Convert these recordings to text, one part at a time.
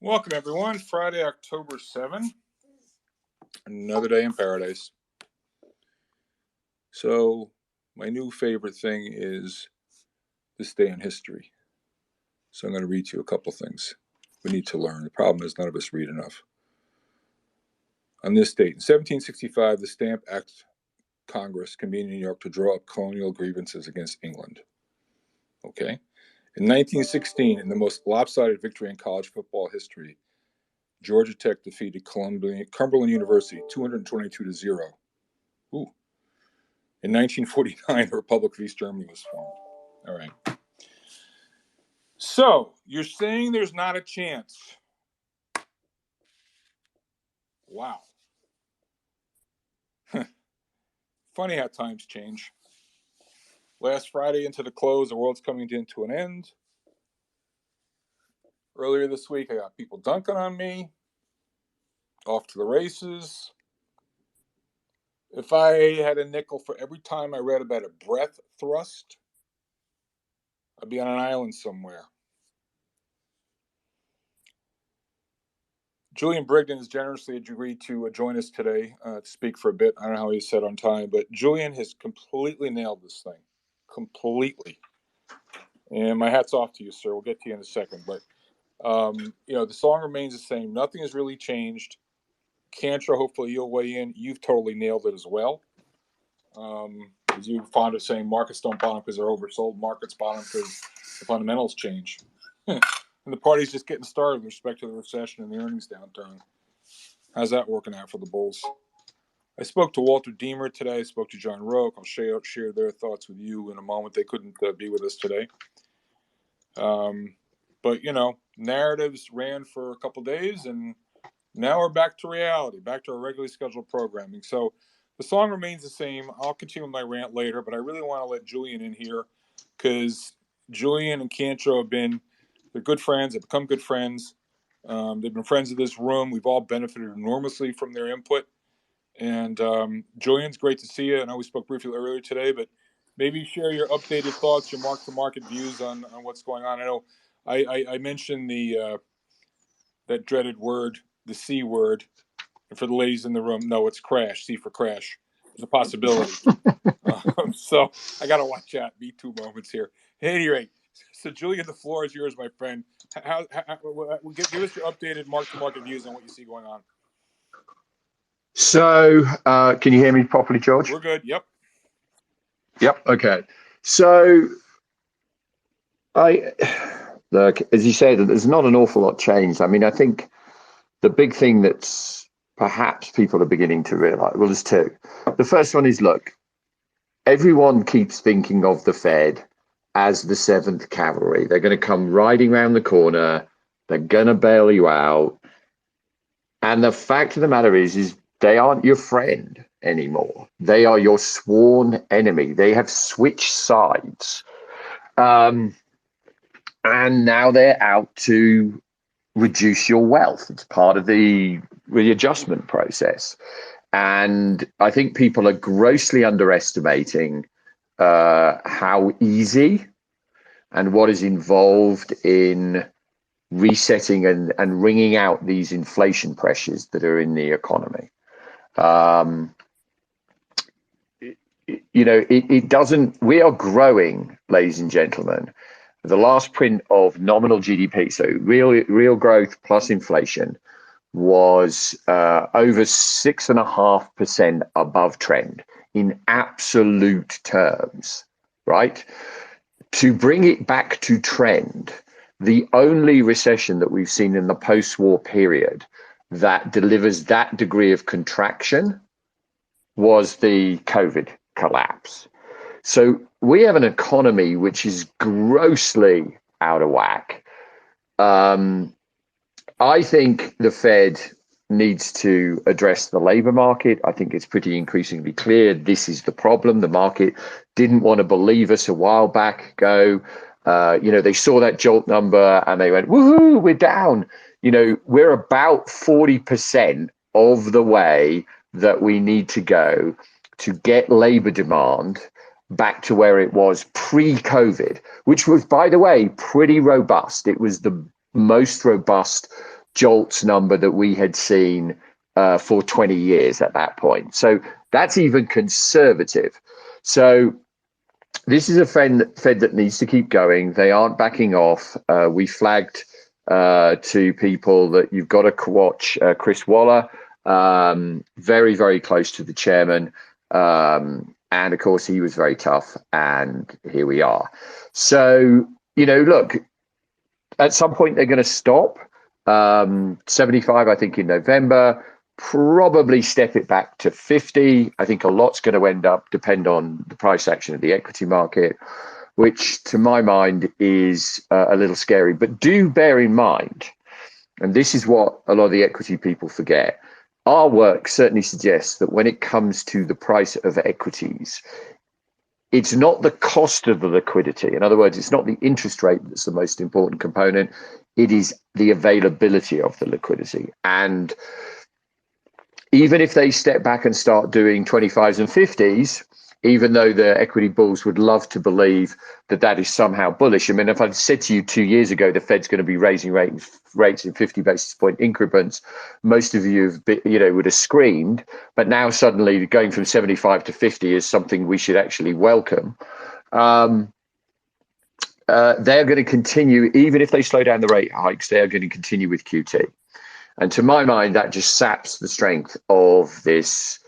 Welcome, everyone. Friday, October 7th. Another day in paradise. So, my new favorite thing is this day in history. So, I'm going to read to you a couple things we need to learn. The problem is none of us read enough. On this date, in 1765, the Stamp Act Congress convened in New York to draw up colonial grievances against England. Okay. In 1916, in the most lopsided victory in college football history, Georgia Tech defeated Cumberland University 222-0. Ooh. In 1949, the Republic of East Germany was formed. All right. So, you're saying there's not a chance. Wow. Funny how times change. Last Friday into the close, the world's coming into an end. Earlier this week, I got people dunking on me. Off to the races. If I had a nickel for every time I read about a breath thrust, I'd be on an island somewhere. Julian Brigden has generously agreed to join us today to speak for a bit. I don't know how he said on time, but Julian has completely nailed this thing. Completely. And my hat's off to you, sir. We'll get to you in a second. But, the song remains the same. Nothing has really changed. Cantra, hopefully you'll weigh in. You've totally nailed it as well. As you're fond of saying, markets don't bottom because they're oversold. Markets bottom because the fundamentals change. And the party's just getting started with respect to the recession and the earnings downturn. How's that working out for the bulls? I spoke to Walter Deemer today. I spoke to John Roque. I'll share their thoughts with you in a moment. They couldn't be with us today. But, narratives ran for a couple days, and now we're back to reality, back to our regularly scheduled programming. So the song remains the same. I'll continue my rant later, but I really want to let Julian in here because Julian and Cantro they're good friends. They've become good friends. They've been friends of this room. We've all benefited enormously from their input. And Julian's great to see you. I know we spoke briefly earlier today, but maybe share your updated thoughts, your mark-to-market views on what's going on. I know I mentioned that dreaded word, the C word. And for the ladies in the room, no, it's crash. C for crash. There's a possibility. So I got to watch that. Me too moments here. At any rate, so Julian, the floor is yours, my friend. Give us your updated mark-to-market views on what you see going on. So, can you hear me properly, George? We're good. Yep. Okay. So, look, as you say, that there's not an awful lot changed. I mean, I think the big thing that's perhaps people are beginning to realize, well, there's two. The first one is, look, everyone keeps thinking of the Fed as the 7th Cavalry. They're going to come riding around the corner. They're going to bail you out. And the fact of the matter is they aren't your friend anymore. They are your sworn enemy. They have switched sides. And now they're out to reduce your wealth. It's part of the readjustment process. And I think people are grossly underestimating how easy and what is involved in resetting and wringing out these inflation pressures that are in the economy. It doesn't, we are growing, ladies and gentlemen. The last print of nominal GDP, so real growth plus inflation, was over 6.5% above trend in absolute terms, right? To bring it back to trend, the only recession that we've seen in the post-war period that delivers that degree of contraction was the COVID collapse. So we have an economy which is grossly out of whack. I think the Fed needs to address the labor market. I think it's pretty increasingly clear this is the problem. The market didn't want to believe us a while back ago. They saw that jolt number and they went, woohoo, we're down. We're about 40% of the way that we need to go to get labor demand back to where it was pre-COVID, which was, by the way, pretty robust. It was the most robust jolts number that we had seen for 20 years at that point. So that's even conservative. So this is a Fed that needs to keep going. They aren't backing off. We flagged to people that you've got to watch Chris Waller, very, very close to the chairman. And of course, he was very tough. And here we are. So, look, at some point, they're going to stop. 75, I think, in November. Probably step it back to 50. I think a lot's going to depend on the price action of the equity market, which to my mind is a little scary. But do bear in mind, and this is what a lot of the equity people forget, our work certainly suggests that when it comes to the price of equities, it's not the cost of the liquidity. In other words, it's not the interest rate that's the most important component. It is the availability of the liquidity. And even if they step back and start doing 25s and 50s, even though the equity bulls would love to believe that that is somehow bullish. I mean, if I'd said to you 2 years ago, the Fed's going to be raising rates in 50 basis point increments, most of you would have screamed. But now suddenly going from 75 to 50 is something we should actually welcome. They're going to continue, even if they slow down the rate hikes, they're going to continue with QT. And to my mind, that just saps the strength of this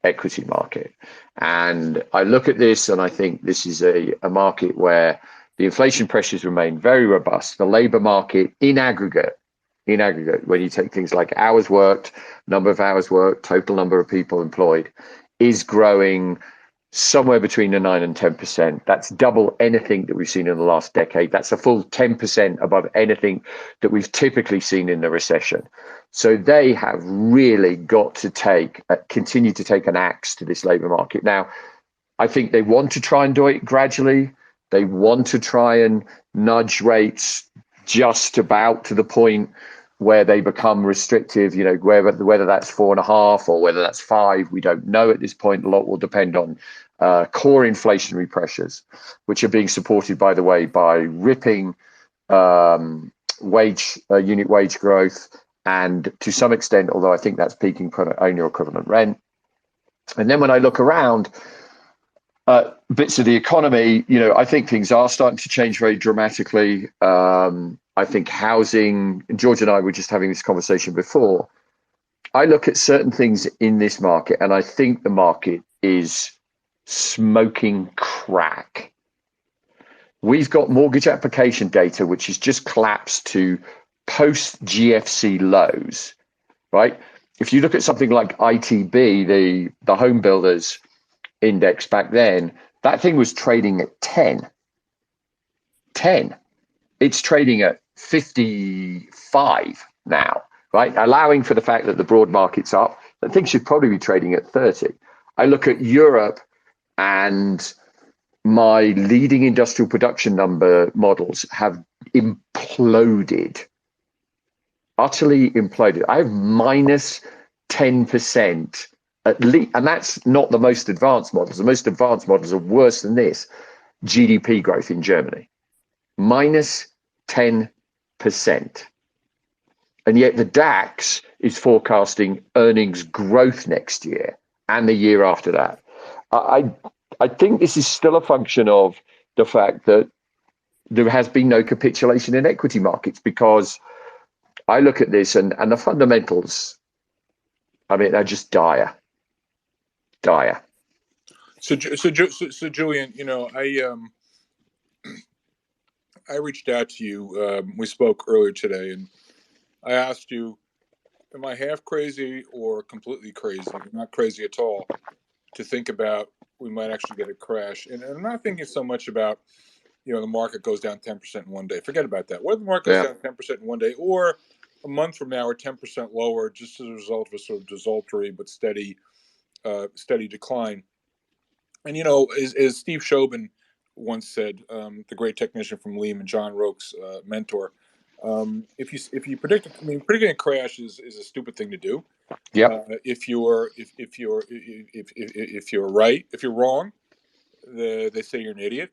equity market. And I look at this and I think this is a market where the inflation pressures remain very robust. The labor market in aggregate, when you take things like hours worked, number of hours worked, total number of people employed, is growing somewhere between the 9 and 10%. That's double anything that we've seen in the last decade. That's a full 10% above anything that we've typically seen in the recession. So they have really got to continue to take an axe to this labor market. Now, I think they want to try and do it gradually. They want to try and nudge rates just about to the point where they become restrictive, whether that's 4.5 or whether that's 5, we don't know at this point. A lot will depend on core inflationary pressures, which are being supported, by the way, by ripping unit wage growth, and to some extent, although I think that's peaking product owner equivalent rent. And then when I look around bits of the economy, I think things are starting to change very dramatically. I think housing, and George and I were just having this conversation before. I look at certain things in this market and I think the market is smoking crack. We've got mortgage application data, which has just collapsed to post GFC lows, right? If you look at something like ITB, the home builders index back then, that thing was trading at 10. It's trading at 55 now, right? Allowing for the fact that the broad market's up, that thing should probably be trading at 30. I look at Europe and my leading industrial production number models have imploded, utterly imploded. I have minus 10% at least, and that's not the most advanced models. The most advanced models are worse than this. GDP growth in Germany, minus 10%. And yet the DAX is forecasting earnings growth next year and the year after that. I think this is still a function of the fact that there has been no capitulation in equity markets, because I look at this and the fundamentals, I mean, they're just dire. So Julian, I reached out to you. We spoke earlier today, and I asked you, am I half crazy or completely crazy? Not crazy at all, to think about we might actually get a crash. And I'm not thinking so much about, the market goes down 10% in one day. Forget about that. What if the market goes down 10% in one day, or a month from now, or 10% lower, just as a result of a sort of desultory but steady decline? And as Steve Shobin once said, the great technician from Lehman, John Roke's mentor, if you predict, predicting a crash is a stupid thing to do. Yep. If you're right, if you're wrong, they say you're an idiot.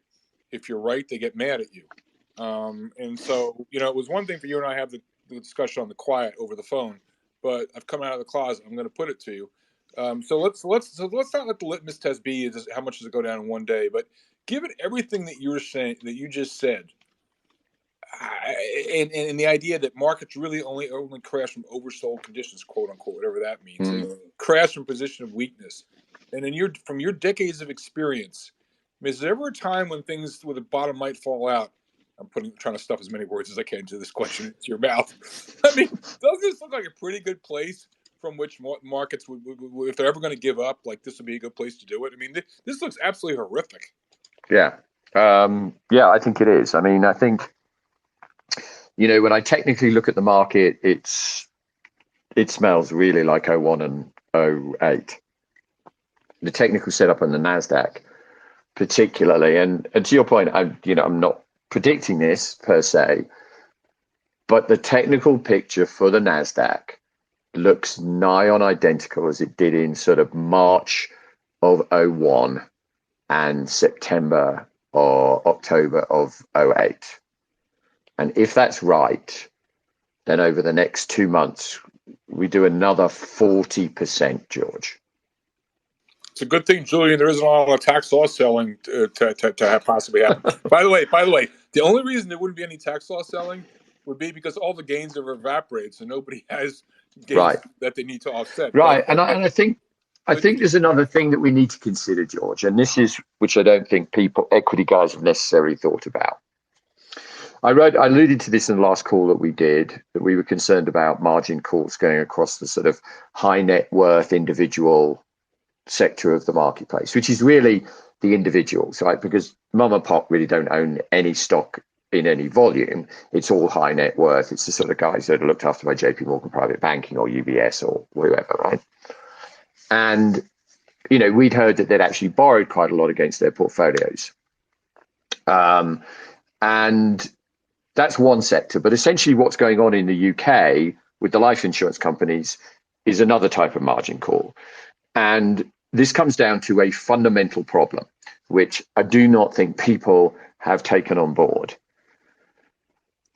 If you're right, they get mad at you. And so, it was one thing for you and I have the the discussion on the quiet over the phone, but I've come out of the closet. I'm going to put it to you. So let's not let the litmus test be how much does it go down in one day, but given everything that you were saying, that you just said, and the idea that markets really only crash from oversold conditions, quote unquote, whatever that means. They crash from position of weakness. And from your decades of experience, is there ever a time when the bottom might fall out? I'm trying to stuff as many words as I can into this question into your mouth. I mean, doesn't this look like a pretty good place from which markets would, if they're ever going to give up, like this would be a good place to do it? I mean, this looks absolutely horrific. Yeah. Yeah, I think it is. I mean, I think, when I technically look at the market, it smells really like '01 and '08. The technical setup on the NASDAQ, particularly, and to your point, I'm not predicting this per se, but the technical picture for the NASDAQ looks nigh on identical as it did in sort of March of '01 and September or October of '08. And if that's right, then over the next 2 months, we do another 40%, George. It's a good thing, Julian, there isn't a lot of tax loss selling to possibly happen. By the way, the only reason there wouldn't be any tax loss selling would be because all the gains have evaporated, so nobody has gains that they need to offset. Right, and I think there's another thing that we need to consider, George, and this is which I don't think equity guys have necessarily thought about. I alluded to this in the last call that we did, that we were concerned about margin calls going across the sort of high net worth individual sector of the marketplace, which is really the individuals, right? Because mum and pop really don't own any stock in any volume. It's all high net worth. It's the sort of guys that are looked after by JP Morgan Private Banking or UBS or whoever, right? And, we'd heard that they'd actually borrowed quite a lot against their portfolios. And that's one sector. But essentially what's going on in the UK with the life insurance companies is another type of margin call. And this comes down to a fundamental problem, which I do not think people have taken on board.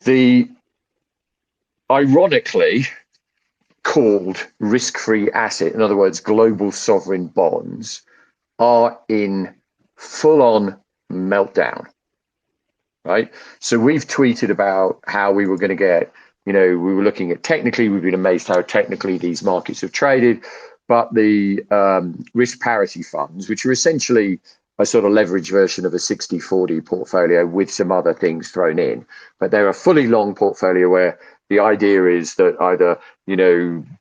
The ironically called risk-free asset, in other words, global sovereign bonds, are in full-on meltdown, right? So we've tweeted about how we were going to get, we were looking at technically, we've been amazed how technically these markets have traded. But the risk parity funds, which are essentially a sort of leverage version of a 60-40 portfolio with some other things thrown in, but they're a fully long portfolio where the idea is that either,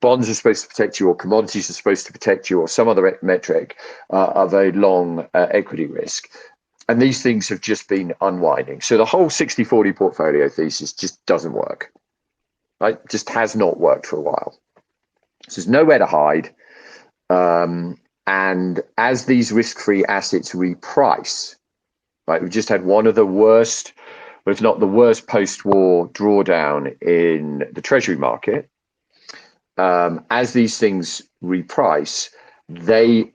bonds are supposed to protect you or commodities are supposed to protect you or some other metric of a long equity risk. And these things have just been unwinding. So the whole 60-40 portfolio thesis just doesn't work, right? Just has not worked for a while. So there's nowhere to hide. And as these risk-free assets reprice, right, we've just had one of the worst, if not the worst, post-war drawdown in the treasury market. As these things reprice, they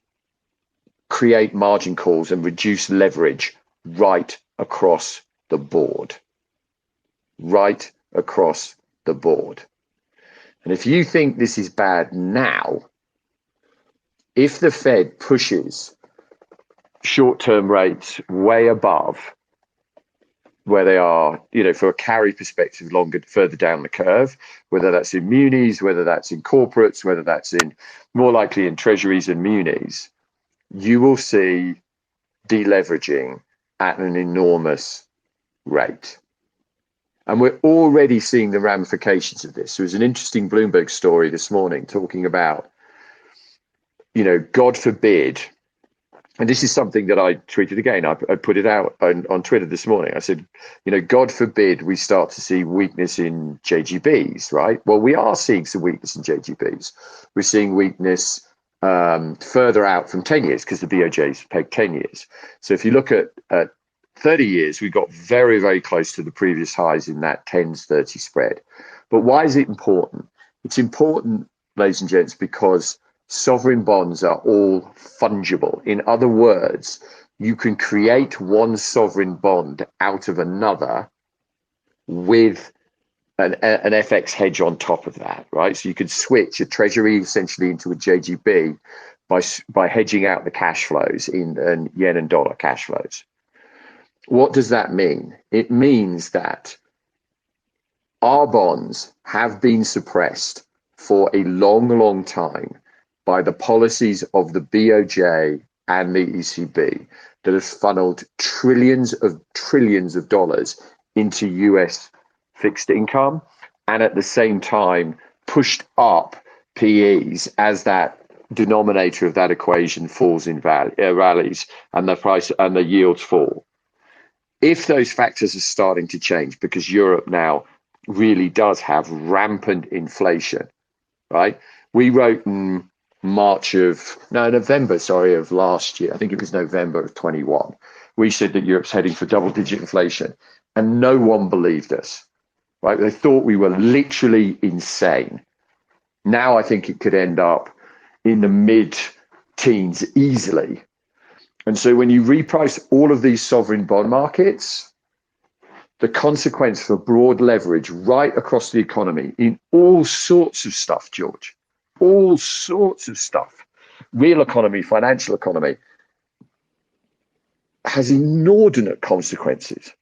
create margin calls and reduce leverage right across the board. Right across the board. And if you think this is bad now, if the Fed pushes short-term rates way above where they are, for a carry perspective, further down the curve, whether that's in munis, whether that's in corporates, whether that's in more likely in treasuries and munis, you will see deleveraging at an enormous rate. And we're already seeing the ramifications of this. There was an interesting Bloomberg story this morning talking about, God forbid, and this is something that I tweeted again, I put it out on Twitter this morning. I said, God forbid we start to see weakness in JGBs, right? Well, we are seeing some weakness in JGBs. We're seeing weakness further out from 10 years because the BOJ's pegged 10 years. So if you look at 30 years, we got very, very close to the previous highs in that 10s-30 spread. But why is it important? It's important, ladies and gents, because sovereign bonds are all fungible. In other words, you can create one sovereign bond out of another with an FX hedge on top of that, right? So you could switch a treasury essentially into a JGB by hedging out the cash flows in yen and dollar cash flows. What does that mean? It means that our bonds have been suppressed for a long, long time by the policies of the BOJ and the ECB that has funneled trillions of dollars into US fixed income, and at the same time pushed up PEs as that denominator of that equation falls in rallies, and the price and the yields fall. If those factors are starting to change, because Europe now really does have rampant inflation, right? We wrote in November, of last year. I think it was November of 21. We said that Europe's heading for double-digit inflation, and no one believed us, right? They thought we were literally insane. Now I think it could end up in the mid-teens easily. And so when you reprice all of these sovereign bond markets, the consequence for broad leverage right across the economy in all sorts of stuff, George, all sorts of stuff, real economy, financial economy, has inordinate consequences.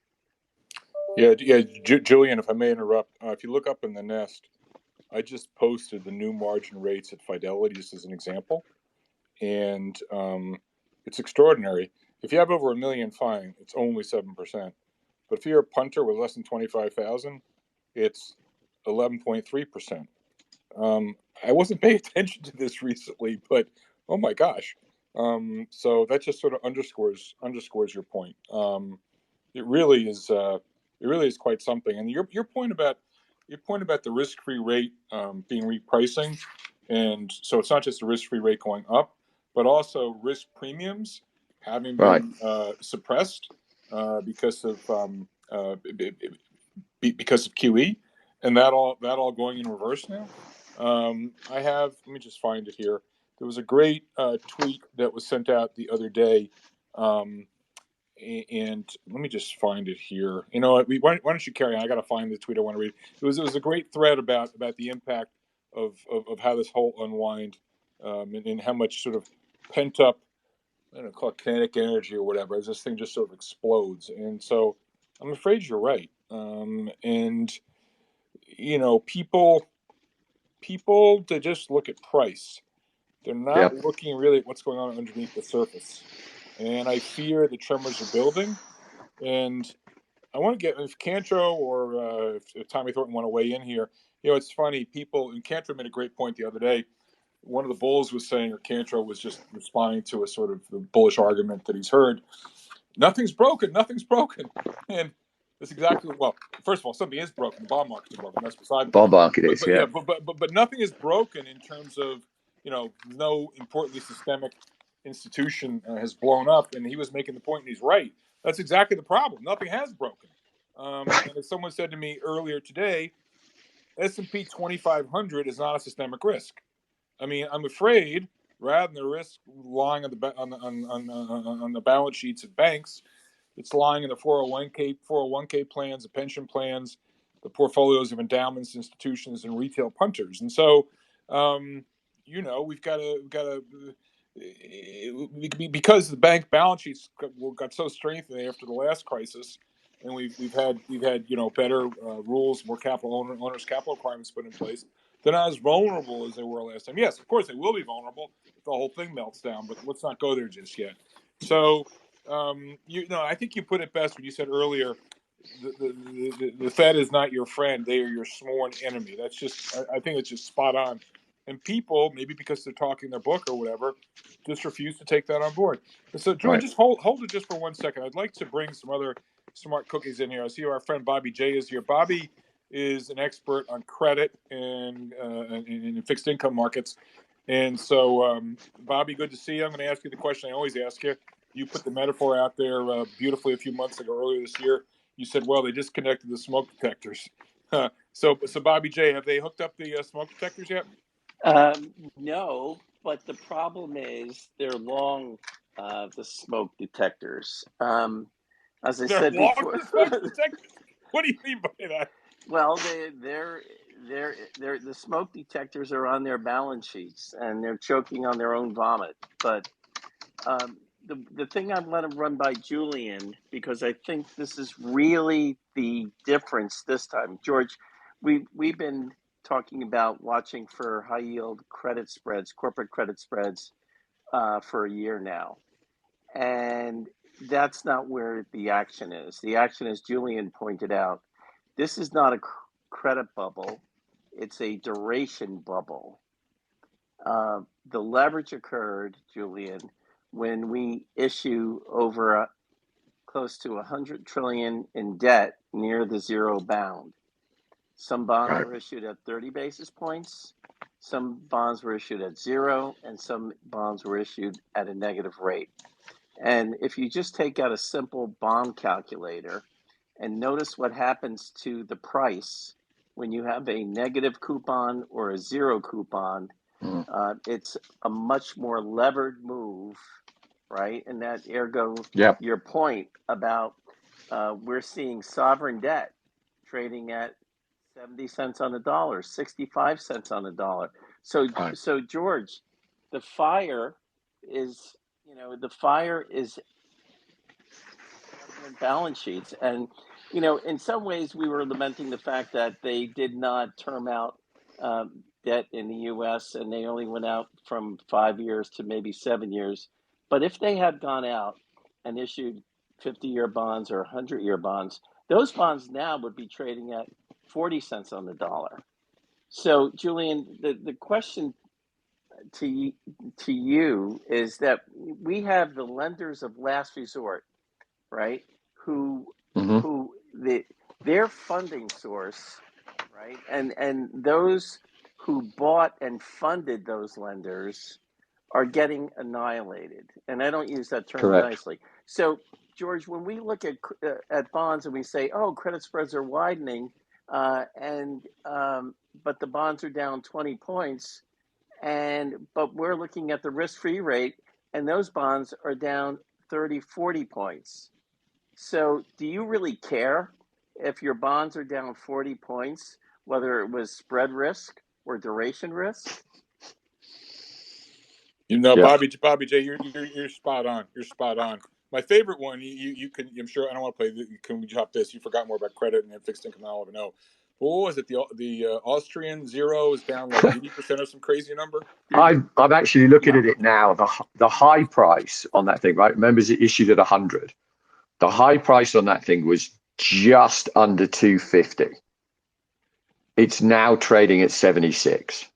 Yeah, Julian, if I may interrupt, if you look up in the Nest, I just posted the new margin rates at Fidelity just as an example, and it's extraordinary. If you have over $1 million, fine, it's only 7%. But if you're a punter with less than 25,000, it's 11.3%. I wasn't paying attention to this recently, but oh my gosh! So that just sort of underscores your point. It really is. It really is quite something. And your point about the risk-free rate being repricing, and so it's not just the risk-free rate going up, but also risk premiums having been suppressed because of QE, and that all going in reverse now. Let me just find it here. There was a great tweet that was sent out the other day, and let me just find it here. You know, why don't you carry on? I got to find the tweet I want to read. It was a great thread about the impact of how this whole unwind and how much sort of pent up, I don't know, call it kinetic energy or whatever, as this thing just sort of explodes. And so I'm afraid you're right. And you know, people to just look at price. They're not looking really at what's going on underneath the surface. And I fear the tremors are building. And I want to get, if Cantro or if Tommy Thornton want to weigh in here, you know, it's funny. And Cantro made a great point the other day. One of the bulls was saying, or Cantro was just responding to a sort of bullish argument that he's heard. Nothing's broken. And that's exactly, well, first of all, something is broken. The bond market's broken. That's beside the point. Bond market is, yeah. But nothing is broken in terms of, you know, no importantly systemic institution has blown up. And he was making the point, and he's right. That's exactly the problem. Nothing has broken. And as someone said to me earlier today, S&P 2500 is not a systemic risk. I mean, I'm afraid rather than the risk lying on the balance sheets of banks, it's lying in the 401k plans, the pension plans, the portfolios of endowments, institutions, and retail punters. And so, you know, we've got to because the bank balance sheets got so strengthened after the last crisis, and we've had you know, better rules, more owners capital requirements put in place. They're not as vulnerable as they were last time. Yes, of course they will be vulnerable if the whole thing melts down, but let's not go there just yet. So, you know, I think you put it best when you said earlier, the Fed is not your friend; they are your sworn enemy. That's just, I think it's just spot on. And people, maybe because they're talking their book or whatever, just refuse to take that on board. And so, Julian, just hold it just for 1 second. I'd like to bring some other smart cookies in here. I see our friend Bobby J is here. Bobby is an expert on credit and in fixed income markets. And so, Bobby, good to see you. I'm going to ask you the question I always ask you. You put the metaphor out there beautifully a few months ago, earlier this year. You said, well, they disconnected the smoke detectors. So Bobby J, have they hooked up the smoke detectors yet? No, but the problem is they're long, the smoke detectors. As I said before, smoke detectors? What do you mean by that? Well, the smoke detectors are on their balance sheets, and they're choking on their own vomit. But the thing I want to run by Julian, because I think this is really the difference this time, George. We've been talking about watching for high yield credit spreads, corporate credit spreads, for a year now, and that's not where the action is. The action, as Julian pointed out, this is not a credit bubble, it's a duration bubble. The leverage occurred, Julian, when we issue over close to 100 trillion in debt near the zero bound. Some bonds Right. were issued at 30 basis points, some bonds were issued at zero, and some bonds were issued at a negative rate. And if you just take out a simple bond calculator and notice what happens to the price when you have a negative coupon or a zero coupon, it's a much more levered move, right? And that ergo Yep. your point about we're seeing sovereign debt trading at 70 cents on the dollar, 65 cents on the dollar. So, Right. so George, the fire is, the fire is government balance sheets. And, in some ways, we were lamenting the fact that they did not term out debt in the US and they only went out from 5 years to maybe 7 years. But if they had gone out and issued 50-year bonds or 100-year bonds, those bonds now would be trading at 40 cents on the dollar. So, Julian, the question to you is that we have the lenders of last resort, right? Who Mm-hmm. who their funding source, right? And those who bought and funded those lenders are getting annihilated. And I don't use that term Correct. nicely. So, George, when we look at bonds and we say, oh, credit spreads are widening, and but the bonds are down 20 points, but we're looking at the risk-free rate, and those bonds are down 30, 40 points. So, do you really care if your bonds are down 40 points, whether it was spread risk or duration risk? Yeah. Bobby J, you're spot on. You're spot on. My favorite one, you can. I'm sure I don't want to play. Can we drop this? You forgot more about credit and fixed income. I'll never know. But what was it? The Austrian zero is down like 80% or some crazy number. I'm actually looking at it now. The high price on that thing, right? Remember, it issued at 100. The high price on that thing was just under 250. It's now trading at 76.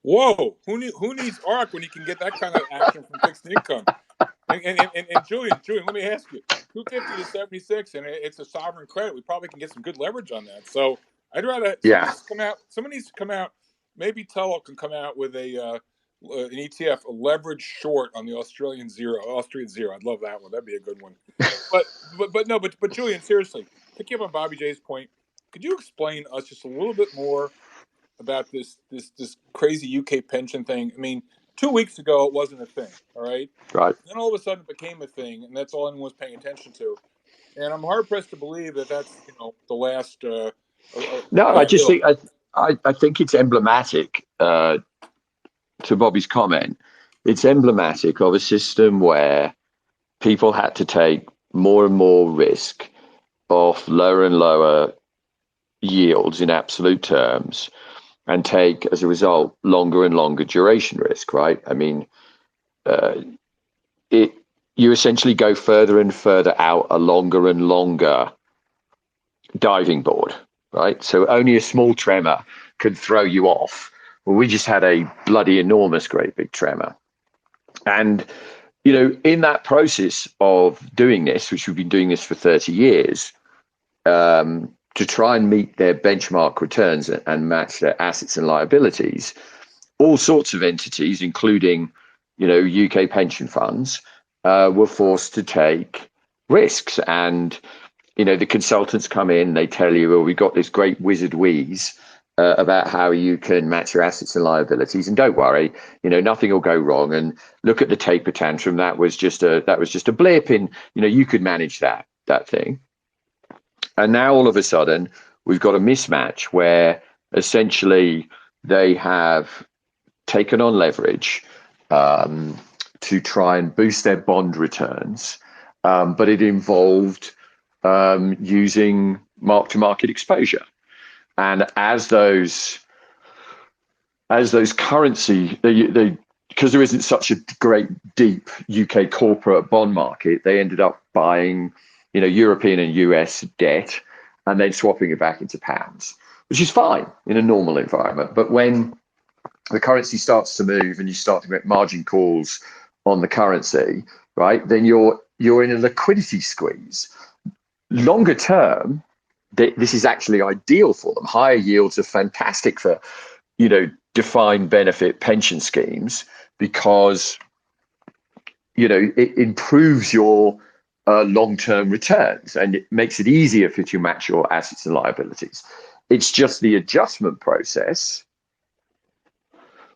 Whoa! Who needs ARC when you can get that kind of action from fixed income? And Julian, let me ask you: 250 to 76, and it's a sovereign credit. We probably can get some good leverage on that. So I'd rather somebody Yeah. needs to come out. Somebody needs to come out. Maybe Tello can come out with an ETF, a leverage short on the Austrian zero. I'd love that one. That'd be a good one. But Julian, seriously, picking up on Bobby J's point, could you explain us just a little bit more about this crazy UK pension thing? I mean, 2 weeks ago it wasn't a thing, all right? Right. Then all of a sudden it became a thing, and that's all anyone was paying attention to. And I'm hard pressed to believe that that's the last. No, I just Ill. think I think it's emblematic. To Bobby's comment, it's emblematic of a system where people had to take more and more risk off lower and lower yields in absolute terms, and take, as a result, longer and longer duration risk, right? I mean, you essentially go further and further out a longer and longer diving board, right? So only a small tremor could throw you off. Well, we just had a bloody enormous, great big tremor. And, in that process of doing this, which we've been doing this for 30 years, to try and meet their benchmark returns and match their assets and liabilities, all sorts of entities, including, UK pension funds, were forced to take risks. And, the consultants come in, they tell you, well, we've got this great wizard wheeze about how you can match your assets and liabilities, and don't worry, nothing will go wrong. And look at the taper tantrum. That was just a blip in, you could manage that thing. And now all of a sudden, we've got a mismatch where essentially they have taken on leverage to try and boost their bond returns, but it involved using mark-to-market exposure. And as those currency, because there isn't such a great deep UK corporate bond market, they ended up buying, European and US debt and then swapping it back into pounds, which is fine in a normal environment. But when the currency starts to move and you start to get margin calls on the currency, right, then you're in a liquidity squeeze. Longer term, this is actually ideal for them. Higher yields are fantastic for, defined benefit pension schemes because, it improves your long-term returns and it makes it easier for you to match your assets and liabilities. It's just the adjustment process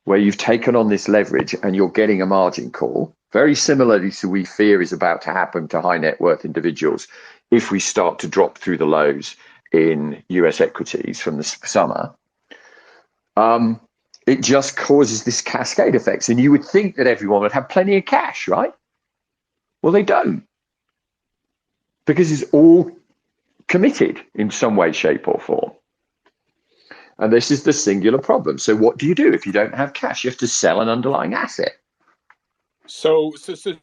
where you've taken on this leverage and you're getting a margin call, very similarly to we fear is about to happen to high net worth individuals if we start to drop through the lows in US equities from the summer. It just causes this cascade effects. And you would think that everyone would have plenty of cash, right? Well, they don't. Because it's all committed in some way, shape, or form. And this is the singular problem. So what do you do if you don't have cash? You have to sell an underlying asset. So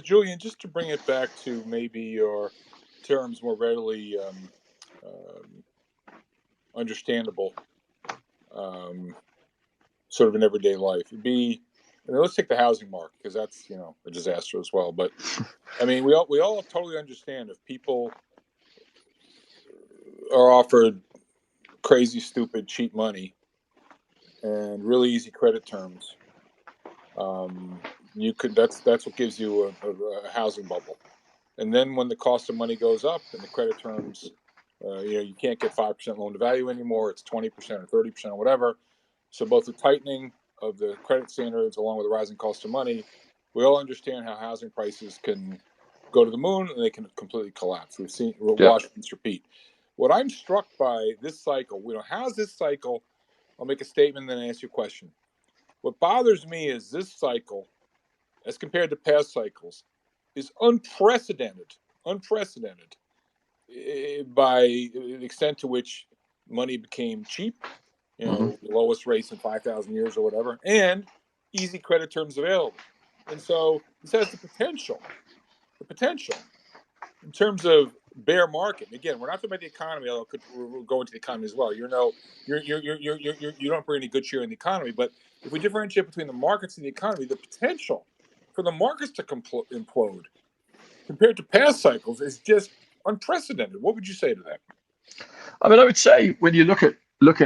Julian, just to bring it back to maybe your terms more readily understandable, sort of in everyday life, it'd be, let's take the housing market because that's a disaster as well. But I mean, we all totally understand if people are offered crazy, stupid, cheap money and really easy credit terms. That's what gives you a housing bubble. And then when the cost of money goes up and the credit terms, you can't get 5% loan to value anymore. It's 20% or 30% or whatever. So both the tightening of the credit standards along with the rising cost of money, we all understand how housing prices can go to the moon and they can completely collapse. We've watched this repeat. What I'm struck by this cycle, how's this cycle? I'll make a statement and then ask you a question. What bothers me is this cycle, as compared to past cycles, is unprecedented by the extent to which money became cheap, the lowest rates in 5,000 years or whatever, and easy credit terms available. And so this has the potential in terms of bear market. And again, we're not talking about the economy, although we'll go into the economy as well. You don't bring any good share in the economy, but if we differentiate between the markets and the economy, the potential for the markets to implode compared to past cycles is just unprecedented. What would you say to that? I mean, I would say when you look at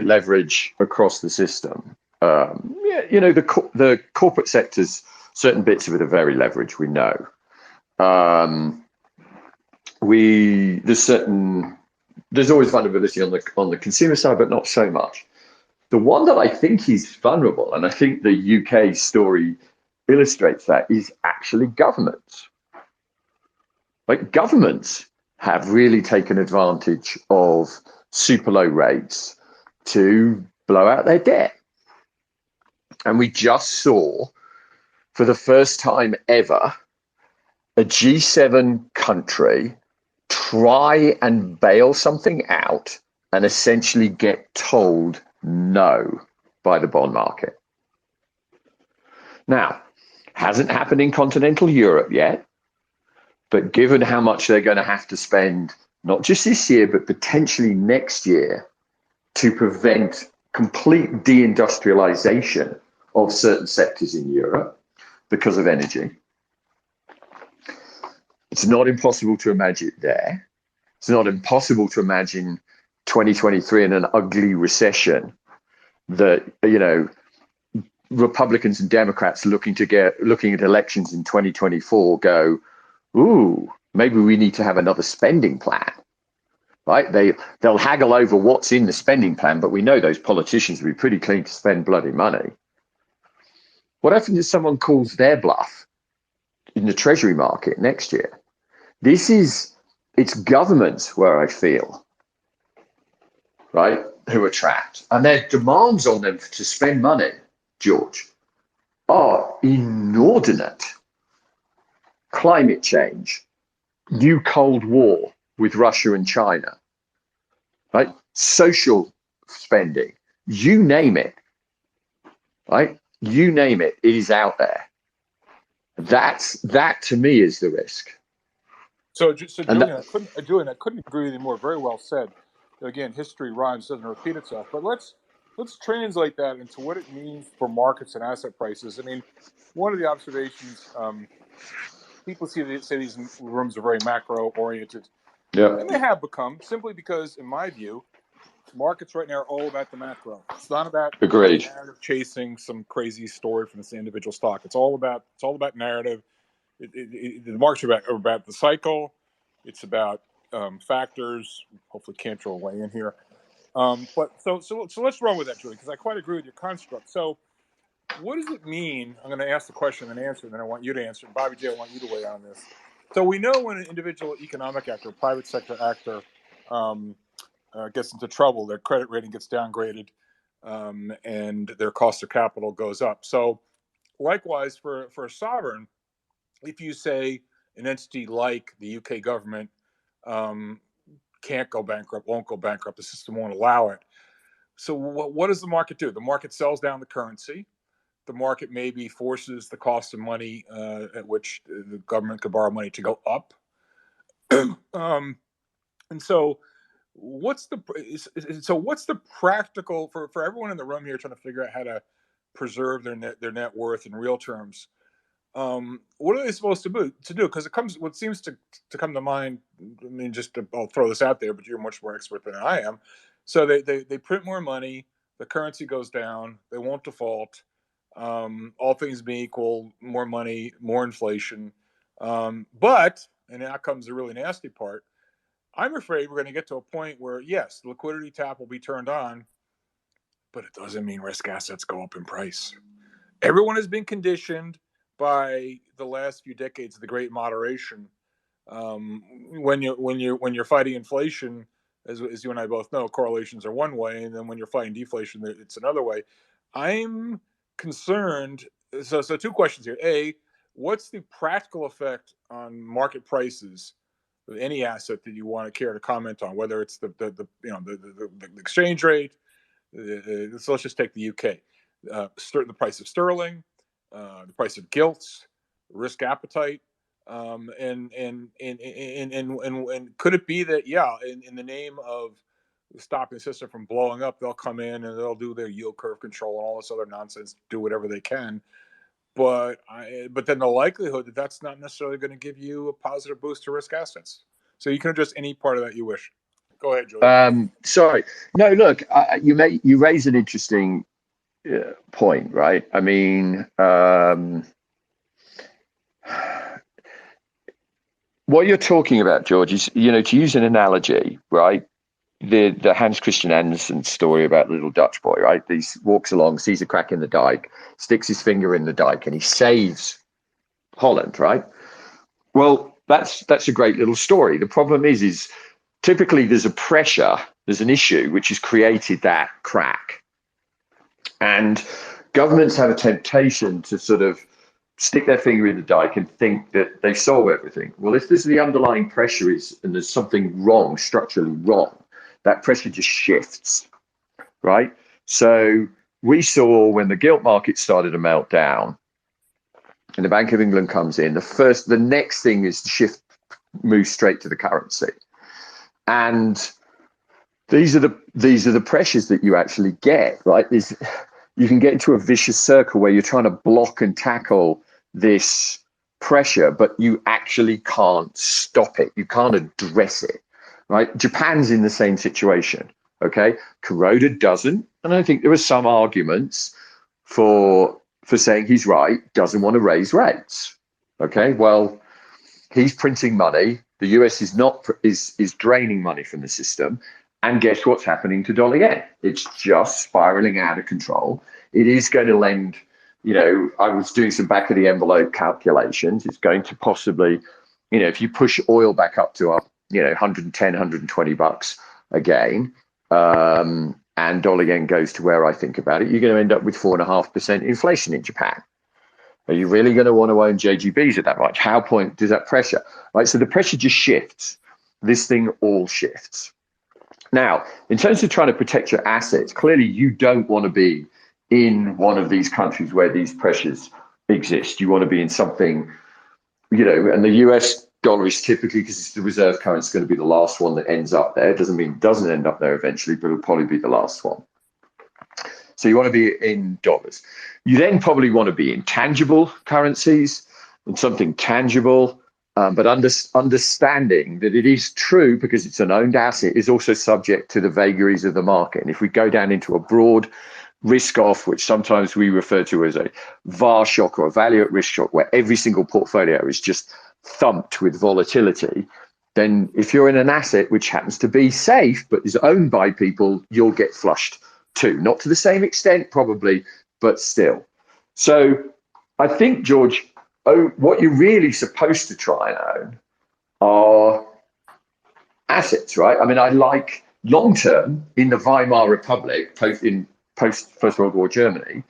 leverage across the system, the corporate sectors, certain bits of it are very leveraged. We know. There's always vulnerability on the consumer side, but not so much. The one that I think is vulnerable, and I think the UK story illustrates that, is actually governments. Like governments have really taken advantage of super low rates to blow out their debt. And we just saw, for the first time ever, a G7 country try and bail something out and essentially get told no by the bond market. Now, hasn't happened in continental Europe yet, but given how much they're going to have to spend, not just this year, but potentially next year, to prevent complete deindustrialization of certain sectors in Europe because of energy. It's not impossible to imagine it there. It's not impossible to imagine 2023 in an ugly recession that, Republicans and Democrats looking at elections in 2024 go, ooh, maybe we need to have another spending plan, right? They'll haggle over what's in the spending plan, but we know those politicians will be pretty keen to spend bloody money. What happens if someone calls their bluff in the treasury market next year? It's governments where I feel, right, who are trapped. And their demands on them to spend money, George, are inordinate. Climate change, new Cold War with Russia and China, right? Social spending, you name it, right? You name it, it is out there. That to me is the risk. So Julian, I couldn't agree with you more. Very well said. Again, history rhymes, doesn't repeat itself. But let's translate that into what it means for markets and asset prices. I mean, one of the observations, people say these rooms are very macro oriented, Yeah. and they have become, simply because, in my view, markets right now are all about the macro. It's not about Agreed. narrative chasing some crazy story from this individual stock. It's all about narrative. The markets are about the cycle. It's about factors. Hopefully, Cantor will weigh in here. But so let's run with that, Julie, because I quite agree with your construct. So, what does it mean? I'm going to ask the question and answer, and then I want you to answer. And Bobby J, I want you to weigh on this. So we know when an individual economic actor, private sector actor, gets into trouble, their credit rating gets downgraded, and their cost of capital goes up. So, likewise, for a sovereign, if you say an entity like the UK government can't go bankrupt, won't go bankrupt, the system won't allow it. So what does the market do? The market sells down the currency. The market maybe forces the cost of money at which the government could borrow money to go up. And so what's the practical for everyone in the room here trying to figure out how to preserve their net worth in real terms? What are they supposed to do? Because what seems to come to mind. I mean, I'll throw this out there, but you're much more expert than I am. So they print more money, the currency goes down, they won't default. All things being equal, more money, more inflation. But and now comes the really nasty part. I'm afraid we're going to get to a point where yes, the liquidity tap will be turned on, but it doesn't mean risk assets go up in price. Everyone has been conditioned by the last few decades of the Great Moderation. When you're fighting inflation, as you and I both know, correlations are one way, and then when you're fighting deflation, it's another way. I'm concerned. So two questions here. A, what's the practical effect on market prices of any asset that you want to care to comment on? Whether it's the exchange rate. So let's just take the UK. The price of sterling, the price of gilts, risk appetite, and could it be that in the name of stopping the system from blowing up, they'll come in and they'll do their yield curve control and all this other nonsense, do whatever they can. But then the likelihood that that's not necessarily going to give you a positive boost to risk assets. So you can address any part of that you wish. Go ahead, Julian. Sorry. No, look, you raise an interesting point, right? I mean, what you're talking about, George, is, to use an analogy, right? The Hans Christian Andersen story about the little Dutch boy, right? He walks along, sees a crack in the dike, sticks his finger in the dike, and he saves Holland, right? Well, that's a great little story. The problem is typically there's an issue which has created that crack. And governments have a temptation to sort of stick their finger in the dike and think that they solve everything. Well, if this is the underlying pressure and there's something wrong, structurally wrong, that pressure just shifts, right? So we saw when the gilt market started to melt down and the Bank of England comes in, the next thing is the shift moves straight to the currency. And these are the pressures that you actually get, right? You can get into a vicious circle where you're trying to block and tackle this pressure, but you actually can't stop it. You can't address it, right? Japan's in the same situation, okay? Kuroda doesn't, and I think there are some arguments for saying he's right, doesn't want to raise rates, okay? Well, he's printing money. The US is draining money from the system. And guess what's happening to dollar yen? It's just spiraling out of control. It is going to lend, I was doing some back of the envelope calculations. It's going to possibly, if you push oil back up to $110, $120 again, and dollar yen goes to where I think about it, you're going to end up with 4.5% inflation in Japan. Are you really going to want to own JGBs at that much? How point does that pressure? Right, so the pressure just shifts. This thing all shifts. Now, in terms of trying to protect your assets, clearly you don't want to be in one of these countries where these pressures exist. You want to be in something, and the US dollar is typically, because it's the reserve currency, going to be the last one that ends up there. It doesn't mean it doesn't end up there eventually, but it'll probably be the last one. So you want to be in dollars. You then probably want to be in tangible currencies and something tangible, but understanding that it is true because it's an owned asset is also subject to the vagaries of the market. And if we go down into a broad risk off, which sometimes we refer to as a VAR shock or a value at risk shock, where every single portfolio is just thumped with volatility, then if you're in an asset which happens to be safe but is owned by people, you'll get flushed too. Not to the same extent, probably, but still. So I think, George, what you're really supposed to try and own are assets, right? I mean, I like long term in the Weimar Republic, post First World War Germany,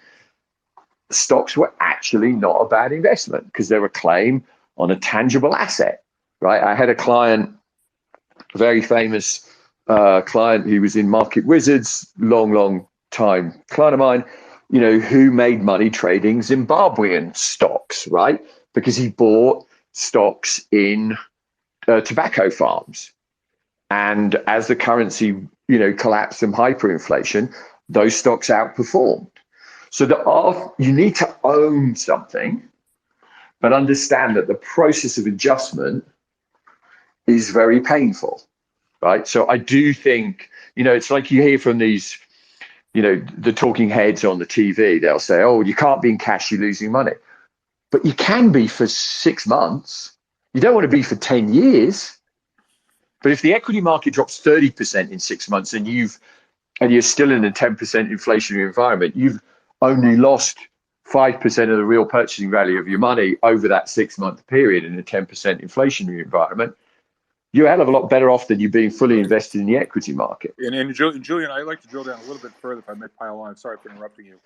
stocks were actually not a bad investment because they're a claim on a tangible asset, right? I had a client, a very famous client who was in Market Wizards, long time client of mine, who made money trading Zimbabwean stocks, right? Because he bought stocks in tobacco farms. And as the currency, collapsed from hyperinflation, those stocks outperformed. So you need to own something, but understand that the process of adjustment is very painful, right? So I do think, it's like you hear from these, the talking heads on the TV, they'll say, oh, you can't be in cash, you're losing money. But you can be for 6 months. You don't want to be for 10 years. But if the equity market drops 30% in 6 months and you're still in a 10% inflationary environment, you've only lost 5% of the real purchasing value of your money over that 6-month period in a 10% inflationary environment. You're a hell of a lot better off than you being fully invested in the equity market. And Julian, I'd like to drill down a little bit further, if I may pile on. Sorry for interrupting you.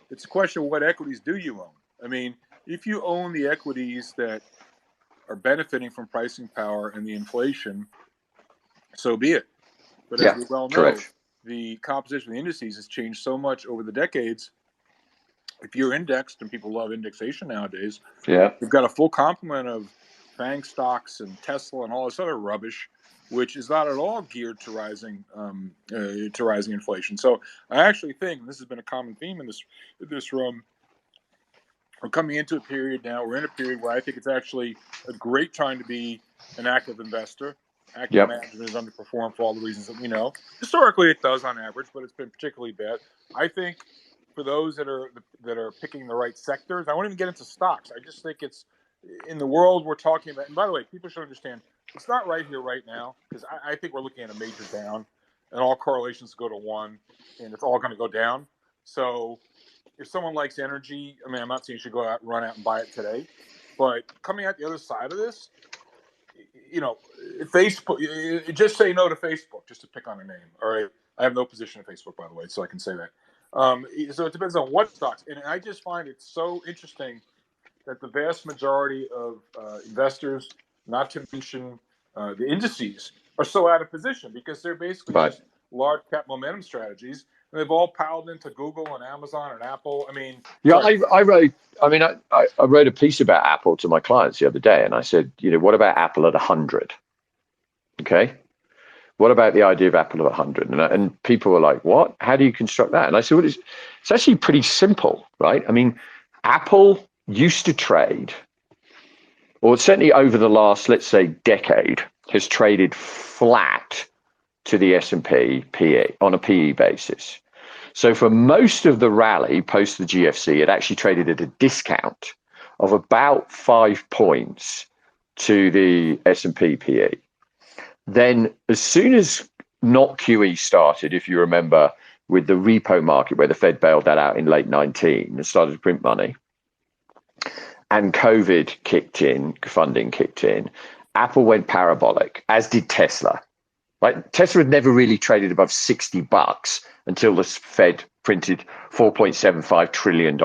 It's a question of what equities do you own? I mean, if you own the equities that are benefiting from pricing power and the inflation, so be it. But as we well know, correct. The composition of the indices has changed so much over the decades. If you're indexed, and people love indexation nowadays, you've got a full complement of FANG stocks and Tesla and all this other rubbish, which is not at all geared to rising inflation. So I actually think, and this has been a common theme in this room, we're coming into a period now. We're in a period where I think it's actually a great time to be an active investor. Active management has underperformed for all the reasons that we know. Historically, it does on average, but it's been particularly bad. I think for those that are picking the right sectors, I won't even get into stocks. I just think it's in the world we're talking about. And by the way, people should understand it's not right here, right now, because I think we're looking at a major down, and all correlations go to 1, and it's all going to go down. So if someone likes energy, I mean, I'm not saying you should go out and run out and buy it today, but coming out the other side of this, Facebook, just say no to Facebook, just to pick on a name. All right. I have no position in Facebook, by the way, so I can say that. So it depends on what stocks. And I just find it so interesting that the vast majority of investors, not to mention the indices, are so out of position because they're basically just large cap momentum strategies. And they've all piled into Google and Amazon and Apple. I mean, I wrote a piece about Apple to my clients the other day, and I said, what about Apple at 100? Okay, what about the idea of Apple at 100? And people were like, what? How do you construct that? And I said, well, it's actually pretty simple, right? I mean, Apple used to trade, or certainly over the last, let's say, decade, has traded flat to the S&P PE on a PE basis. So for most of the rally post the GFC, it actually traded at a discount of about 5 points to the S&P PE. Then as soon as not QE started, if you remember, with the repo market where the Fed bailed that out in late 19 and started to print money, and COVID kicked in, funding kicked in, Apple went parabolic, as did Tesla. Right? Tesla had never really traded above $60 until the Fed printed $4.75 trillion.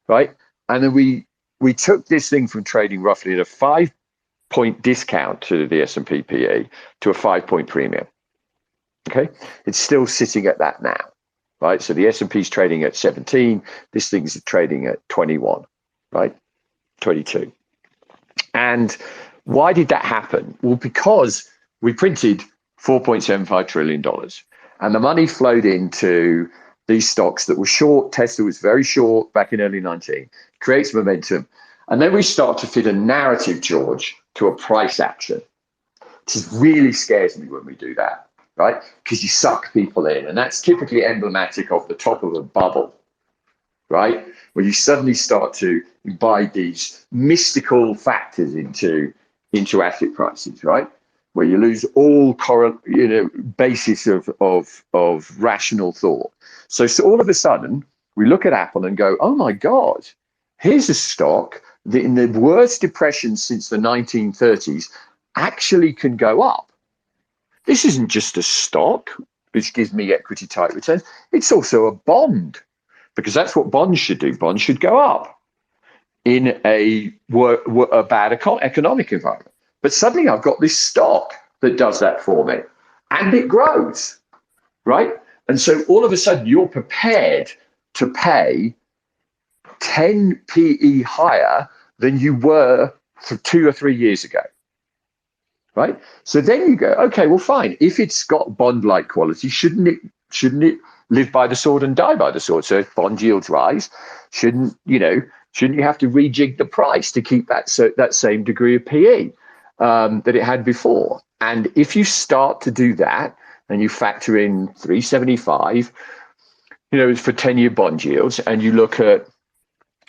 Right? And then we took this thing from trading roughly at a 5-point discount to the S&P PE to a 5-point premium. Okay, it's still sitting at that now, right? So the S&P is trading at 17. This thing's trading at 21, right? 22. And why did that happen? Well, because we printed $4.75 trillion and the money flowed into these stocks that were short. Tesla was very short back in early 19, creates momentum. And then we start to fit a narrative, George, to a price action. It really scares me when we do that, right? Because you suck people in. And that's typically emblematic of the top of a bubble, right? Where you suddenly start to buy these mystical factors into asset prices, right? Where you lose all basis of rational thought. So all of a sudden, we look at Apple and go, oh my God, here's a stock that in the worst depression since the 1930s actually can go up. This isn't just a stock, which gives me equity type returns. It's also a bond, because that's what bonds should do. Bonds should go up in a bad economic environment. But suddenly I've got this stock that does that for me, and it grows, right? And so all of a sudden you're prepared to pay 10 PE higher than you were 2 or 3 years ago, right? So then you go, okay, well, fine. If it's got bond-like quality, shouldn't it live by the sword and die by the sword? So if bond yields rise, shouldn't you have to rejig the price to keep that same degree of PE that it had before? And if you start to do that and you factor in 375, for 10-year bond yields, and you look at,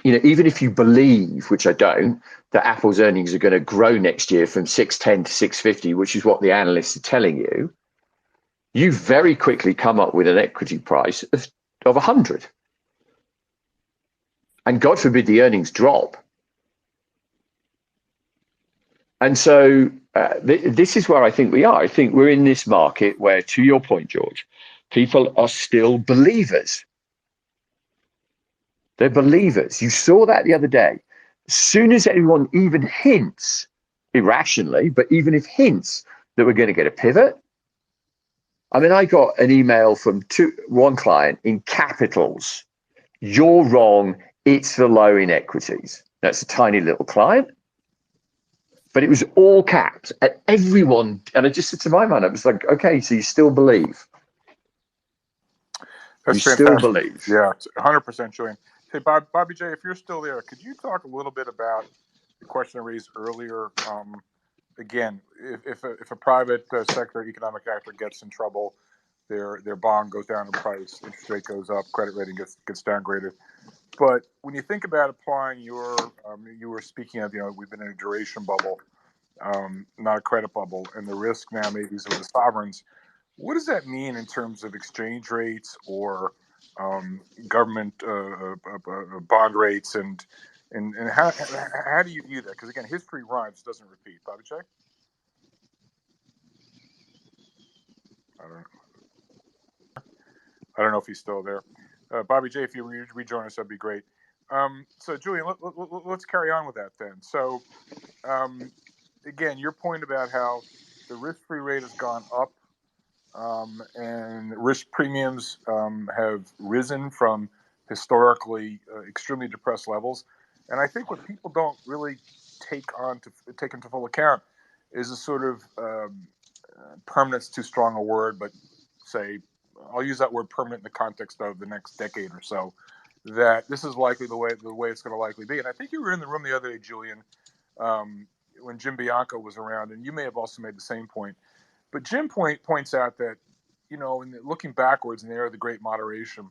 even if you believe, which I don't, that Apple's earnings are going to grow next year from 610 to 650, which is what the analysts are telling you, you very quickly come up with an equity price of 100. And God forbid the earnings drop. And so this is where I think we are. I think we're in this market where, to your point, George, people are still believers. They're believers. You saw that the other day. As soon as anyone even hints, irrationally, but even if hints that we're going to get a pivot. I mean, I got an email from one client in capitals. You're wrong. It's the low in equities. That's a tiny little client. But it was all caps at everyone. And I just said to my mind, I was like, okay, so you still believe. That's you fantastic. Still believe. Yeah, 100%, Julian. Hey, Bobby J, if you're still there, could you talk a little bit about the question I raised earlier? Again, if a private sector economic actor gets in trouble, their bond goes down in price, interest rate goes up, credit rating gets downgraded. But when you think about applying you were speaking of, we've been in a duration bubble, not a credit bubble, and the risk now maybe is with the sovereigns. What does that mean in terms of exchange rates or government bond rates, and how do you view that? Because again, history rhymes, doesn't repeat. Bobby J? I don't know if he's still there. Bobby J, if you rejoin us, that'd be great. So Julian, let's carry on with that then. So again, your point about how the risk-free rate has gone up and risk premiums have risen from historically extremely depressed levels. And I think what people don't really take into full account is a sort of permanent's too strong a word, but say, I'll use that word permanent in the context of the next decade or so, that this is likely the way it's going to likely be. And I think you were in the room the other day, Julian, when Jim Bianco was around, and you may have also made the same point. But Jim points out that, in looking backwards in the era of the Great Moderation,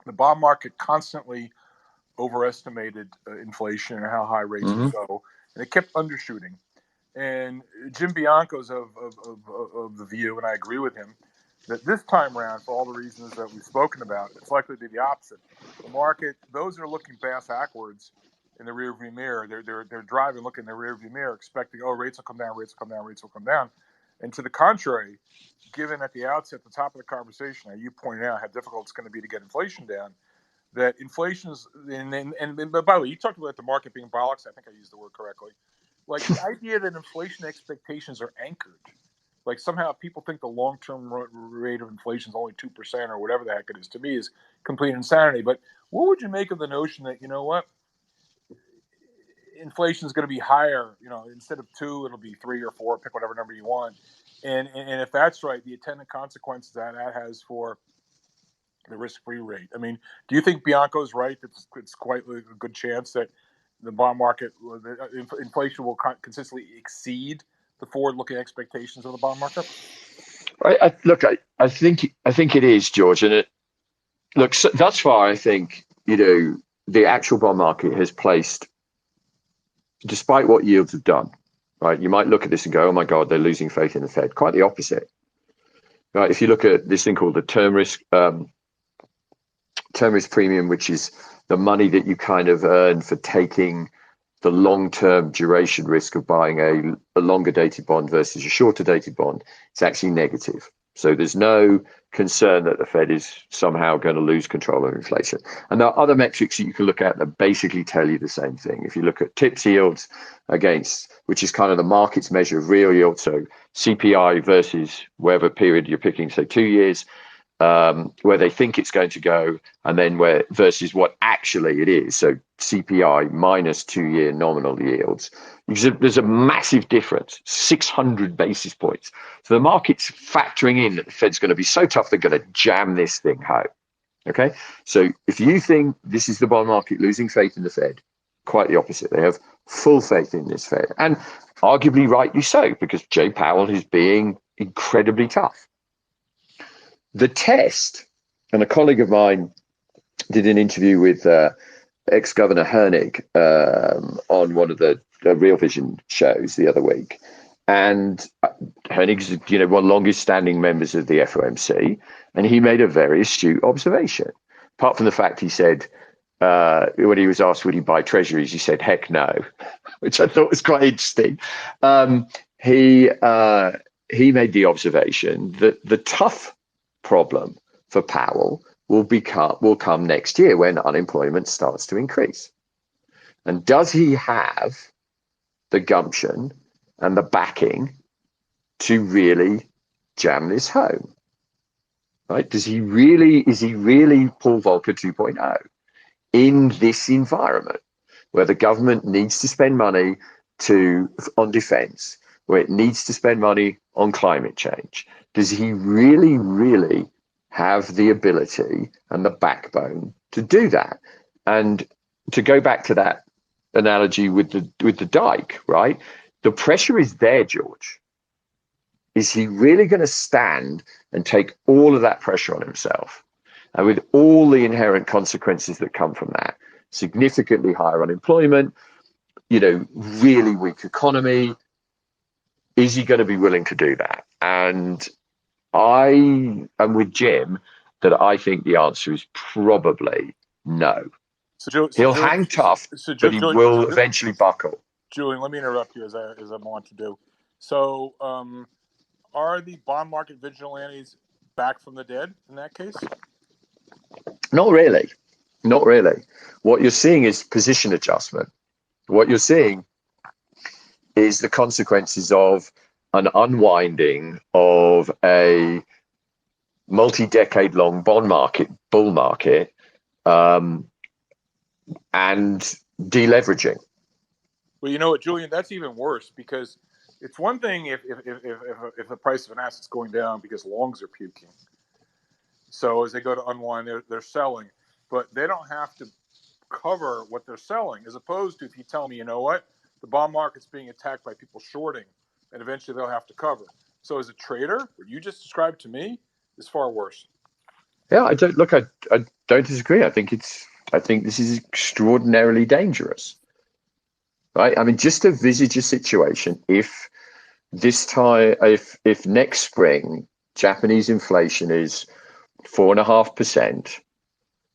the bond market constantly overestimated inflation and how high rates would go, and it kept undershooting. And Jim Bianco's of the view, and I agree with him, that this time around, for all the reasons that we've spoken about, it's likely to be the opposite. The market, those that are looking backwards in the rearview mirror, they're driving, looking in the rearview mirror, expecting, rates will come down, rates will come down, rates will come down. And to the contrary, given at the outset, the top of the conversation, you pointed out how difficult it's going to be to get inflation down, that inflation's, and by the way, you talked about the market being bollocks. I think I used the word correctly. Like the idea that inflation expectations are anchored. Like somehow people think the long-term rate of inflation is only 2% or whatever the heck it is, to me is complete insanity. But what would you make of the notion that, you know what, inflation is going to be higher, instead of 2, it'll be 3 or 4, pick whatever number you want. And if that's right, the attendant consequences that has for the risk-free rate. I mean, do you think Bianco's right that it's quite a good chance that the bond market, inflation will consistently exceed the forward-looking expectations of the bond market? I think it is, George, and so thus far, I think the actual bond market has placed, despite what yields have done, right? You might look at this and go, "Oh my God, they're losing faith in the Fed." Quite the opposite, right? If you look at this thing called the term risk premium, which is the money that you kind of earn for taking the long-term duration risk of buying a longer dated bond versus a shorter dated bond, it's actually negative. So there's no concern that the Fed is somehow going to lose control of inflation. And there are other metrics that you can look at that basically tell you the same thing. If you look at TIPS yields against, which is kind of the market's measure of real yield, so CPI versus whatever period you're picking, say 2 years, where they think it's going to go, and then where versus what actually it is. So CPI minus 2-year nominal yields. There's a massive difference, 600 basis points. So the market's factoring in that the Fed's going to be so tough they're going to jam this thing home. Okay, so if you think this is the bond market losing faith in the Fed, quite the opposite. They have full faith in this Fed, and arguably rightly so, because Jay Powell is being incredibly tough. The test, and a colleague of did an interview with ex-Governor Hernig on one of the Real Vision shows the other week. And Hernig's, one of the longest standing members of the FOMC, and he made a very astute observation. Apart from the fact he said, when he was asked would he buy treasuries, he said, heck no, which I thought was quite interesting. He made the observation that the tough problem for Powell will come next year when unemployment starts to increase. And does he have the gumption and the backing to really jam this home? Right? Is he really Paul Volcker 2.0 in this environment where the government needs to spend money on defense, where it needs to spend money on climate change? Does he really have the ability and the backbone to do that? And to go back to that analogy with the dike, right? The pressure is there, George. Is he really going to stand and take all of that pressure on himself? And with all the inherent consequences that come from that, significantly higher unemployment, really weak economy, is he going to be willing to do that? And I am with Jim that I think the answer is probably no. He'll hang tough, but he will eventually buckle. Julian, let me interrupt you as I want to do. So, are the bond market vigilantes back from the dead in that case? Not really. What you're seeing is position adjustment. What you're seeing is the consequences of an unwinding of a multi-decade long bond market, bull market, and deleveraging. Well, you know what, Julian, that's even worse, because it's one thing if the price of an asset's going down because longs are puking. So as they go to unwind, they're selling, but they don't have to cover what they're selling, as opposed to if you tell me, you know what, the bond market's being attacked by people shorting, and eventually they'll have to cover. So as a trader, what you just described to me is far worse. Yeah, I don't disagree. I think this is extraordinarily dangerous. Right? I mean, just envisage a situation if next spring Japanese inflation is 4.5%,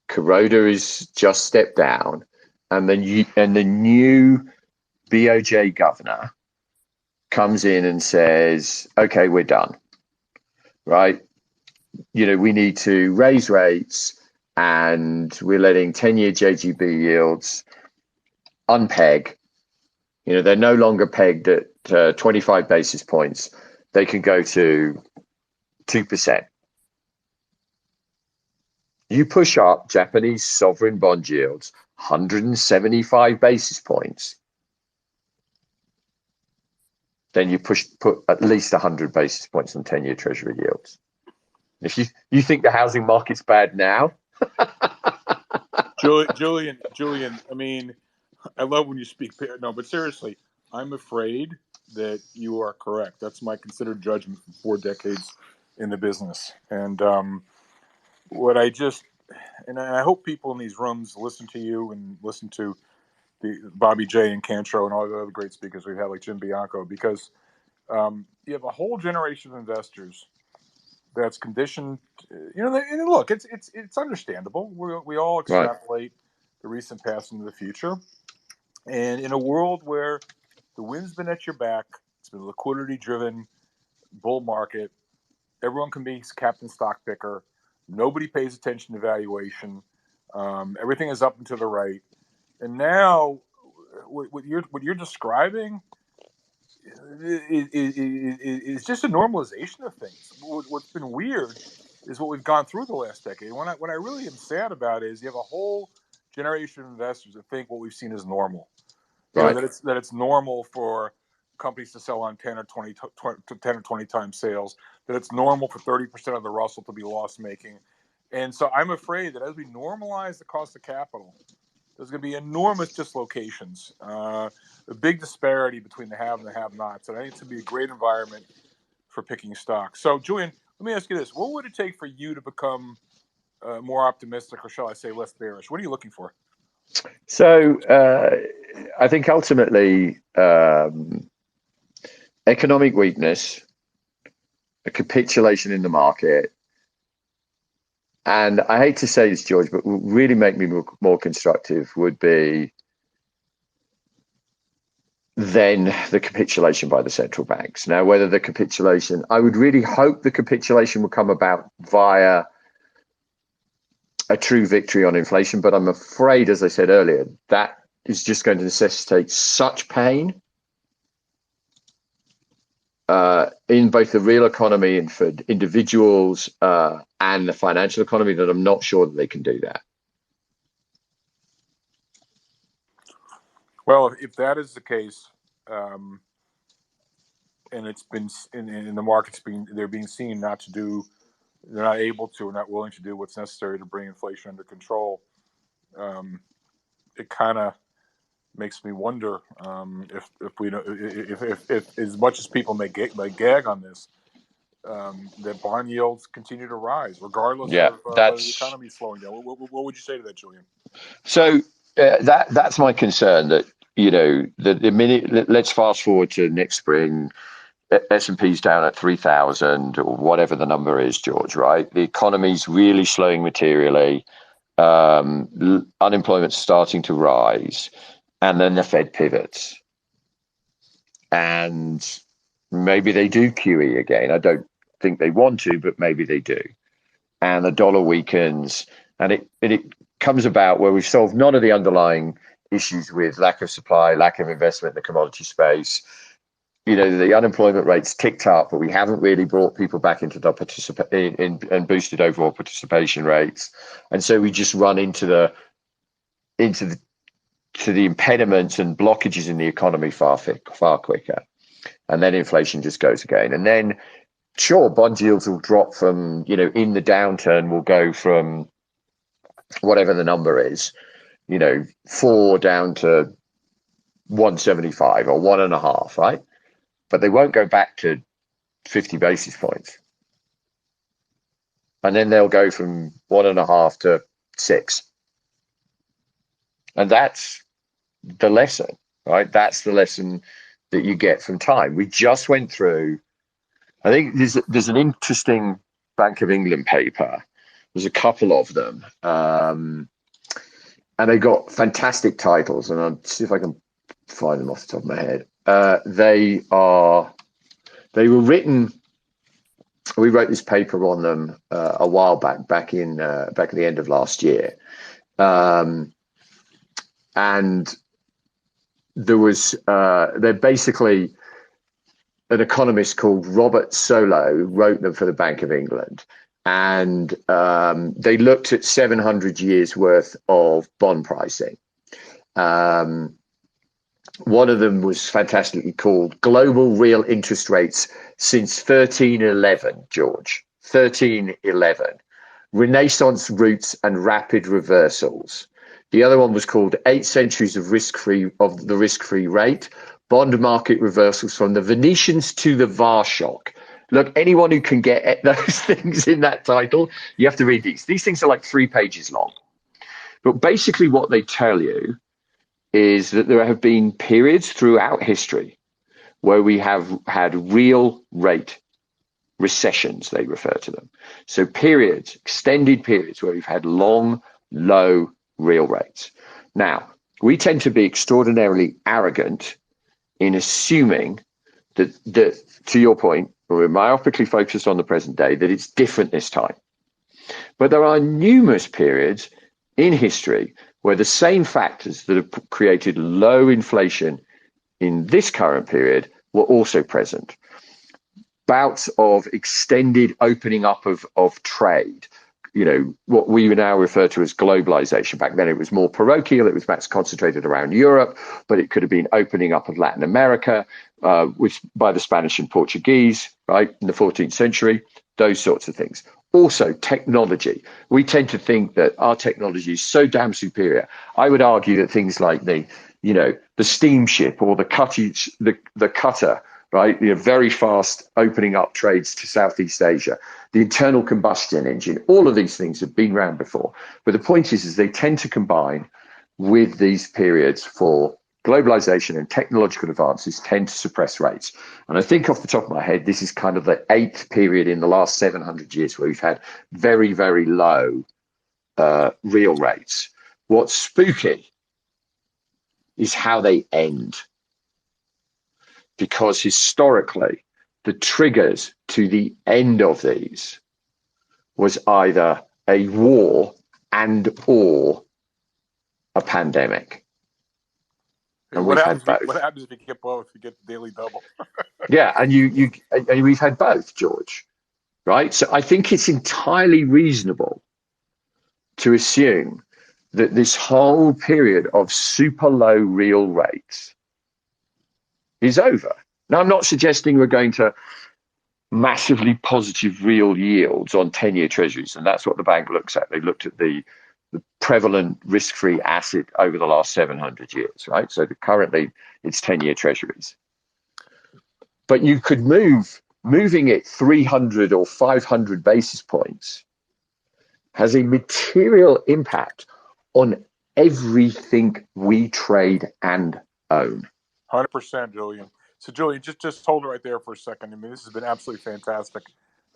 Kuroda is just stepped down, and the new BOJ governor comes in and says, okay, we're done, right? We need to raise rates, and we're letting 10-year JGB yields unpeg. They're no longer pegged at 25 basis points. They can go to 2%. You push up Japanese sovereign bond yields 175 basis points, then you put at least 100 basis points on 10-year Treasury yields. If you think the housing market's bad now, Julian, I mean, I love when you speak. No, but seriously, I'm afraid that you are correct. That's my considered judgment from 4 decades in the business. And I hope people in these rooms listen to you and listen to the Bobby J and Cantro and all the other great speakers we've had, like Jim Bianco, because you have a whole generation of investors that's conditioned. And look, it's understandable. We all extrapolate the recent past into the future, and in a world where the wind's been at your back, it's been a liquidity-driven bull market. Everyone can be captain stock picker. Nobody pays attention to valuation. Everything is up and to the right. And now, what you're describing is just a normalization of things. What's been weird is what we've gone through the last decade. What I really am sad about is you have a whole generation of investors that think what we've seen is normal. right? That it's normal for companies to sell on 10 or 20 times sales, that it's normal for 30% of the Russell to be loss making. And so I'm afraid that as we normalize the cost of capital, there's going to be enormous dislocations, a big disparity between the have and the have-nots. And I think it's going to be a great environment for picking stocks. So, Julian, let me ask you this. What would it take for you to become more optimistic, or shall I say less bearish? What are you looking for? So I think ultimately economic weakness, a capitulation in the market, and I hate to say this, George, but what would really make me more constructive would be then the capitulation by the central banks. Now, whether the capitulation, I would really hope the capitulation will come about via a true victory on inflation, but I'm afraid, as I said earlier, that is just going to necessitate such pain in both the real economy and for individuals and the financial economy that I'm not sure that they can do that. Well, if that is the case, and it's been in the markets they're being seen not to do, they're not able to, or not willing to do what's necessary to bring inflation under control. It kind of makes me wonder if as much as people may gag on this, that bond yields continue to rise regardless of whether the economy is slowing down. What would you say to that, Julian? So that's my concern. That the minute, let's fast forward to next spring, S&P's down at 3,000 or whatever the number is, George. Right, the economy's really slowing materially. Unemployment's starting to rise, and then the Fed pivots, and maybe they do QE again. I don't think they want to, but maybe they do. And the dollar weakens, and it comes about where we've solved none of the underlying issues with lack of supply, lack of investment in the commodity space. The unemployment rates ticked up, but we haven't really brought people back into the and boosted overall participation rates. And so we just run into the impediments and blockages in the economy far quicker. And then inflation just goes again. And then, sure, bond yields will drop from, in the downturn, will go from whatever the number is, 4 down to 175 or 1.5, right? But they won't go back to 50 basis points. And then they'll go from 1.5 to 6. And that's the lesson, right? That's the lesson that you get from time. We just went through, I think there's an interesting Bank of England paper. There's a couple of them. And they got fantastic titles. And I'll see if I can find them off the top of my head. they were written. We wrote this paper on them a while back in the end of last year, and they're basically an economist called Robert Solow wrote them for the Bank of England, and they looked at 700 years worth of bond pricing. One of them was fantastically called Global Real Interest Rates Since 1311, George. 1311. Renaissance Roots and Rapid Reversals. The other one was called 8 Centuries of the Risk-Free Rate, Bond Market Reversals from the Venetians to the VAR Shock. Look, anyone who can get those things in that title, you have to read these. These things are like 3 pages long. But basically what they tell you is that there have been periods throughout history where we have had real rate recessions, they refer to them. So periods, extended periods where we've had long, low real rates. Now, we tend to be extraordinarily arrogant in assuming that to your point, we're myopically focused on the present day, that it's different this time. But there are numerous periods in history where the same factors that have created low inflation in this current period were also present. Bouts of extended opening up of trade, what we now refer to as globalization. Back then it was more parochial, it was perhaps concentrated around Europe, but it could have been opening up of Latin America, which by the Spanish and Portuguese, right, in the 14th century, those sorts of things. Also, technology. We tend to think that our technology is so damn superior. I would argue that things like the steamship or the cutter, right? Very fast opening up trades to Southeast Asia, the internal combustion engine, all of these things have been around before. But the point is they tend to combine with these periods for globalization, and technological advances tend to suppress rates. And I think off the top of my head, this is kind of the 8th period in the last 700 years where we've had very, very low real rates. What's spooky is how they end. Because historically, the triggers to the end of these was either a war or a pandemic. And we've had both. What happens if you get both? You get the daily double. Yeah, and we've had both, George. Right? So I think it's entirely reasonable to assume that this whole period of super low real rates is over. Now, I'm not suggesting we're going to massively positive real yields on 10-year treasuries, and that's what the bank looks at. They looked at the prevalent risk-free asset over the last 700 years, right? So currently it's 10-year treasuries. But you could moving it 300 or 500 basis points has a material impact on everything we trade and own. 100%, Julian. So, Julian, just hold it right there for a second. I mean, this has been absolutely fantastic.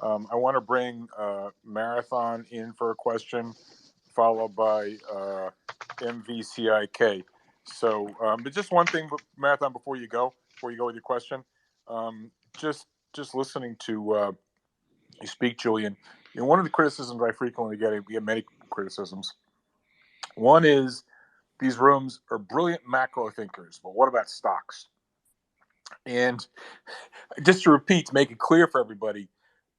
I want to bring Marathon in for a question, followed by MVCIK. So, but just one thing, Marathon, before you go with your question, just listening to you speak, Julian. One of the criticisms I frequently get, we get many criticisms. One is these rooms are brilliant macro thinkers, but what about stocks? And just to repeat, to make it clear for everybody,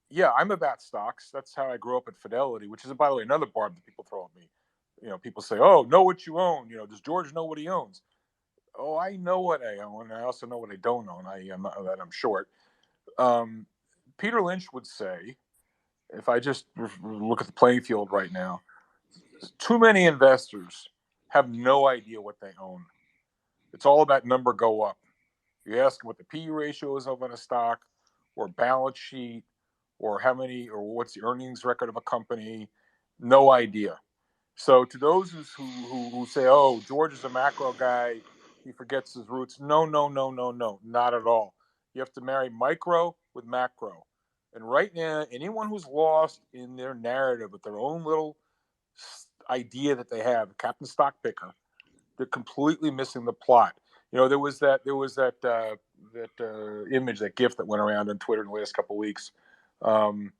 yeah, I'm about stocks. That's how I grew up at Fidelity, which is, by the way, another barb that people throw at me. People say, "Oh, know what you own." Does George know what he owns? Oh, I know what I own. I also know what I don't own. I'm short. Peter Lynch would say, if I just look at the playing field right now, too many investors have no idea what they own. It's all about number go up. You ask them what the P/E ratio is of a stock, or balance sheet, or what's the earnings record of a company. No idea. So to those who say, "Oh, George is a macro guy, he forgets his roots," no, not at all. You have to marry micro with macro. And right now, anyone who's lost in their narrative with their own little idea that they have, Captain Stock Picker, they're completely missing the plot. There was that image, that GIF that went around on Twitter in the last couple of weeks. Um,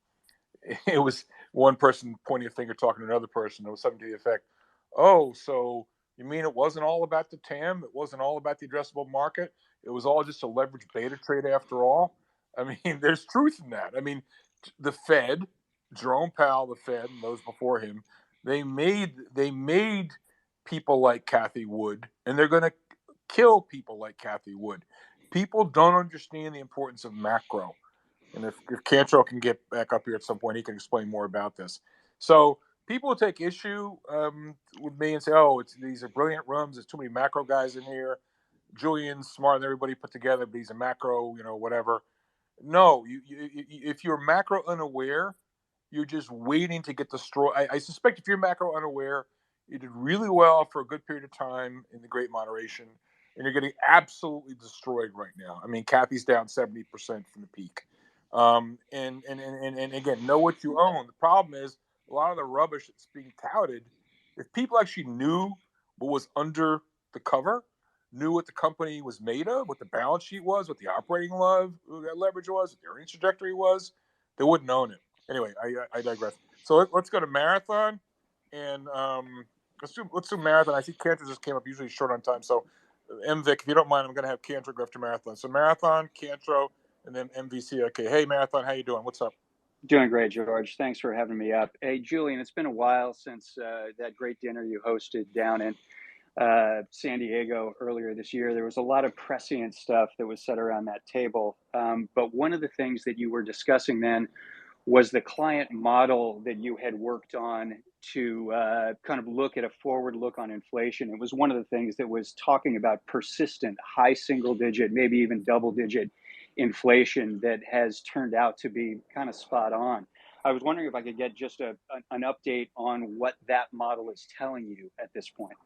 it was one person pointing a finger, talking to another person. It was something to the effect, "Oh, so you mean it wasn't all about the TAM? It wasn't all about the addressable market? It was all just a leverage beta trade after all?" I mean, there's truth in that. I mean, the Fed, Jerome Powell, the Fed, and those before him, they made people like Cathie Wood, and they're going to kill people like Cathie Wood. People don't understand the importance of macro. And if Cantrell can get back up here at some point, he can explain more about this. So people will take issue with me and say, "Oh, these are brilliant rooms. There's too many macro guys in here. Julian's smarter than everybody put together, but he's a macro, whatever." No, if you're macro unaware, you're just waiting to get destroyed. I suspect if you're macro unaware, you did really well for a good period of time in the Great Moderation, and you're getting absolutely destroyed right now. I mean, Cathie's down 70% from the peak. And again, know what you own. The problem is a lot of the rubbish that's being touted. If people actually knew what was under the cover, knew what the company was made of, what the balance sheet was, what the operating leverage was, what the earnings trajectory was, they wouldn't own it. Anyway, I digress. So let's go to Marathon, and let's do Marathon. I see Cantor just came up. Usually short on time, so MVic, if you don't mind, I'm going to have Cantro go after Marathon. So Marathon, Cantro, and then MVC. Okay, hey Marathon, how you doing? What's up? Doing great, George. Thanks for having me up. Hey, Julian, it's been a while since that great dinner you hosted down in San Diego earlier this year. There was a lot of prescient stuff that was said around that table. But one of the things that you were discussing then was the client model that you had worked on to kind of look at a forward look on inflation. It was one of the things that was talking about persistent high single digit, maybe even double digit inflation that has turned out to be kind of spot on. I was wondering if I could get just an update on what that model is telling you at this point.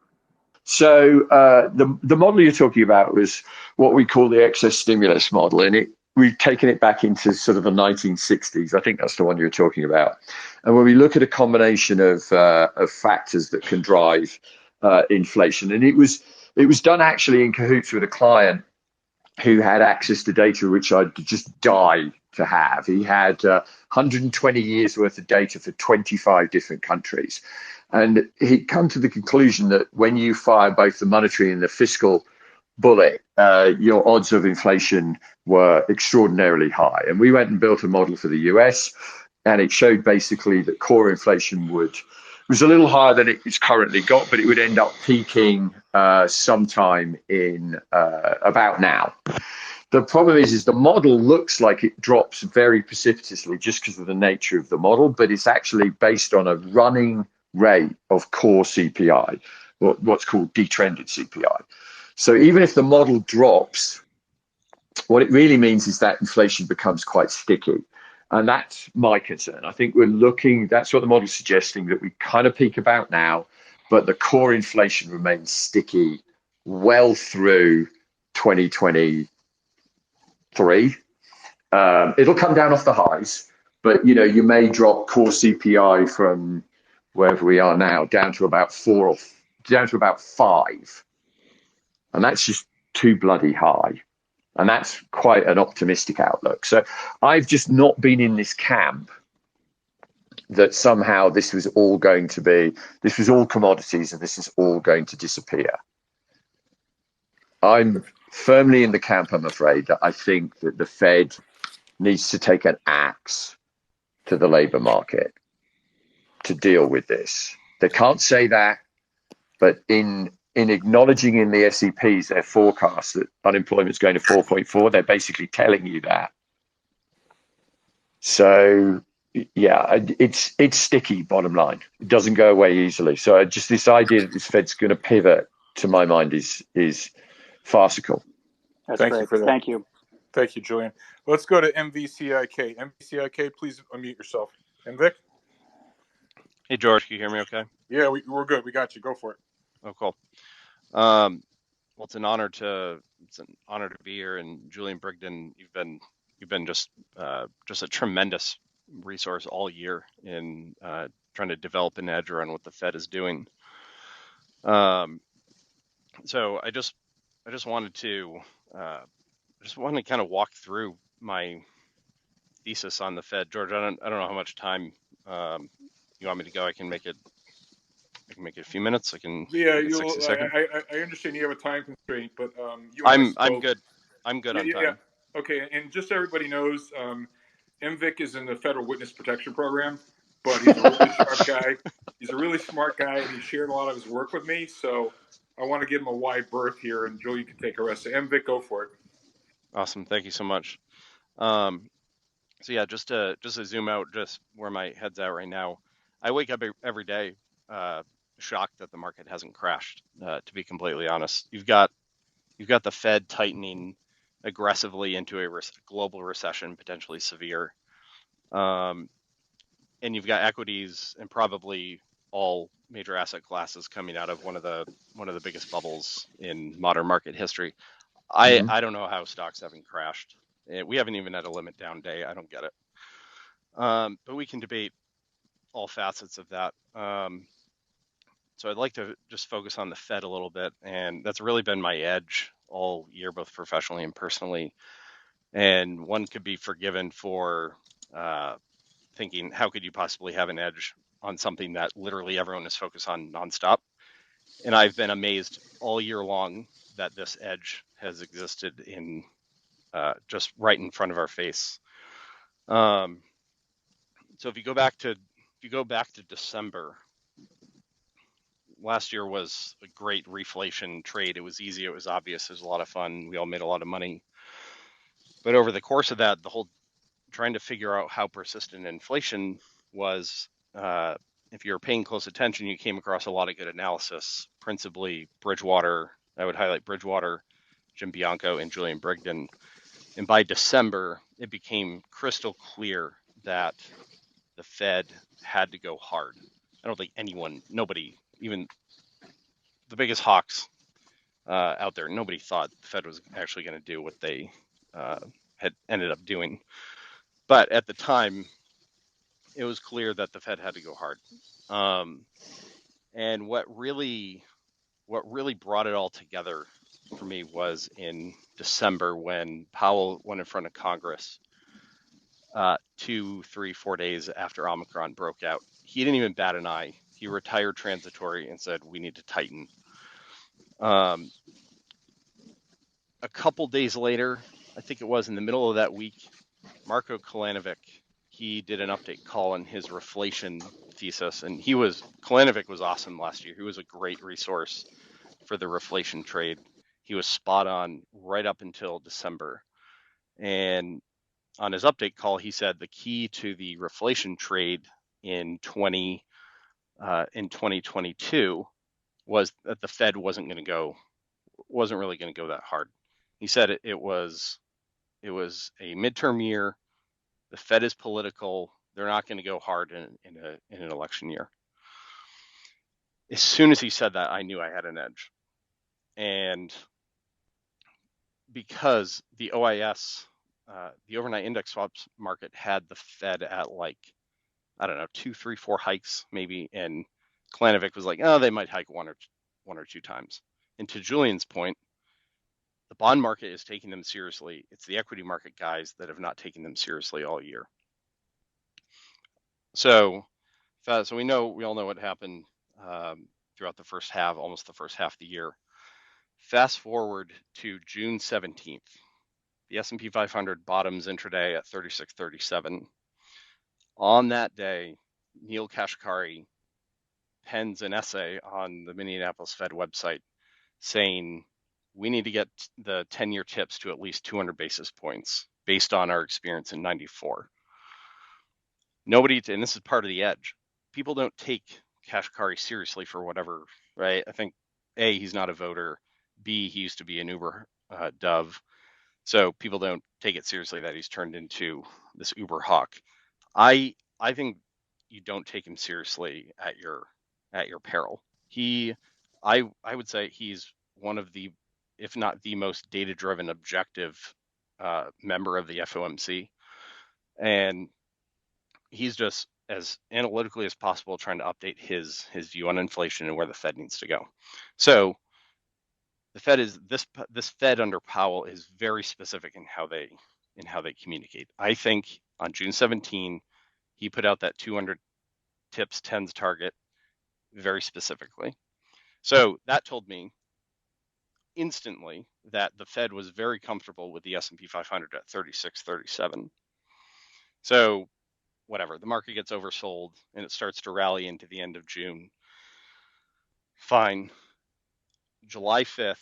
So the model you're talking about was what we call the excess stimulus model, and we've taken it back into sort of the 1960s. I think that's the one you're talking about. And when we look at a combination of factors that can drive inflation, and it was done actually in cahoots with a client who had access to data which I'd just die to have. He had 120 years worth of data for 25 different countries. And he'd come to the conclusion that when you fire both the monetary and the fiscal bullet, your odds of inflation were extraordinarily high. And we went and built a model for the US, and it showed basically that core inflation was a little higher than it's currently got, but it would end up peaking sometime in about now. The problem is the model looks like it drops very precipitously just because of the nature of the model, but it's actually based on a running rate of core CPI, what's called detrended CPI. So even if the model drops, what it really means is that inflation becomes quite sticky. And that's my concern. I think that's what the model's suggesting, that we kind of peak about now, but the core inflation remains sticky well through 2023. It'll come down off the highs, but you may drop core CPI from wherever we are now down to about 4 or down to about 5. And that's just too bloody high. And that's quite an optimistic outlook. So I've just not been in this camp that somehow this was all commodities and this is all going to disappear. I'm firmly in the camp, I'm afraid, that I think that the Fed needs to take an axe to the labor market to deal with this. They can't say that, but in acknowledging in the SEPs their forecast that unemployment is going to 4.4, they're basically telling you that. So yeah, it's sticky, bottom line. It doesn't go away easily. So just this idea that this Fed's going to pivot, to my mind, is farcical. Thank you for that. Thank you. Thank you, Julian. Let's go to MVCIK. MVCIK, please unmute yourself. And Vic? Hey, George, can you hear me okay? Yeah, we're good. We got you. Go for it. Oh, cool. Well, it's an honor to be here. And Julian, Brigden, you've been just a tremendous resource all year in trying to develop an edge around what the Fed is doing. So I just I just wanted to kind of walk through my thesis on the Fed. George, I don't know how much time you want me to go. I can make it a few minutes. I can Yeah, make it 60 seconds. I understand you have a time constraint, but you and I I'm spoke. good. I'm good Yeah, on yeah, yeah. time. Okay, and just so everybody knows, MVic is in the Federal Witness Protection Program, but he's a really sharp guy. He's a really smart guy, and he shared a lot of his work with me. So I want to give him a wide berth here, and Julian can take a rest. So MVic, go for it. Awesome. Thank you so much. So yeah, just to zoom out, just where my head's at right now, I wake up every day uh, shocked that the market hasn't crashed. To be completely honest, you've got the Fed tightening aggressively into a global recession, potentially severe, um, and you've got equities and probably all major asset classes coming out of one of the biggest bubbles in modern market history. Mhm. I don't know how stocks haven't crashed. We haven't even had a limit down day. I don't get it. But we can debate all facets of that. So I'd like to just focus on the Fed a little bit, and that's really been my edge all year, both professionally and personally. And one could be forgiven for uh, thinking, how could you possibly have an edge on something that literally everyone is focused on nonstop? And I've been amazed all year long that this edge has existed in just right in front of our face. Um, so if you go back to December, last year was a great reflation trade. It was easy, it was obvious, it was a lot of fun. We all made a lot of money. But over the course of that, the whole trying to figure out how persistent inflation was, if you're paying close attention, you came across a lot of good analysis, principally Bridgewater. I would highlight Bridgewater, Jim Bianco, and Julian Brigden. And by December, it became crystal clear that the Fed had to go hard. I don't think nobody, even the biggest hawks out there, nobody thought the Fed was actually going to do what they had ended up doing. But at the time, it was clear that the Fed had to go hard. Um, and what really brought it all together for me was in December when Powell went in front of Congress 2, 3, 4 days after Omicron broke out. He didn't even bat an eye. He retired transitory and said, we need to tighten. Um, a couple days later, I think it was in the middle of that week, Marko Kolanovic, he did an update call on his reflation thesis, and Kolanovic was awesome last year. He was a great resource for the reflation trade. He was spot on right up until December. And on his update call, he said the key to the reflation trade in 2022 was that the Fed wasn't really going to go that hard. He said it was a midterm year. The Fed is political. They're not going to go hard in an election year. As soon as he said that, I knew I had an edge. And because the OIS, the overnight index swaps market, had the Fed at like, I don't know, 2, 3, 4 hikes maybe, and Klanovic was like, oh, they might hike one or two times. And to Julian's point, the bond market is taking them seriously. It's the equity market guys that have not taken them seriously all year. So we all know what happened throughout the first half, almost the first half of the year. Fast forward to June 17th, the S&P 500 bottoms intraday at 3637. On that day, Neil Kashkari pens an essay on the Minneapolis Fed website saying we need to get the 10-year tips to at least 200 basis points based on our experience in 94. And this is part of the edge, people don't take Kashkari seriously for whatever, right? I think A, he's not a voter. B, he used to be an Uber dove. So people don't take it seriously that he's turned into this Uber hawk. I think you don't take him seriously at your peril. I would say he's one of the, if not the most data-driven, objective member of the FOMC, and he's just as analytically as possible trying to update his view on inflation and where the Fed needs to go. So The Fed is this Fed under Powell is very specific in how they communicate. I think on June 17, he put out that 200 tips 10s target very specifically. So that told me instantly that the Fed was very comfortable with the S&P 500 at 36, 37. So whatever, the market gets oversold and it starts to rally into the end of June. Fine. July 5th,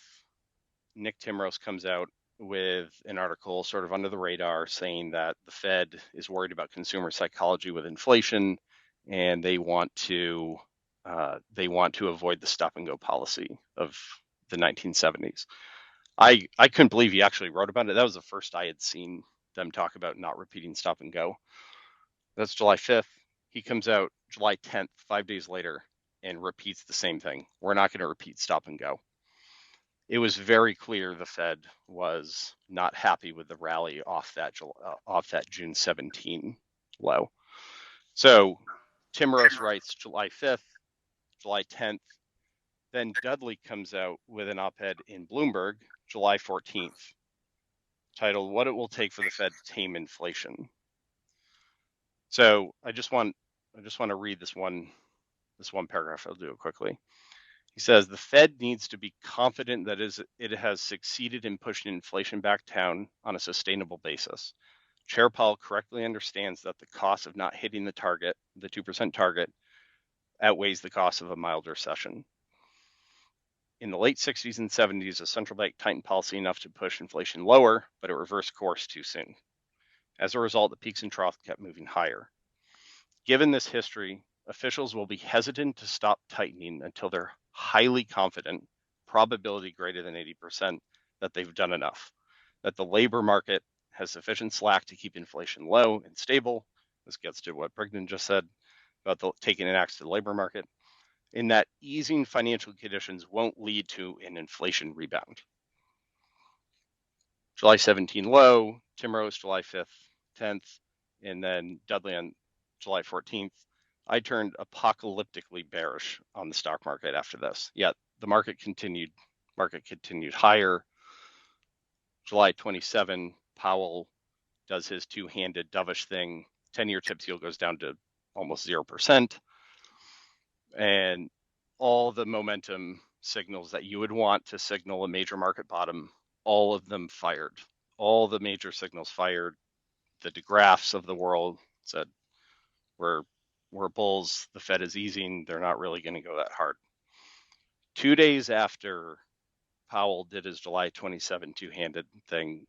Nick Timros comes out with an article sort of under the radar saying that the Fed is worried about consumer psychology with inflation, and they want to avoid the stop and go policy of the 1970s. I couldn't believe he actually wrote about it. That was the first I had seen them talk about not repeating stop and go. That's July 5th. He comes out July 10th, 5 days later, and repeats the same thing. We're not going to repeat stop and go. It was very clear the Fed was not happy with the rally off that June 17 low. So Timros writes July 5th, July 10th. Then Dudley comes out with an op-ed in Bloomberg, July 14th, titled "What It Will Take for the Fed to Tame Inflation." So I just want to read this one paragraph. I'll do it quickly. He says the Fed needs to be confident that it has succeeded in pushing inflation back down on a sustainable basis. Chair Powell correctly understands that the cost of not hitting the target, the 2% target, outweighs the cost of a mild recession. In the late 60s and 70s, the central bank tightened policy enough to push inflation lower, but it reversed course too soon. As a result, the peaks and troughs kept moving higher. Given this history, officials will be hesitant to stop tightening until they're highly confident, probability greater than 80%, that they've done enough, that the labor market has sufficient slack to keep inflation low and stable. This gets to what Brigden just said about taking an axe to the labor market, in that easing financial conditions won't lead to an inflation rebound. July 17 low, Timrose July 5th, 10th, and then Dudley on July 14th. I turned apocalyptically bearish on the stock market after this. Yet the market continued higher. July 27, Powell does his two-handed dovish thing. 10-year tip yield goes down to almost 0%. And all the momentum signals that you would want to signal a major market bottom, all of them fired. All the major signals fired. The DeGraffs of the world said, we're bulls, the Fed is easing, they're not really going to go that hard. 2 days after Powell did his July 27 two-handed thing,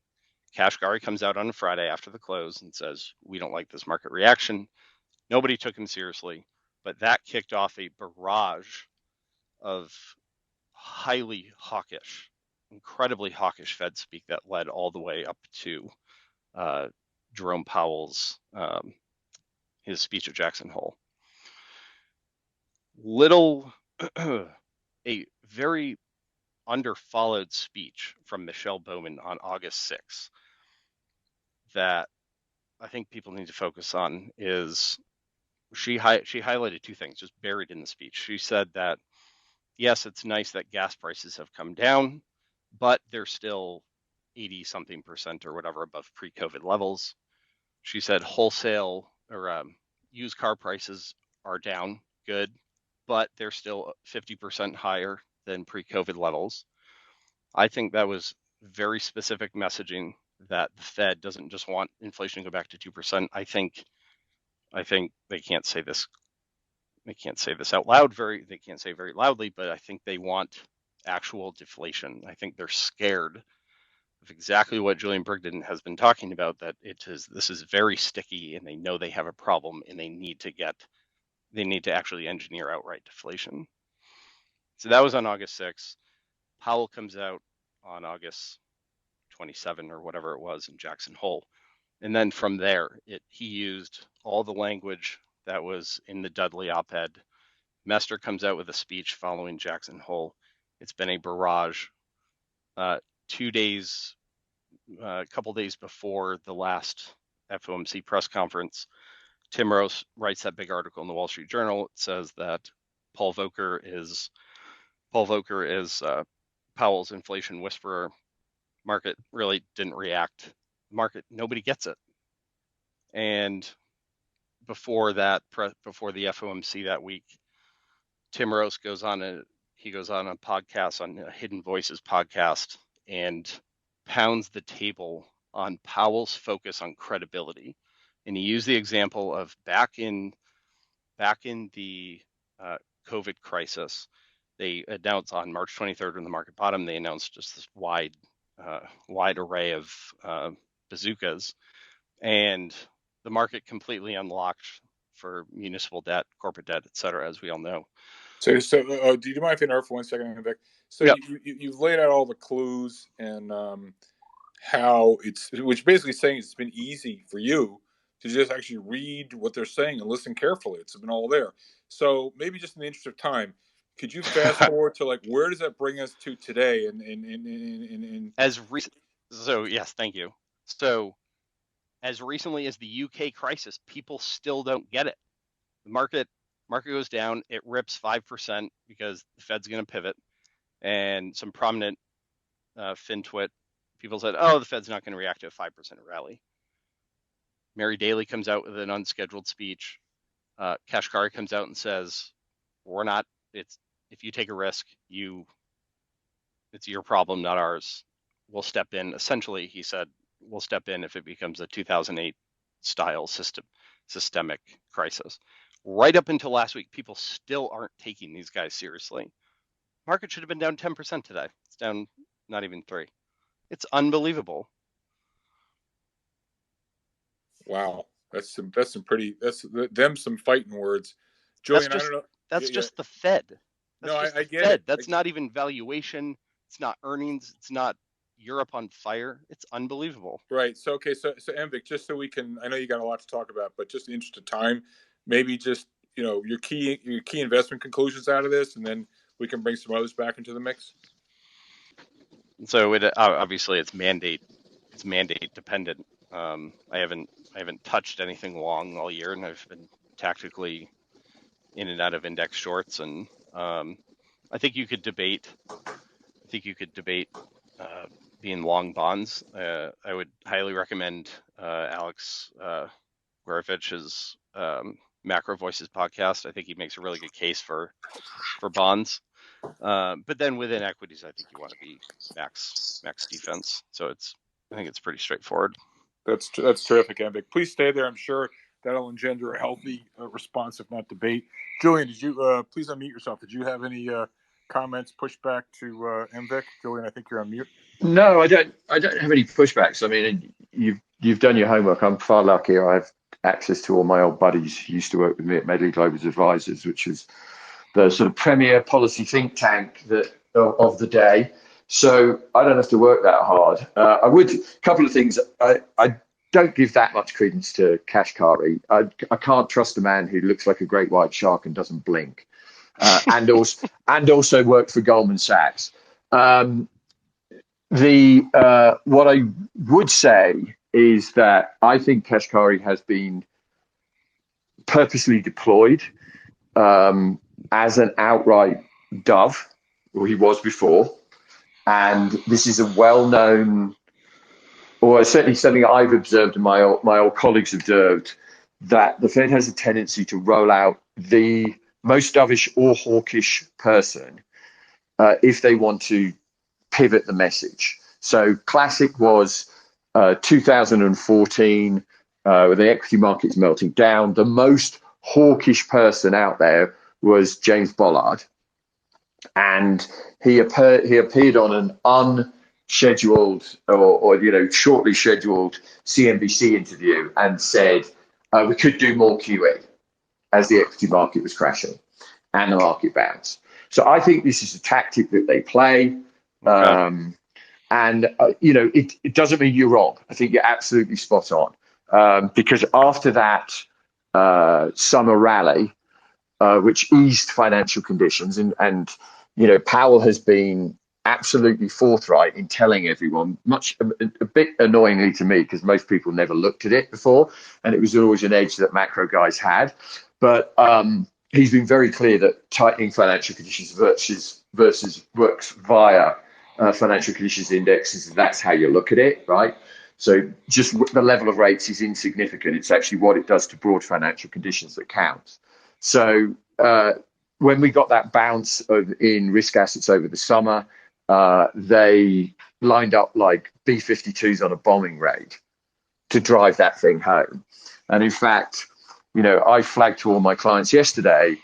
Kashgari comes out on a Friday after the close and says, we don't like this market reaction. Nobody took him seriously, but that kicked off a barrage of highly hawkish, incredibly hawkish Fed speak that led all the way up to Jerome Powell's his speech at Jackson Hole. A very underfollowed speech from Michelle Bowman on August 6th that I think people need to focus on is she highlighted two things just buried in the speech. She said that, yes, it's nice that gas prices have come down, but they're still 80-something% or whatever above pre-COVID levels. She said wholesale or used car prices are down, good, but they're still 50% higher than pre-COVID levels. I think that was very specific messaging that the Fed doesn't just want inflation to go back to 2%. I think they can't say this. They can't say this out loud. They can't say very loudly, but I think they want actual deflation. I think they're scared of exactly what Julian Brigden has been talking about. That this is very sticky, and they know they have a problem, and they need to actually engineer outright deflation. So that was on August 6th. Powell comes out on August 27 or whatever it was in Jackson Hole. And then from there, he used all the language that was in the Dudley op-ed. Mester comes out with a speech following Jackson Hole. It's been a barrage. 2 days, a couple days before the last FOMC press conference, Tim Rose writes that big article in the Wall Street Journal. It says that Paul Volcker is Powell's inflation whisperer. Market really didn't react. Market, nobody gets it. And before the FOMC that week, Tim Rose goes on a podcast, on a Hidden Voices podcast, and pounds the table on Powell's focus on credibility. And he used the example of back in the COVID crisis, they announced on March 23rd when the market bottom, they announced just this wide array of bazookas, and the market completely unlocked for municipal debt, corporate debt, et cetera, as we all know. So do you mind if I interrupt for 1 second, Vic? So yep. you've laid out all the clues and how which basically saying it's been easy for you to just actually read what they're saying and listen carefully. It's been all there. So maybe just in the interest of time, could you fast forward to like where does that bring us to today? So yes, thank you. So as recently as the UK crisis, people still don't get it. The market goes down, it rips 5% because the Fed's going to pivot, and some prominent FinTwit people said, "Oh, the Fed's not going to react to a 5% rally." Mary Daly comes out with an unscheduled speech. Kashkari comes out and says, "We're not. If you take a risk, it's your problem, not ours. We'll step in." Essentially, he said, "We'll step in if it becomes a 2008 style systemic crisis." Right up until last week, people still aren't taking these guys seriously. Market should have been down 10% today. It's down not even 3%. It's unbelievable. Wow, that's some fighting words. Julian, I don't know. That's just the Fed. I get it. That's not even valuation. It's not earnings. It's not Europe on fire. It's unbelievable. Right. So Mvic, just so we can, I know you got a lot to talk about, but just in the interest of time, maybe just your key investment conclusions out of this, and then we can bring some others back into the mix. So it obviously it's mandate dependent. I haven't touched anything long all year, and I've been tactically in and out of index shorts, and I think you could debate being long bonds. I would highly recommend Alex Gurevich's Macro Voices podcast. I think he makes a really good case for bonds. But then within equities, I think you want to be max defense. So I think it's pretty straightforward. That's terrific, Mvic. Please stay there. I'm sure that'll engender a healthy response, if not debate. Julian, did you please unmute yourself? Did you have any comments, pushback to Mvic? Julian, I think you're on mute. No, I don't have any pushbacks. I mean, you've done your homework. I'm far luckier. I have access to all my old buddies who used to work with me at Medley Global's Advisors, which was the sort of premier policy think tank of the day. So I don't have to work that hard. A couple of things. I don't give that much credence to Kashkari. I can't trust a man who looks like a great white shark and doesn't blink, and also worked for Goldman Sachs. What I would say is that I think Kashkari has been purposely deployed as an outright dove, or he was before. And this is a well-known, or certainly something I've observed and my old colleagues observed, that the Fed has a tendency to roll out the most dovish or hawkish person if they want to pivot the message. So classic was 2014, where the equity market's melting down. The most hawkish person out there was James Bullard, and he appeared on an unscheduled or shortly scheduled CNBC interview and said we could do more QE as the equity market was crashing and the market bounced. So I think this is a tactic that they play. Okay. It doesn't mean you're wrong. I think you're absolutely spot on, because after that summer rally, which eased financial conditions, and Powell has been absolutely forthright in telling everyone, a bit annoyingly to me, because most people never looked at it before, and it was always an edge that macro guys had. But he's been very clear that tightening financial conditions versus works via financial conditions index, is that's how you look at it, right? So just the level of rates is insignificant. It's actually what it does to broad financial conditions that counts. So when we got that bounce in risk assets over the summer, they lined up like B-52s on a bombing raid to drive that thing home. And in fact, I flagged to all my clients yesterday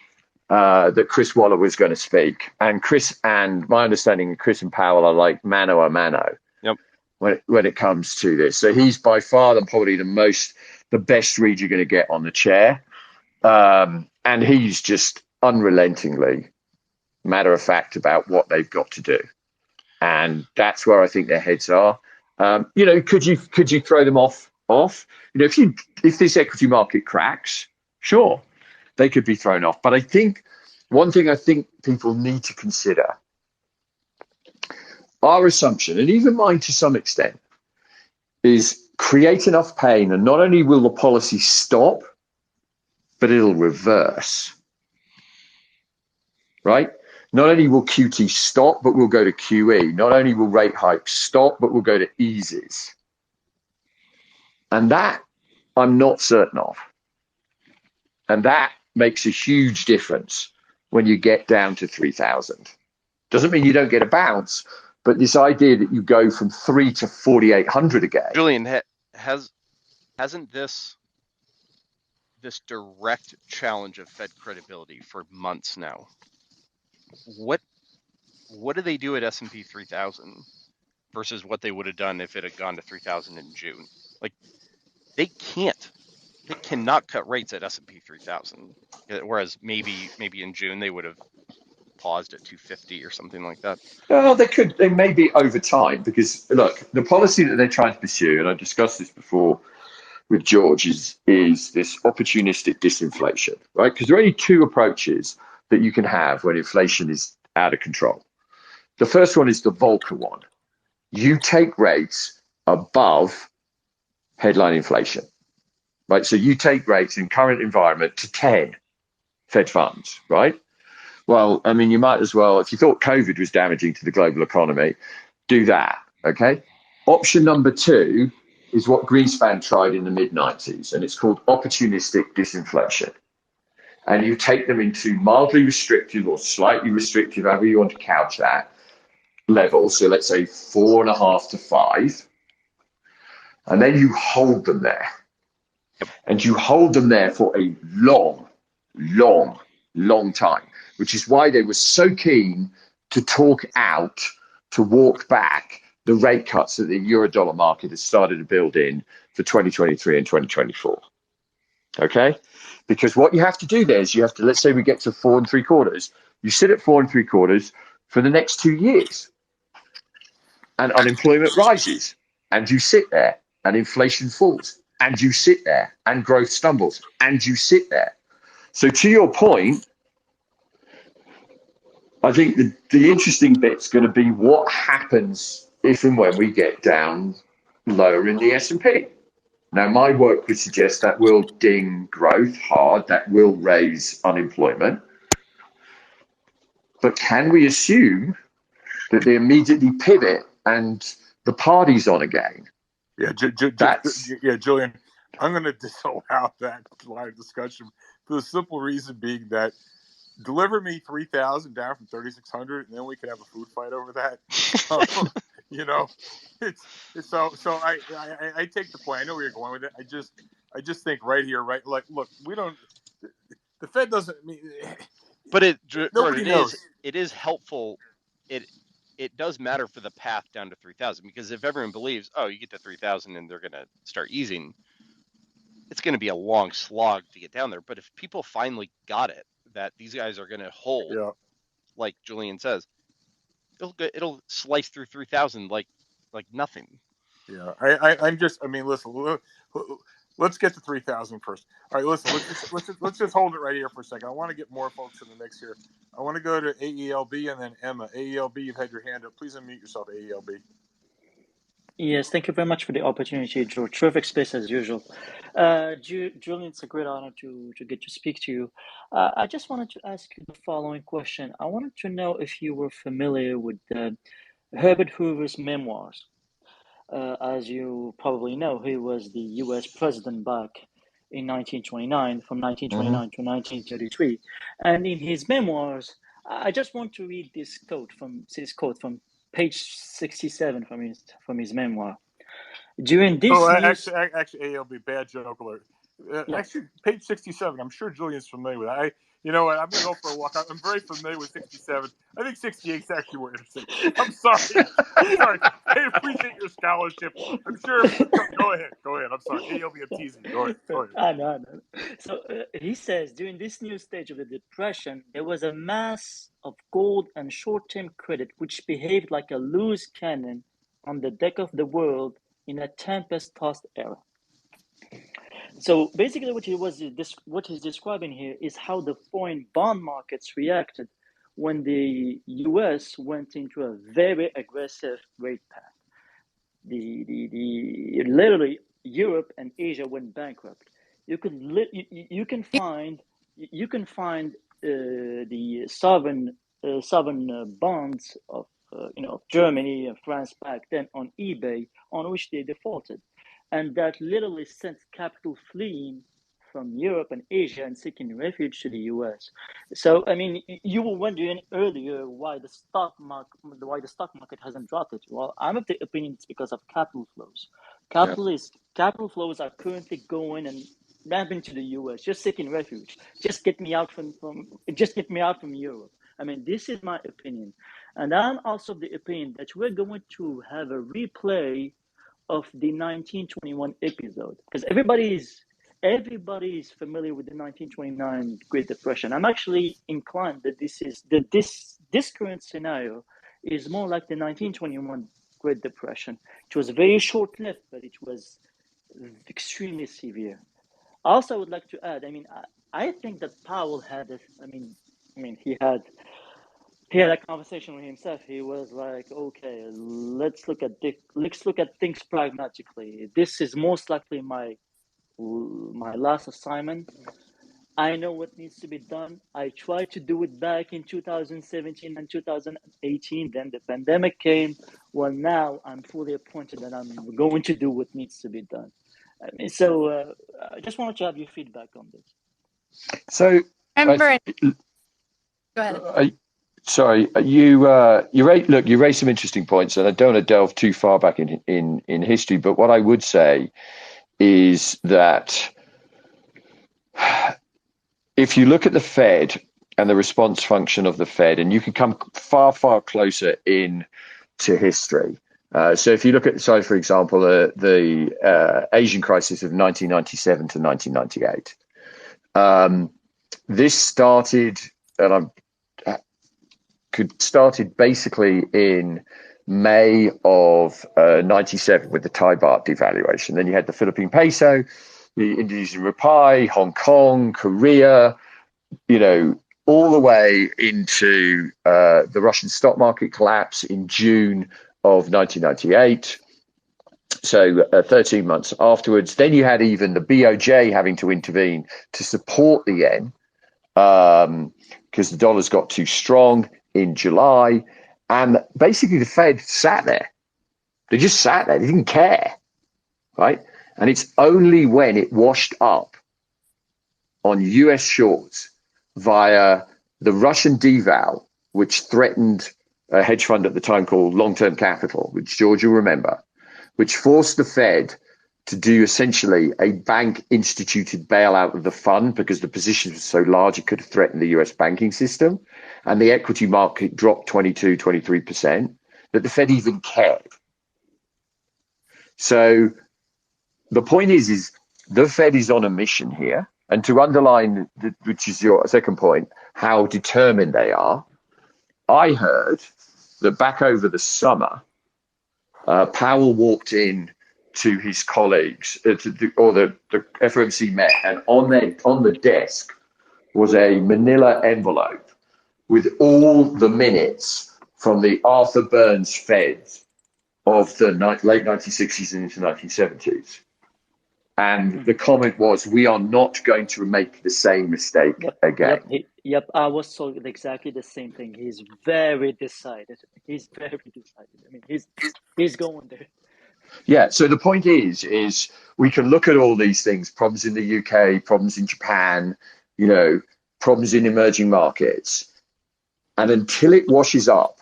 that Chris Waller was going to speak. And my understanding, Chris and Powell are like mano a mano. Yep. When it comes to this. So he's by far probably the best read you're going to get on the chair. And he's just unrelentingly matter of fact about what they've got to do. And that's where I think their heads are. Could you throw them off? If this equity market cracks, sure, they could be thrown off. But I think one thing I think people need to consider, our assumption, and even mine to some extent, is create enough pain, and not only will the policy stop, but it'll reverse. Right? Not only will QT stop, but we'll go to QE. Not only will rate hikes stop, but we'll go to eases. And that I'm not certain of. And that makes a huge difference when you get down to 3,000. Doesn't mean you don't get a bounce, but this idea that you go from 3 to 4,800 again. Julian, hasn't this direct challenge of Fed credibility for months now? What do they do at S&P 3000 versus what they would have done if it had gone to 3,000 in June? Like, they cannot cut rates at S&P 3000, whereas maybe in June they would have paused at 250 or something like that. Well, they may be over time, because look, the policy that they're trying to pursue, and I discussed this before with George, is this opportunistic disinflation, right? Because there are only two approaches that you can have when inflation is out of control. The first one is the Volcker one. You take rates above headline inflation, right? So you take rates in current environment to 10 Fed funds, right? Well, I mean, you might as well, if you thought COVID was damaging to the global economy, do that, okay? Option number two is what Greenspan tried in the mid-90s, and it's called opportunistic disinflation. And you take them into mildly restrictive or slightly restrictive, however you want to couch that, level. So let's say 4.5 to 5. And then you hold them there. And you hold them there for a long, long, long time, which is why they were so keen to talk out, to walk back the rate cuts that the Eurodollar market has started to build in for 2023 and 2024. Okay? Because what you have to do there is let's say we get to 4.75. You sit at 4.75 for the next 2 years. And unemployment rises. And you sit there. And inflation falls. And you sit there. And growth stumbles. And you sit there. So to your point, I think the interesting bit's going to be what happens if and when we get down lower in the S&P. Now, my work would suggest that will ding growth hard, that will raise unemployment. But can we assume that they immediately pivot and the party's on again? Yeah, Julian, I'm going to disallow that line of discussion for the simple reason being that deliver me 3,000 down from 3,600, and then we could have a food fight over that. It's so I take the point. I know where you're going with it. I just think right here, right? Like, look, we don't. The Fed doesn't. But nobody knows. It is helpful. It does matter for the path down to 3,000, because if everyone believes, oh, you get to 3,000 and they're going to start easing, it's going to be a long slog to get down there. But if people finally got it, that these guys are going to hold, like Julian says, it'll slice through 3,000 like nothing. Yeah, I'm just. I mean, listen. Let's get to 3,000 first. All right, listen. Let's just hold it right here for a second. I want to get more folks in the mix here. I want to go to AELB and then Emma. AELB, you've had your hand up. Please unmute yourself, AELB. Yes, thank you very much for the opportunity, Joe. Terrific space as usual. Julian, it's a great honor to get to speak to you. I just wanted to ask you the following question. I wanted to know if you were familiar with the Herbert Hoover's memoirs. As you probably know, he was the U.S. president back in 1929, from 1929 to 1933. And in his memoirs, I just want to read this quote from page 67 from his memoir. During this actually, ALB, bad joke alert. Yeah. Actually, page 67. I'm sure Julian's familiar with that. You know what? I'm going to go for a walk. I'm very familiar with 67. I think 68 is actually more interesting. I'm sorry. I appreciate your scholarship. I'm sure. Go ahead. I'm sorry. ALB, I'm teasing you. Go ahead. I know. So he says, during this new stage of the Depression, there was a mass of gold and short-term credit which behaved like a loose cannon on the deck of the world in a tempest-tossed era. So basically what he's describing here is how the foreign bond markets reacted when the US went into a very aggressive rate path. Literally Europe and Asia went bankrupt. You can find the sovereign bonds of Germany and France back then on eBay, on which they defaulted, and that literally sent capital fleeing from Europe and Asia and seeking refuge to the US. So, I mean, you were wondering earlier why the stock market hasn't dropped it. Well, I'm of the opinion it's because of capital flows. Capital flows are currently going and ramping to the US, just seeking refuge. Just get me out from Europe. I mean, this is my opinion. And I'm also of the opinion that we're going to have a replay of the 1921 episode, because everybody is familiar with the 1929 Great Depression. I'm actually inclined that this current scenario is more like the 1921 Great Depression, which was very short-lived, but it was extremely severe. Also, I would like to add, I think that Powell had this, he had a conversation with himself. He was like, okay, let's look at things pragmatically. This is most likely my last assignment. I know what needs to be done. I tried to do it back in 2017 and 2018. Then the pandemic came. Well, now I'm fully appointed and I'm going to do what needs to be done. I just wanted to have your feedback on this. So, Go ahead. Sorry, you raised some interesting points, and I don't want to delve too far back in history. But what I would say is that if you look at the Fed and the response function of the Fed, and you can come far, far closer in to history. So if you look at, for example, the Asian crisis of 1997 to 1998, this started, and started basically in May of 97 with the Thai baht devaluation. Then you had the Philippine peso, the Indonesian rupee, Hong Kong, Korea, all the way into the Russian stock market collapse in June of 1998. So 13 months afterwards. Then you had even the BOJ having to intervene to support the yen because the dollars got too strong in July. And basically the Fed sat there. They just sat there. They didn't care, right? And it's only when it washed up on US shores via the Russian deval, which threatened a hedge fund at the time called Long-Term Capital, which George will remember, which forced the Fed to do essentially a bank-instituted bailout of the fund because the positions were so large it could have threatened the US banking system. And the equity market dropped 23%, that the Fed even cared. So the point is the Fed is on a mission here. And to underline, which is your second point, how determined they are, I heard that back over the summer, Powell walked in to his colleagues, the FOMC met, and on the desk was a manila envelope with all the minutes from the Arthur Burns Fed of the late 1960s and into 1970s. And the comment was, we are not going to make the same mistake again. Yep. Yep, I was told exactly the same thing. He's very decided. He's very decided. I mean, he's going there. Yeah. So the point is we can look at all these things, problems in the UK, problems in Japan, you know, problems in emerging markets. And until it washes up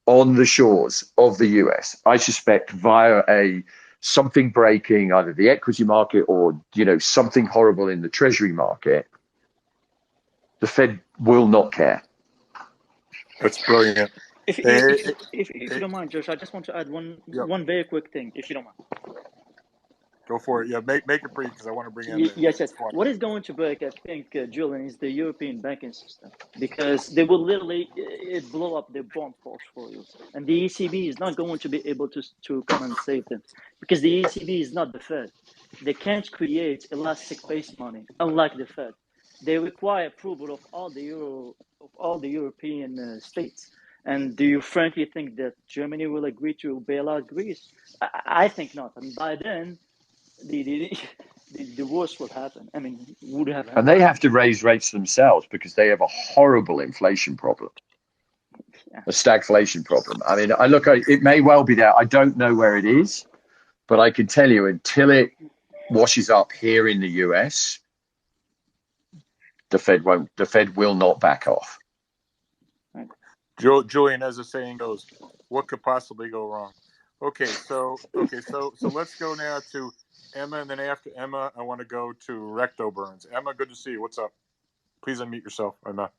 on the shores of the US, I suspect via something breaking either the equity market or, you know, something horrible in the treasury market, the Fed will not care. That's brilliant. If you don't mind, Josh, I just want to add one very quick thing, if you don't mind. Go for it. Yeah, make it brief because I want to bring in Yes. What is going to break, I think, Julian, is the European banking system, because they will literally blow up their bond portfolios, and the ECB is not going to be able to come and save them, because the ECB is not the Fed. They can't create elastic-based money, unlike the Fed. They require approval of all the European states. And do you frankly think that Germany will agree to bail out Greece? I think not. And by then, the worst will happen. I mean, would have happened. And they have to raise rates themselves because they have a horrible inflation problem, a stagflation problem. I mean, it may well be there. I don't know where it is, but I can tell you until it washes up here in the US, the Fed will not back off. Julian, as the saying goes, what could possibly go wrong? Okay, so let's go now to Emma, and then after Emma, I want to go to Recto Burns. Emma, good to see you. What's up? Please unmute yourself, Emma.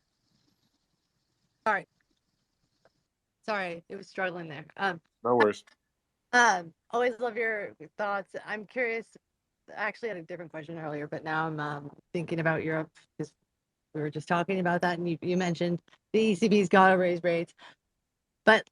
Sorry, it was struggling there. No worries. Always love your thoughts. I'm curious. I actually had a different question earlier, but now I'm thinking about Europe because we were just talking about that, and you mentioned the ECB's got to raise rates, but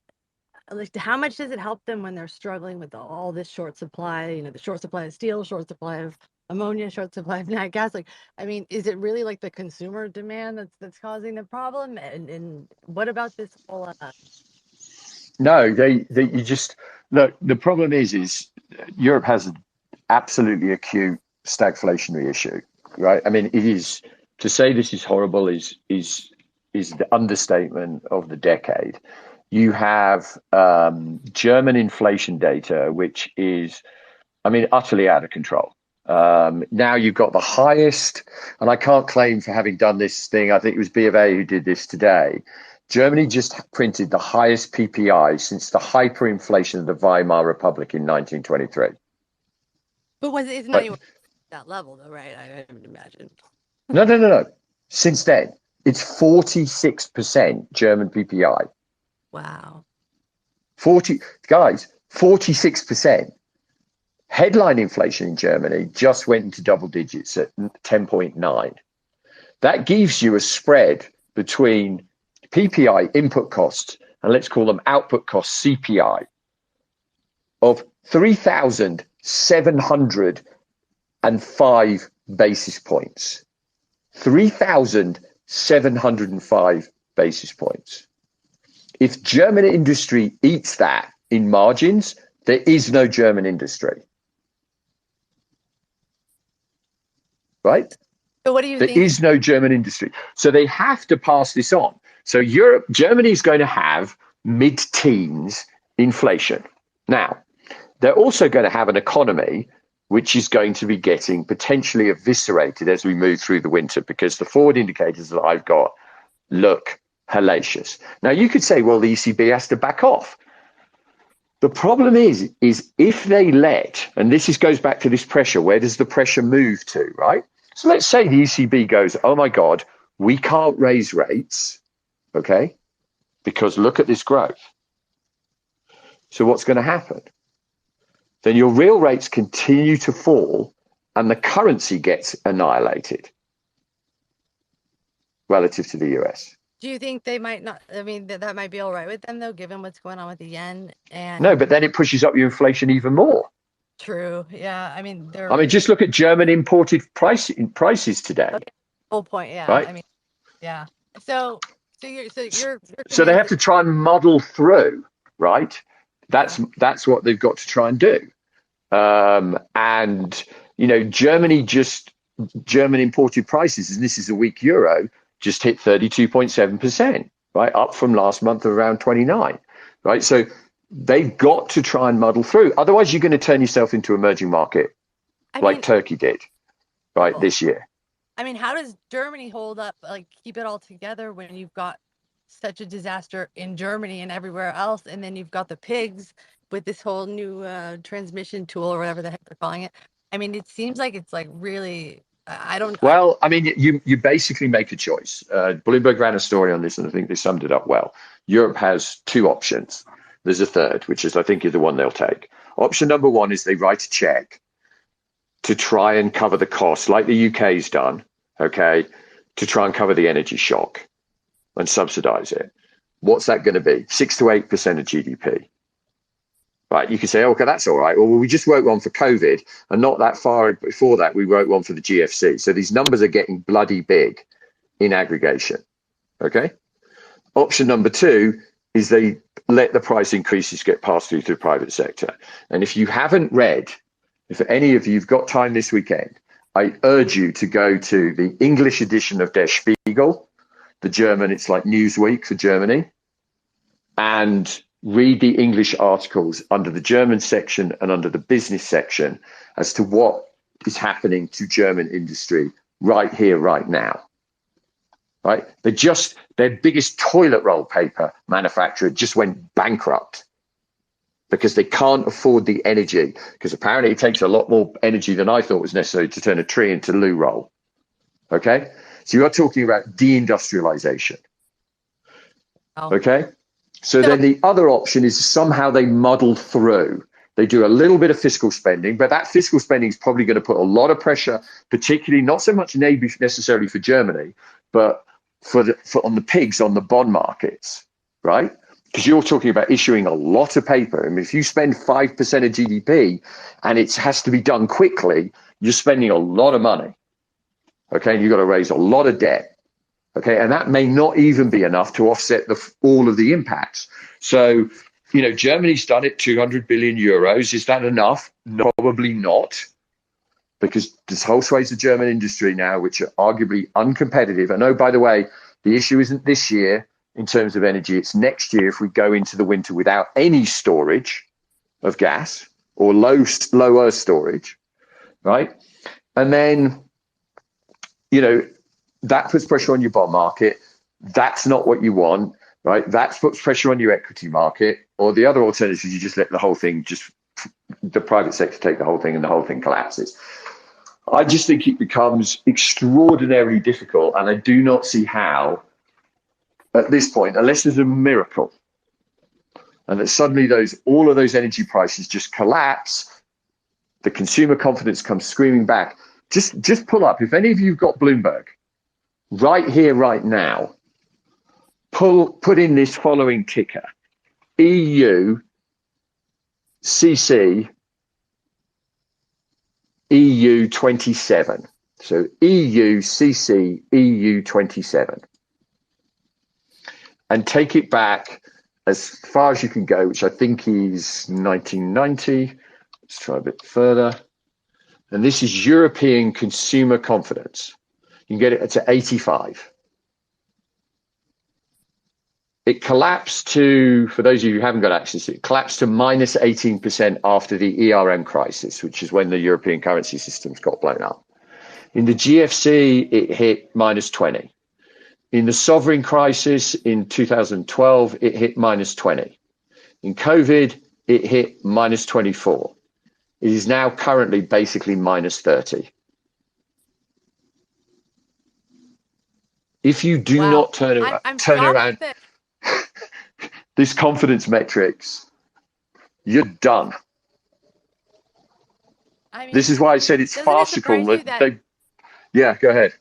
how much does it help them when they're struggling with all this short supply? You know, the short supply of steel, short supply of ammonia, short supply of nat gas. Like, I mean, is it really like the consumer demand that's causing the problem? And what about this whole? No, you just look. The problem is Europe has an absolutely acute stagflationary issue, right? I mean, it is to say this is horrible is the understatement of the decade. You have German inflation data, which is, I mean, utterly out of control. Now you've got the highest, and I can't claim for having done this thing. I think it was B of A who did this today. Germany just printed the highest PPI since the hyperinflation of the Weimar Republic in 1923. But it's not even that level, though, right? I would imagine. No. Since then, it's 46% German PPI. Wow. 46%. Headline inflation in Germany just went into double digits at 10.9. That gives you a spread between PPI input costs and let's call them output costs CPI of 3,705 basis points. 3,705 basis points. If German industry eats that in margins, there is no German industry. Right? So what do you think? There is no German industry. So they have to pass this on. So Germany is going to have mid-teens inflation. Now, they're also going to have an economy which is going to be getting potentially eviscerated as we move through the winter because the forward indicators that I've got look hellacious. Now, you could say, well, the ECB has to back off. The problem is if they and this goes back to this pressure, where does the pressure move to, right? So let's say the ECB goes, oh my God, we can't raise rates, okay? Because look at this growth. So what's going to happen? Then your real rates continue to fall and the currency gets annihilated relative to the US. Do you think they might not? I mean, that might be all right with them, though, given what's going on with the yen. And no, but then it pushes up your inflation even more. True. Yeah. I mean, just look at German imported prices today. Okay. Whole point. Yeah. Right? I mean, yeah. So you're so they have to try and muddle through, right? That's what they've got to try and do. And you know, German imported prices, and this is a weak euro, just hit 32.7%, right? Up from last month of around 29, right? So they've got to try and muddle through. Otherwise, you're going to turn yourself into an emerging market like Turkey did, right, this year. I mean, how does Germany hold up, like keep it all together when you've got such a disaster in Germany and everywhere else, and then you've got the pigs with this whole new transmission tool or whatever the heck they're calling it? I mean, it seems like it's like really, I don't. Well, I mean, you basically make a choice. Bloomberg ran a story on this, and I think they summed it up well. Europe has two options. There's a third, which is, I think, is the one they'll take. Option number one is they write a check to try and cover the cost, like the UK's done, okay, to try and cover the energy shock and subsidize it. What's that going to be? 6 to 8% of GDP. Right, you can say, okay, that's all right. Well, we just wrote one for COVID, and not that far before that, we wrote one for the GFC. So these numbers are getting bloody big in aggregation, okay? Option number two is they let the price increases get passed through to the private sector. And if you haven't read, if any of you've got time this weekend, I urge you to go to the English edition of Der Spiegel, the German, it's like Newsweek for Germany, and read the English articles under the German section and under the business section as to what is happening to German industry right here, right now. Right? Their biggest toilet roll paper manufacturer just went bankrupt because they can't afford the energy, because apparently it takes a lot more energy than I thought was necessary to turn a tree into loo roll. Okay? So you are talking about deindustrialization. Okay? So then the other option is somehow they muddle through. They do a little bit of fiscal spending, but that fiscal spending is probably going to put a lot of pressure, particularly not so much necessarily for Germany, but on the pigs, on the bond markets, right? Because you're talking about issuing a lot of paper. I mean, if you spend 5% of GDP and it has to be done quickly, you're spending a lot of money. Okay, and you've got to raise a lot of debt. Okay, and that may not even be enough to offset all of the impacts. So, you know, Germany's done it, 200 billion euros. Is that enough? Probably not, because there's whole swathes of German industry now which are arguably uncompetitive. And oh, by the way, the issue isn't this year in terms of energy. It's next year if we go into the winter without any storage of gas or lower storage, right? And then, you know, that puts pressure on your bond market. That's not what you want, right? That puts pressure on your equity market. Or the other alternative is you just let the whole thing, the private sector take the whole thing and the whole thing collapses. I just think it becomes extraordinarily difficult, and I do not see how at this point, unless there's a miracle, and that suddenly all of those energy prices just collapse, the consumer confidence comes screaming back. Just pull up, if any of you've got Bloomberg, right here, right now, put in this following ticker: EU CC EU 27. So EU CC EU 27. And take it back as far as you can go, which I think is 1990. Let's try a bit further. And this is European consumer confidence. You can get it to 85. It collapsed to, for those of you who haven't got access, it collapsed to minus 18% after the ERM crisis, which is when the European currency systems got blown up. In the GFC, it hit minus 20. In the sovereign crisis in 2012, it hit minus 20. In COVID, it hit minus 24. It is now currently basically minus 30. If you do not turn around this confidence metrics, you're done. I mean, this is why I said it's farcical. Yeah, go ahead.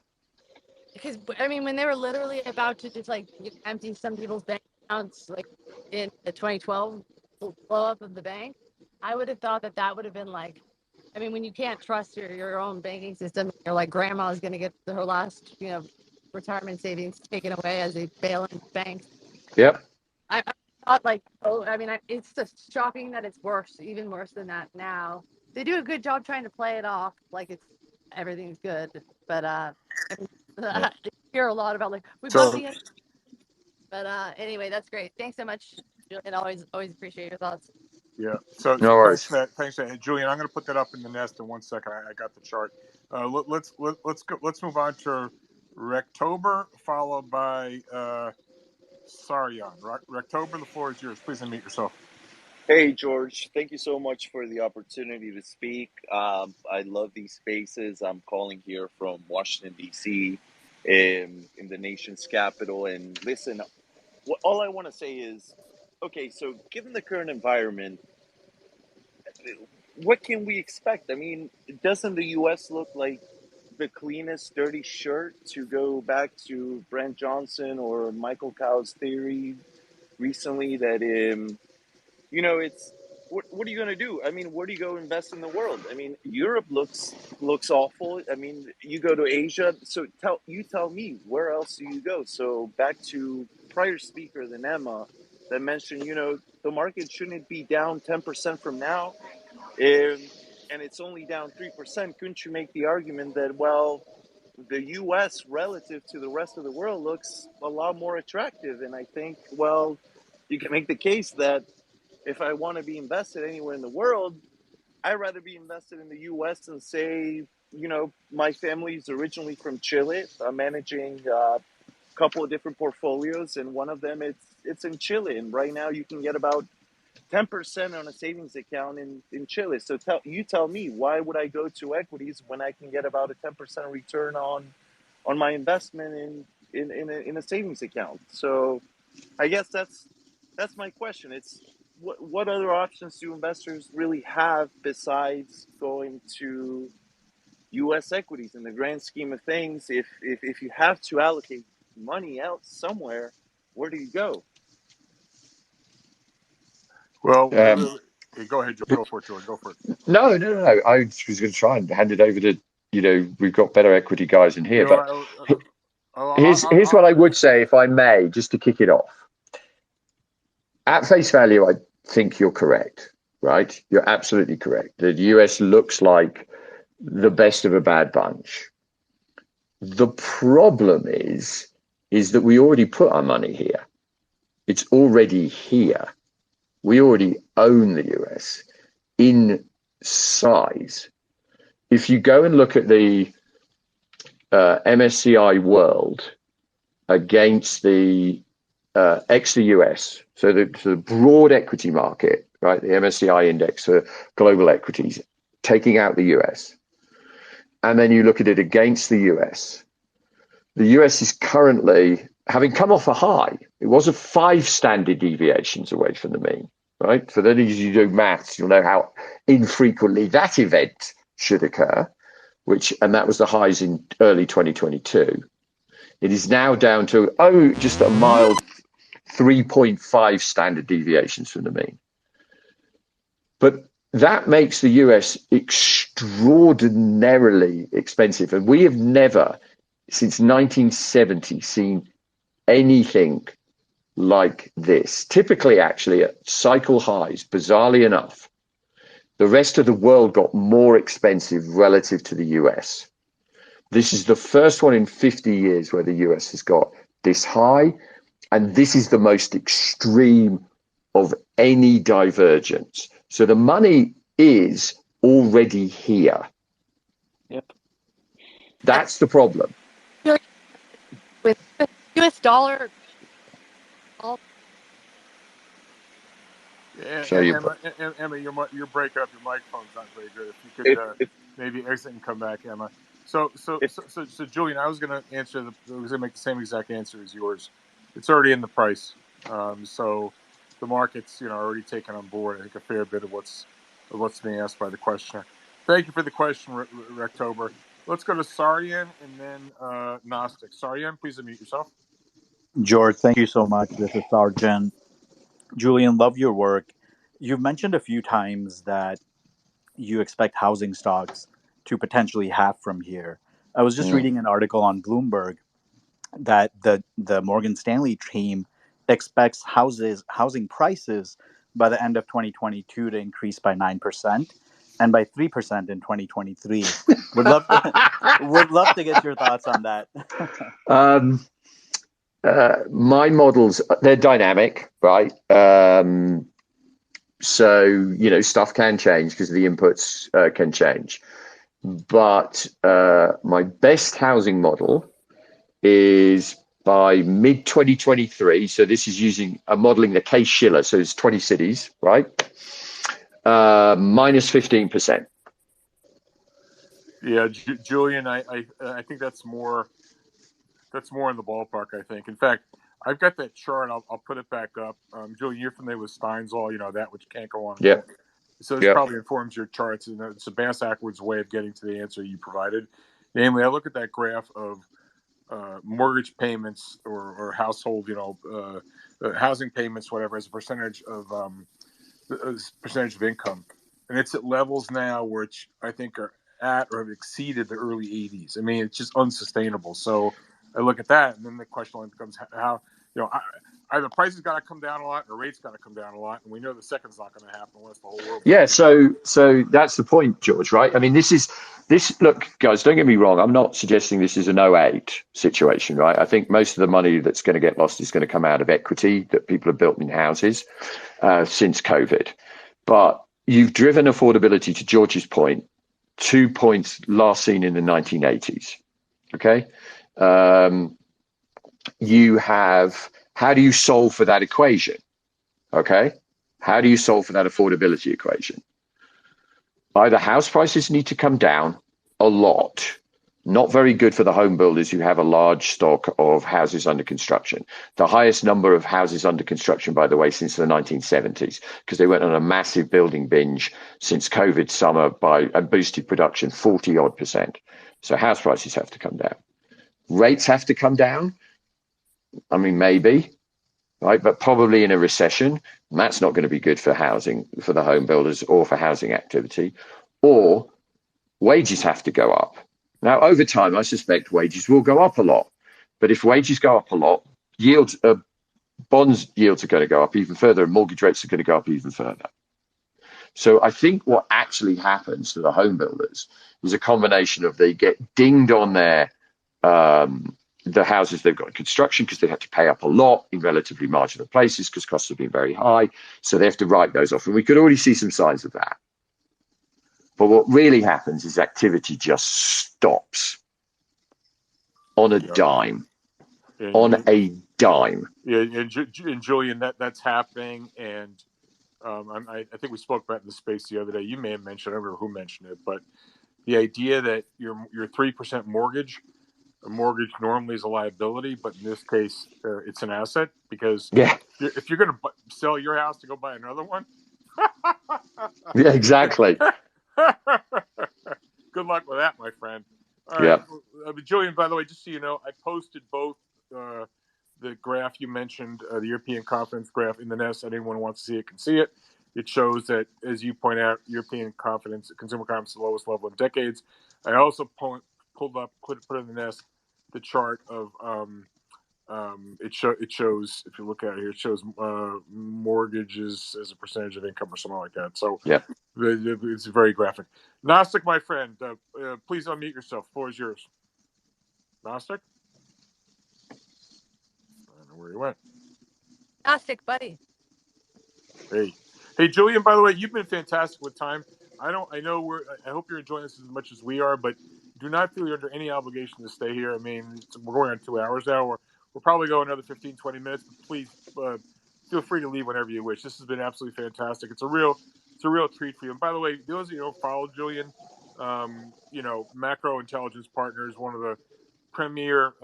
Because I mean, when they were literally about to just like empty some people's bank accounts, like in the 2012 blow up of the bank, I would have thought that would have been like, I mean, when you can't trust your own banking system, you're like, grandma is going to get her last, retirement savings taken away as they bail in banks. Yep. I thought like, it's just shocking that it's worse, even worse than that now. They do a good job trying to play it off like everything's good, but hear a lot about like we bought So the end. But anyway, that's great. Thanks so much, and always appreciate your thoughts. yeah. So No thanks worries. for that. Thanks for that. Hey, Julian, I'm going to put that up in the nest in 1 second. I got the chart. Let's go. Let's move on to Rectober, followed by Sarian. Rectober, the floor is yours. Please unmute yourself. Hey, George. Thank you so much for the opportunity to speak. I love these spaces. I'm calling here from Washington, D.C., in the nation's capital. And listen, all I want to say is, okay, so given the current environment, what can we expect? I mean, doesn't the U.S. look like the cleanest dirty shirt, to go back to Brent Johnson or Michael Cow's theory recently that it's what are you going to do? I mean, where do you go invest in the world? I mean, Europe looks awful. I mean, you go to Asia. So tell me, where else do you go? So back to prior speaker than Emma that mentioned, the market shouldn't be down 10% from now, and it's only down 3%. Couldn't you make the argument that, well, the U.S. relative to the rest of the world looks a lot more attractive? And I think, well, you can make the case that if I want to be invested anywhere in the world, I'd rather be invested in the U.S. and say, my family's originally from Chile. I'm managing a couple of different portfolios, and one of them it's in Chile. And right now, you can get about 10% on a savings account in Chile. So tell me, why would I go to equities when I can get about a 10% return on my investment in a savings account? So I guess that's my question. It's what other options do investors really have besides going to U.S. equities in the grand scheme of things? If you have to allocate money out somewhere, where do you go? Well, Um, go ahead, Joe. Go for it, Jordan. Go for it. no. I was going to try and hand it over to, we've got better equity guys in here. But here's what I would say, if I may, just to kick it off. At face value, I think you're correct, right? You're absolutely correct. The US looks like the best of a bad bunch. The problem is that we already put our money here. It's already here. We already own the US in size. If you go and look at the MSCI World against the ex the US, so the broad equity market, right? The MSCI index for global equities, taking out the US, and then you look at it against the US. The US is currently, having come off a high, it was 5 standard deviations away from the mean, right? For those of you who do maths, you'll know how infrequently that event should occur, and that was the highs in early 2022. It is now down to, just a mild 3.5 standard deviations from the mean. But that makes the US extraordinarily expensive. And we have never, since 1970, seen anything like this. Typically, actually, at cycle highs, bizarrely enough, the rest of the world got more expensive relative to the US. This is the first one in 50 years where the US has got this high, and this is the most extreme of any divergence. So the money is already here. Yep. That's the problem. With the US dollar, Emma, your breakup, your microphone's not very good. If you could maybe exit and come back, Emma. So Julian, I was going to make the same exact answer as yours. It's already in the price. So the market's already taken on board, I think, a fair bit of what's being asked by the questioner. Thank you for the question, Rectober. Let's go to Sarian and then Gnostic. Sarian, please unmute yourself. George, thank you so much. This is Sarjan. Julian, love your work. You've mentioned a few times that you expect housing stocks to potentially halve from here. I was just reading an article on Bloomberg that the Morgan Stanley team expects housing prices by the end of 2022 to increase by 9%. and by 3% in 2023. Would love to get your thoughts on that. My models, they're dynamic, right? So, stuff can change because the inputs can change. But my best housing model is by mid 2023. So this is using modeling the Case-Shiller. So it's 20 cities, right? Minus 15%. Yeah, Julian, I think that's more in the ballpark. I think. In fact, I've got that chart. I'll put it back up. Julian, you're familiar with Stein's law, that which can't go on. Yeah. So this probably informs your charts, and it's a bass-backwards way of getting to the answer you provided. Namely, I look at that graph of mortgage payments or household, housing payments, whatever, as a percentage of income, and it's at levels now which I think are at or have exceeded the early 80s. I mean, it's just unsustainable. So I look at that, and then the question becomes how, either prices got to come down a lot or rates got to come down a lot, and we know the second's not going to happen unless the whole world. Yeah, so that's the point, George, right? I mean, this. Look, guys, don't get me wrong. I'm not suggesting this is an 08 situation, right? I think most of the money that's going to get lost is going to come out of equity that people have built in houses since COVID. But you've driven affordability, to George's point, 2 points last seen in the 1980s. Okay, you have. How do you solve for that equation? Okay. How do you solve for that affordability equation? Either house prices need to come down a lot, not very good for the home builders who have a large stock of houses under construction. The highest number of houses under construction, by the way, since the 1970s, because they went on a massive building binge since COVID summer and boosted production 40 odd %. So house prices have to come down. Rates have to come down. I mean, maybe. Right, but probably in a recession, that's not going to be good for housing, for the home builders or for housing activity, or wages have to go up. Now, over time, I suspect wages will go up a lot. But if wages go up a lot, bonds yields are going to go up even further, and mortgage rates are going to go up even further. So I think what actually happens to the home builders is a combination of they get dinged on their the houses they've got in construction because they have to pay up a lot in relatively marginal places because costs have been very high. So they have to write those off. And we could already see some signs of that. But what really happens is activity just stops on a dime. On a dime. Yeah, and Julian, that's happening. And I think we spoke about it in the space the other day. You may have mentioned, I don't remember who mentioned it, but the idea that your 3% mortgage, a mortgage normally is a liability, but in this case, it's an asset because if you're going to sell your house to go buy another one. Yeah, exactly. Good luck with that, my friend. All right. Julian, by the way, just so you know, I posted both the graph you mentioned, the European confidence graph in the nest. Anyone who wants to see it can see it. It shows that, as you point out, European confidence, consumer confidence, is the lowest level in decades. I also put in the nest the chart of it shows, if you look at it here, it shows mortgages as a percentage of income or something like that. So it's very graphic. Gnostic, my friend, please unmute yourself. The floor is yours. Gnostic? I don't know where you went. Gnostic, buddy. Hey, Julian, by the way, you've been fantastic with time. I hope you're enjoying this as much as we are, but do not feel you're under any obligation to stay here. I mean, we're going on 2 hours now. We'll probably go another 15, 20 minutes, but please feel free to leave whenever you wish. This has been absolutely fantastic. It's a real treat for you. And by the way, those of you who don't follow Julian, Macro Intelligence Partners, one of the premier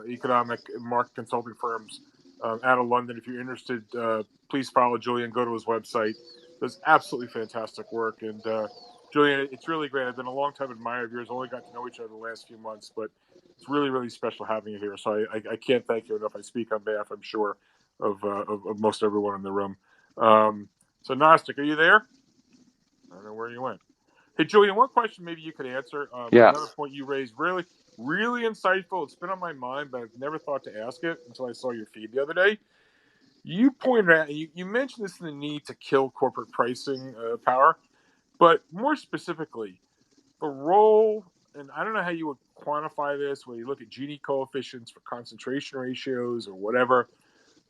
economic market consulting firms out of London. If you're interested, please follow Julian. Go to his website. Does absolutely fantastic work. And Julian, it's really great. I've been a long time admirer of yours. Only got to know each other the last few months, but it's really, really special having you here. So I can't thank you enough. I speak on behalf, I'm sure, of most everyone in the room. So Gnostic, are you there? I don't know where you went. Hey, Julian, one question maybe you could answer. Another point you raised, really, really insightful. It's been on my mind, but I've never thought to ask it until I saw your feed the other day. You pointed out, you mentioned this in the need to kill corporate pricing power. But more specifically, the role, and I don't know how you would quantify this, where you look at Gini coefficients for concentration ratios or whatever,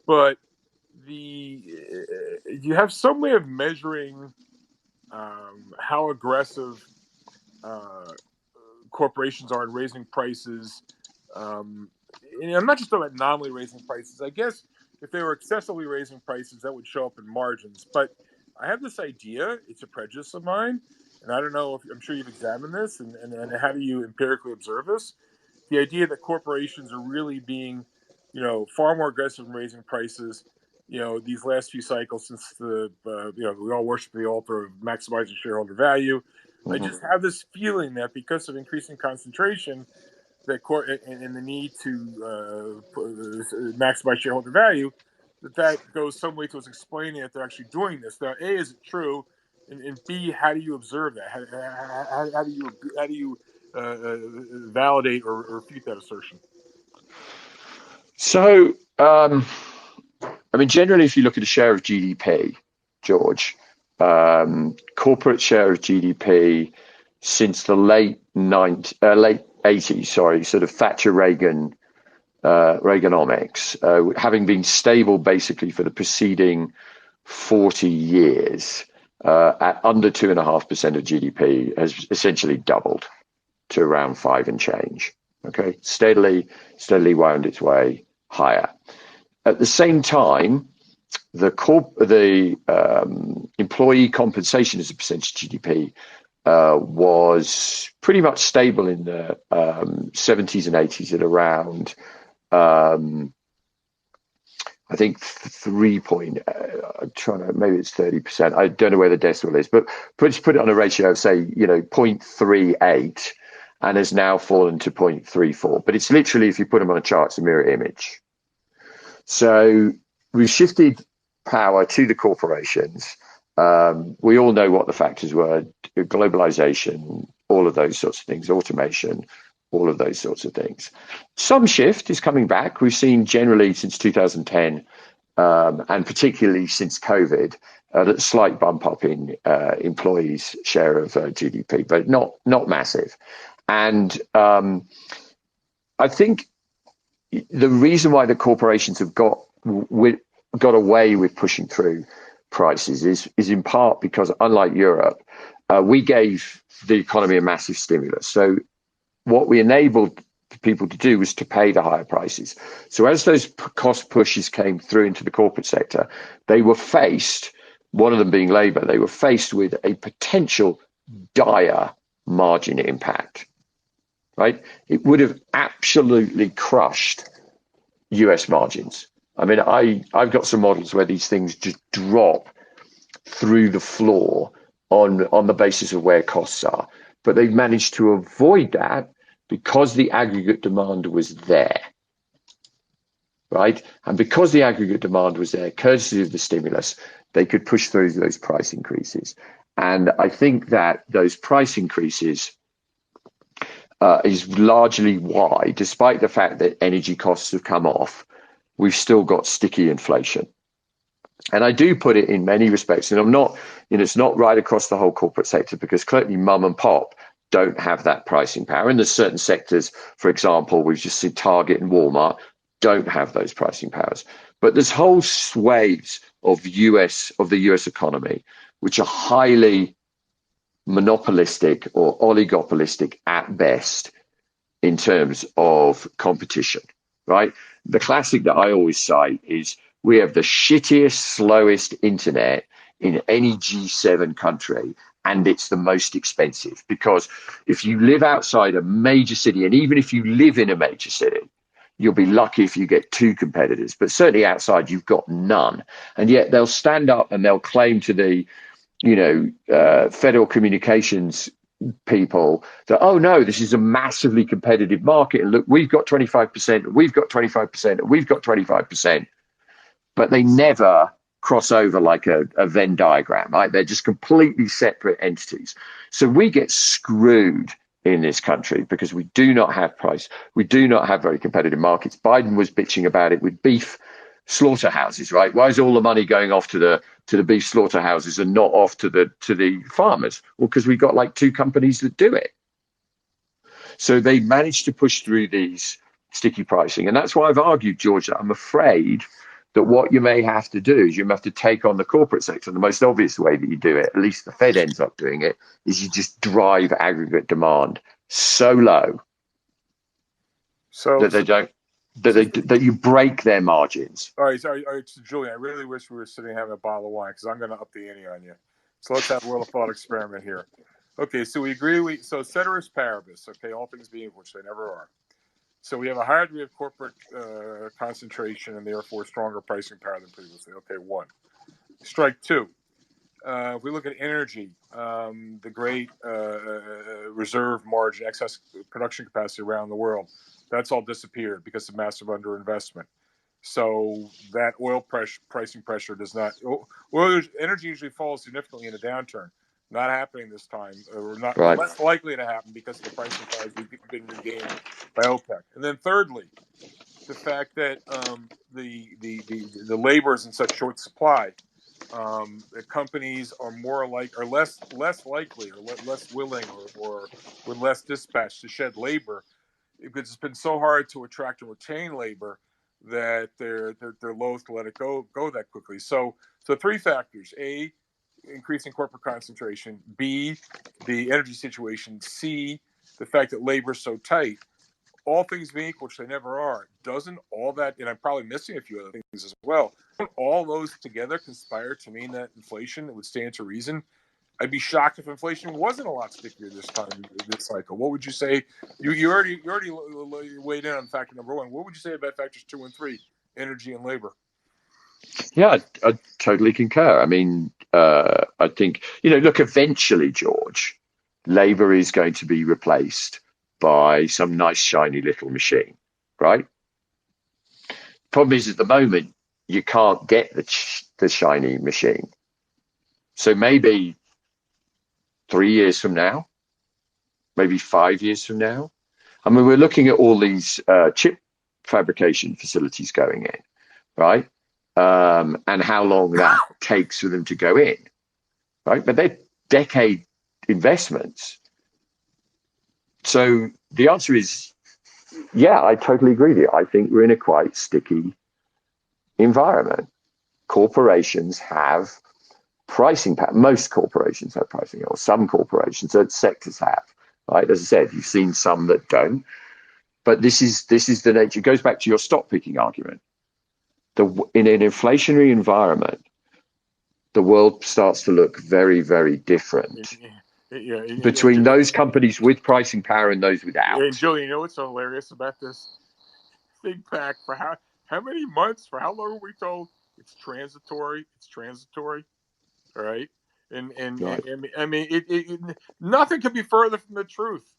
but you have some way of measuring how aggressive corporations are in raising prices. And I'm not just talking about nominally raising prices. I guess if they were excessively raising prices, that would show up in margins. But I have this idea, it's a prejudice of mine, and I don't know if I'm sure you've examined this, and how do you empirically observe this? The idea that corporations are really being, far more aggressive in raising prices, these last few cycles since we all worship the altar of maximizing shareholder value. I just have this feeling that because of increasing concentration, that and the need to maximize shareholder value, that goes some way towards explaining that they're actually doing this. Now, A, is it true? And B, how do you observe that? How do you validate or refute that assertion? So, generally, if you look at a share of GDP, George, corporate share of GDP since the late 80s, sort of Thatcher Reaganomics, having been stable basically for the preceding 40 years at under 2.5% of GDP, has essentially doubled to around 5 and change. Okay, steadily wound its way higher. At the same time, the employee compensation as a percentage of GDP was pretty much stable in the 70s and 80s at around, I think, maybe it's 30%. I don't know where the decimal is, but let's put it on a ratio of, say, 0.38, and has now fallen to 0.34. But it's literally, if you put them on a chart, it's a mirror image. So we've shifted power to the corporations. We all know what the factors were: globalization, all of those sorts of things, automation, all of those sorts of things. Some shift is coming back. We've seen generally since 2010, and particularly since COVID, a slight bump up in employees' share of GDP, but not massive. And I think the reason why the corporations have got away with pushing through prices is in part because, unlike Europe, we gave the economy a massive stimulus. So what we enabled people to do was to pay the higher prices. So as those cost pushes came through into the corporate sector, they were faced, one of them being labor, they were faced with a potential dire margin impact, right? It would have absolutely crushed US margins. I mean, I've got some models where these things just drop through the floor on the basis of where costs are. But they've managed to avoid that because the aggregate demand was there, right? And because the aggregate demand was there, courtesy of the stimulus, they could push through those price increases. And I think that those price increases is largely why, despite the fact that energy costs have come off, we've still got sticky inflation. And I do put it in many respects, and I'm not, it's not right across the whole corporate sector, because clearly mum and pop don't have that pricing power. And there's certain sectors, for example, we've just seen Target and Walmart don't have those pricing powers. But there's whole swathes of the US economy, which are highly monopolistic or oligopolistic at best in terms of competition, right? The classic that I always cite is we have the shittiest, slowest internet in any G7 country, and it's the most expensive, because if you live outside a major city, and even if you live in a major city, you'll be lucky if you get 2 competitors, but certainly outside you've got none. And yet they'll stand up and they'll claim to the Federal Communications people that, oh no, this is a massively competitive market, and look, we've got 25%, we've got 25%, we've got 25%, but they never cross over like a Venn diagram, right? They're just completely separate entities. So we get screwed in this country because we do not have price. We do not have very competitive markets. Biden was bitching about it with beef slaughterhouses, right? Why is all the money going off to the beef slaughterhouses and not off to the farmers? Well, because we've got like 2 companies that do it. So they managed to push through these sticky pricing. And that's why I've argued, George, that I'm afraid that what you may have to do is you have to take on the corporate sector. The most obvious way that you do it, at least the Fed ends up doing it, is you just drive aggregate demand so low that they don't, that you break their margins. All right, so Julian, I really wish we were sitting having a bottle of wine because I'm going to up the ante on you. So let's have a little thought experiment here. Okay, so we agree. So ceteris paribus. Okay, all things being equal, which they never are. So we have a higher degree of corporate concentration and therefore stronger pricing power than previously. Okay, 1. Strike 2. If we look at energy, the great reserve margin, excess production capacity around the world, that's all disappeared because of massive underinvestment. So that oil pricing pressure does not. Energy usually falls significantly in a downturn. Not happening this time, or not Right. less likely to happen because of the pricing powers being regained by OPEC. And then thirdly, the fact that the labor is in such short supply. The companies are less likely or less willing or with less dispatch to shed labor because it's been so hard to attract and retain labor that they're loath to let it go that quickly. So 3 factors: A, increasing corporate concentration; B, the energy situation; C, the fact that labor is so tight. All things being equal, which they never are, doesn't all that, and I'm probably missing a few other things as well, don't all those together conspire to mean that inflation would stand to reason? I'd be shocked if inflation wasn't a lot stickier this cycle. What would you say? You already weighed in on factor number 1. What would you say about factors 2 and 3, energy and labor? Yeah, I totally concur. I mean, I think, look, eventually, George, labor is going to be replaced by some nice, shiny little machine, right? Problem is, at the moment, you can't get the shiny machine. So maybe 3 years from now, maybe 5 years from now. I mean, we're looking at all these chip fabrication facilities going in, right? And how long that takes for them to go in, right? But they're decade investments. So the answer is, yeah, I totally agree with you. I think we're in a quite sticky environment. Corporations have pricing power. Most corporations have pricing, or some corporations, certain sectors have, right? As I said, you've seen some that don't. But this is the nature. It goes back to your stock picking argument. In an inflationary environment, the world starts to look very, very different between those companies with pricing power and those without. And Julian, you know what's so hilarious about this? Think back for how many months, for how long were we told it's transitory? It's transitory, all right? And Right. I mean, nothing could be further from the truth.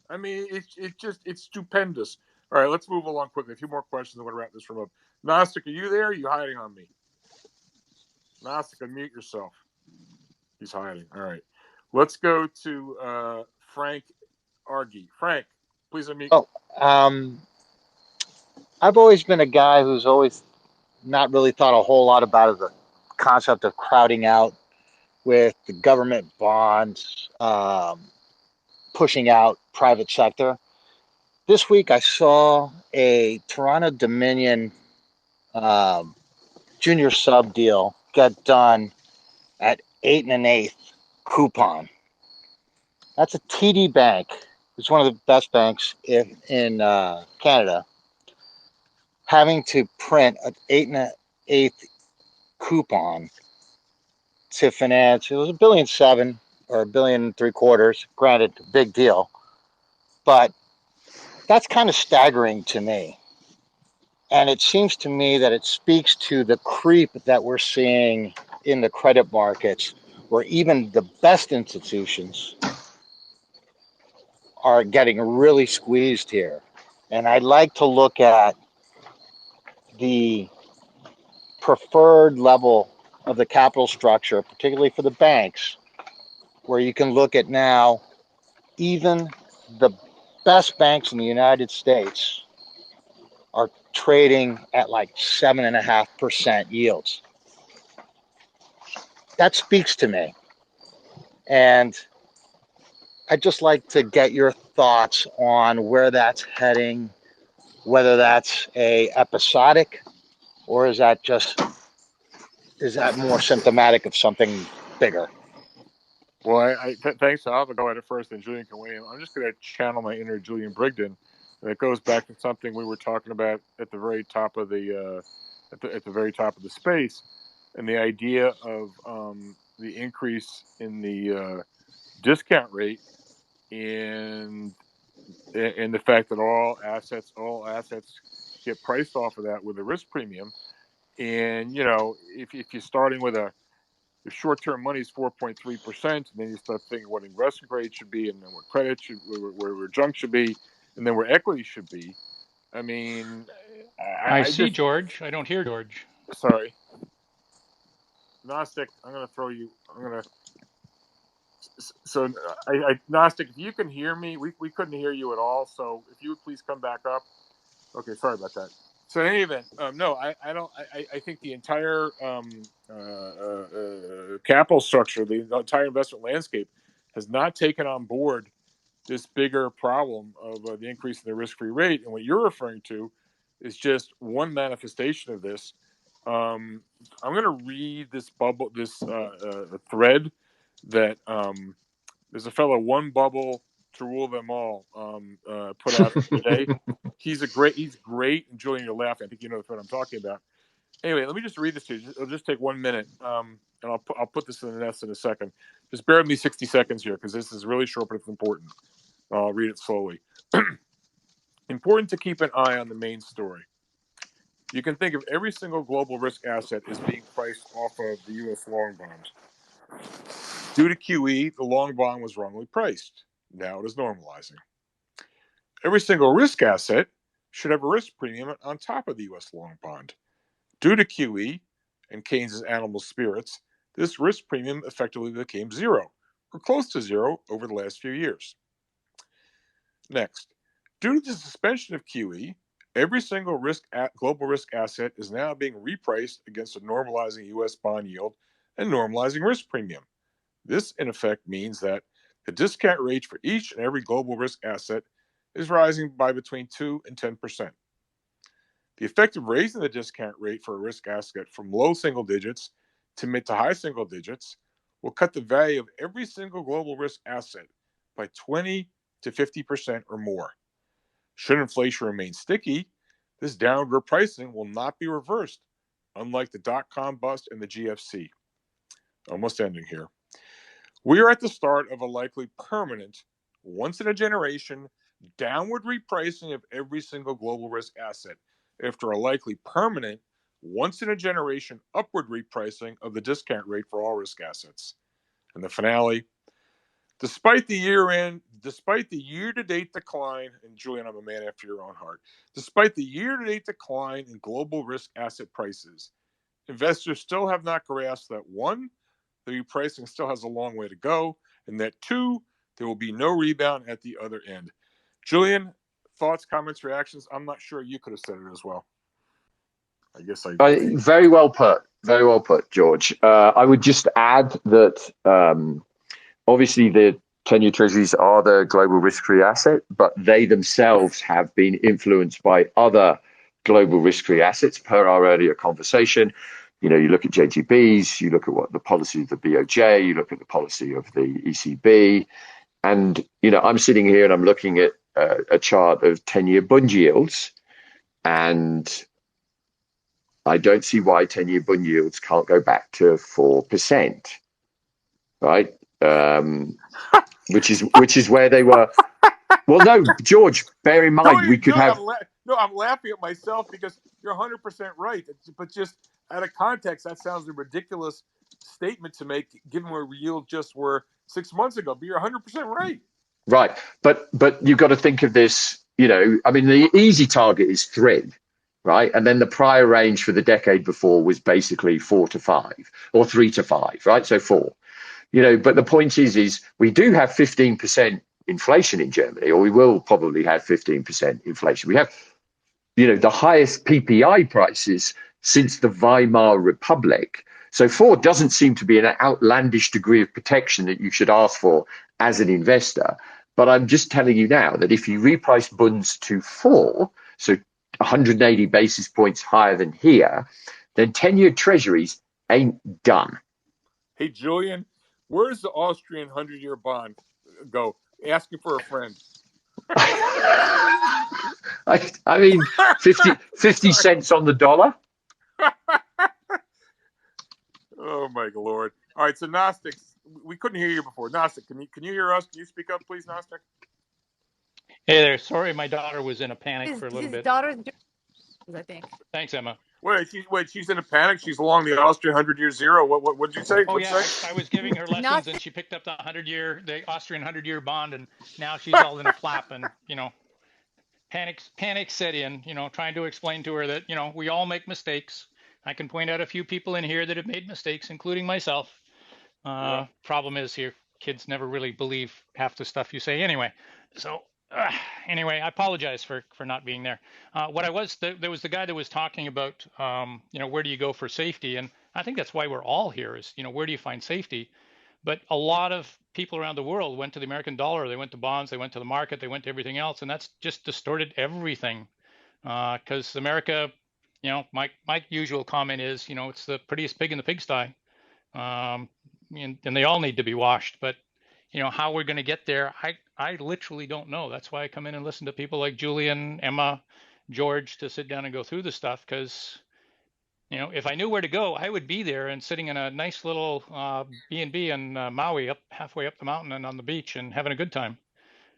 I mean, it's stupendous. All right, let's move along quickly. A few more questions. I want to wrap this room up. Gnostic, are you there? Are you hiding on me? Gnostic, unmute yourself. He's hiding. All right. Let's go to Frank Argy. Frank, please unmute. I've always been a guy who's always not really thought a whole lot about the concept of crowding out with the government bonds, pushing out private sector. This week I saw a Toronto Dominion junior sub deal get done at 8 1/8 coupon. That's a TD Bank. It's one of the best banks in Canada. Having to print an 8 1/8 coupon to finance, it was $1.7 billion or $1.75 billion. Granted, a big deal, but that's kind of staggering to me. And it seems to me that it speaks to the creep that we're seeing in the credit markets, where even the best institutions are getting really squeezed here. And I'd like to look at the preferred level of the capital structure, particularly for the banks, where you can look at now even the best banks in the United States are trading at like 7.5% yields. That speaks to me. And I'd just like to get your thoughts on where that's heading, whether that's a episodic, or is that more symptomatic of something bigger? Well, thanks. I'll go at it first, and Julian can weigh in. I'm just going to channel my inner Julian Brigden, and it goes back to something we were talking about at the very top of the at the very top of the space, and the idea of the increase in the discount rate, and the fact that all assets get priced off of that with a risk premium. And if you're starting with if short-term money is 4.3%, and then you start thinking what investment grade should be, and then what credit should, where junk should be, and then where equity should be. I mean, I see just, George. I don't hear George. Sorry, Gnostic. I'm going to throw you. So, Gnostic, if you can hear me, we couldn't hear you at all. So, if you would please come back up. Okay, sorry about that. So in any event, no, I don't. I think the entire capital structure, the entire investment landscape, has not taken on board this bigger problem of the increase in the risk-free rate. And what you're referring to is just one manifestation of this. I'm going to read this thread that there's a fellow One Bubble to Rule Them All put out today. He's great, and Julian, you're laughing. I think you know what I'm talking about. Anyway, let me just read this to you. It'll just take 1 minute, and I'll put this in the nest in a second. Just bear with me 60 seconds here, because this is really short, but it's important. I'll read it slowly. Important to keep an eye on the main story. You can think of every single global risk asset as being priced off of the U.S. long bond. Due to QE, the long bond was wrongly priced. Now it is normalizing. Every single risk asset should have a risk premium on top of the U.S. long bond. Due to QE and Keynes's animal spirits, this risk premium effectively became zero, or close to zero, over the last few years. Next, due to the suspension of QE, every single global risk asset is now being repriced against a normalizing U.S. bond yield and normalizing risk premium. This, in effect, means that the discount rate for each and every global risk asset is rising by between 2 and 10%. The effect of raising the discount rate for a risk asset from low single digits to mid to high single digits will cut the value of every single global risk asset by 20 to 50% or more. Should inflation remain sticky, this downward pricing will not be reversed, unlike the dot-com bust and the GFC. Almost ending here. We are at the start of a likely permanent, once-in-a-generation, downward repricing of every single global risk asset after a likely permanent, once-in-a-generation upward repricing of the discount rate for all risk assets. And the finale, despite the year-to-date decline, and Julian, I'm a man after your own heart, despite the year-to-date decline in global risk asset prices, investors still have not grasped that 1, the repricing still has a long way to go, and that 2, there will be no rebound at the other end. Julian, thoughts, comments, reactions? I'm not sure you could have said it as well. I guess very well put, George. I would just add that obviously the 10-year treasuries are the global risk-free asset, but they themselves have been influenced by other global risk-free assets per our earlier conversation. You look at JGBs, you look at what the policy of the BOJ, you look at the policy of the ECB. And, I'm sitting here and I'm looking at a chart of 10-year bond yields, and I don't see why 10-year bond yields can't go back to 4%, right? Which is where they were. Well, no, George, bear in mind, we could have. I'm laughing at myself because you're 100% right. But just out of context, that sounds a ridiculous statement to make, given where yields just were 6 months ago. But you're 100% right. Right, but you've got to think of this. The easy target is 3, right, and then the prior range for the decade before was basically 4 to 5 or 3 to 5, right? So 4. But the point is we do have 15% inflation in Germany, or we will probably have 15% inflation. We have the highest PPI prices since the Weimar Republic. So 4 doesn't seem to be an outlandish degree of protection that you should ask for as an investor. But I'm just telling you now that if you reprice bunds to 4, so 180 basis points higher than here, then 10-year treasuries ain't done. Hey, Julian, where's the Austrian 100-year bond go? Asking for a friend. I mean, 50 cents on the dollar. Oh my Lord! All right, so Gnostics, we couldn't hear you before. Gnostic, can you hear us? Can you speak up, please, Gnostic? Hey there. Sorry, my daughter was in a panic for a little His bit. daughter's, I think. Thanks, Emma. She's in a panic. She's along the Austrian 100-year zero. What did you say? Oh What'd yeah, you say? I was giving her lessons, Not and she picked up the Austrian 100-year bond, and now she's all in a flap, and panic set in. Trying to explain to her that we all make mistakes. I can point out a few people in here that have made mistakes, including myself. Yeah. Problem is here, kids never really believe half the stuff you say anyway. So anyway, I apologize for not being there. There was the guy that was talking about, where do you go for safety? And I think that's why we're all here is, where do you find safety? But a lot of people around the world went to the American dollar, they went to bonds, they went to the market, they went to everything else. And that's just distorted everything. Because America, my usual comment is, it's the prettiest pig in the pigsty. And they all need to be washed. But how we're going to get there, I literally don't know. That's why I come in and listen to people like Julian, Emma, George to sit down and go through the stuff. Because if I knew where to go, I would be there and sitting in a nice little B&B in Maui, up halfway up the mountain and on the beach and having a good time.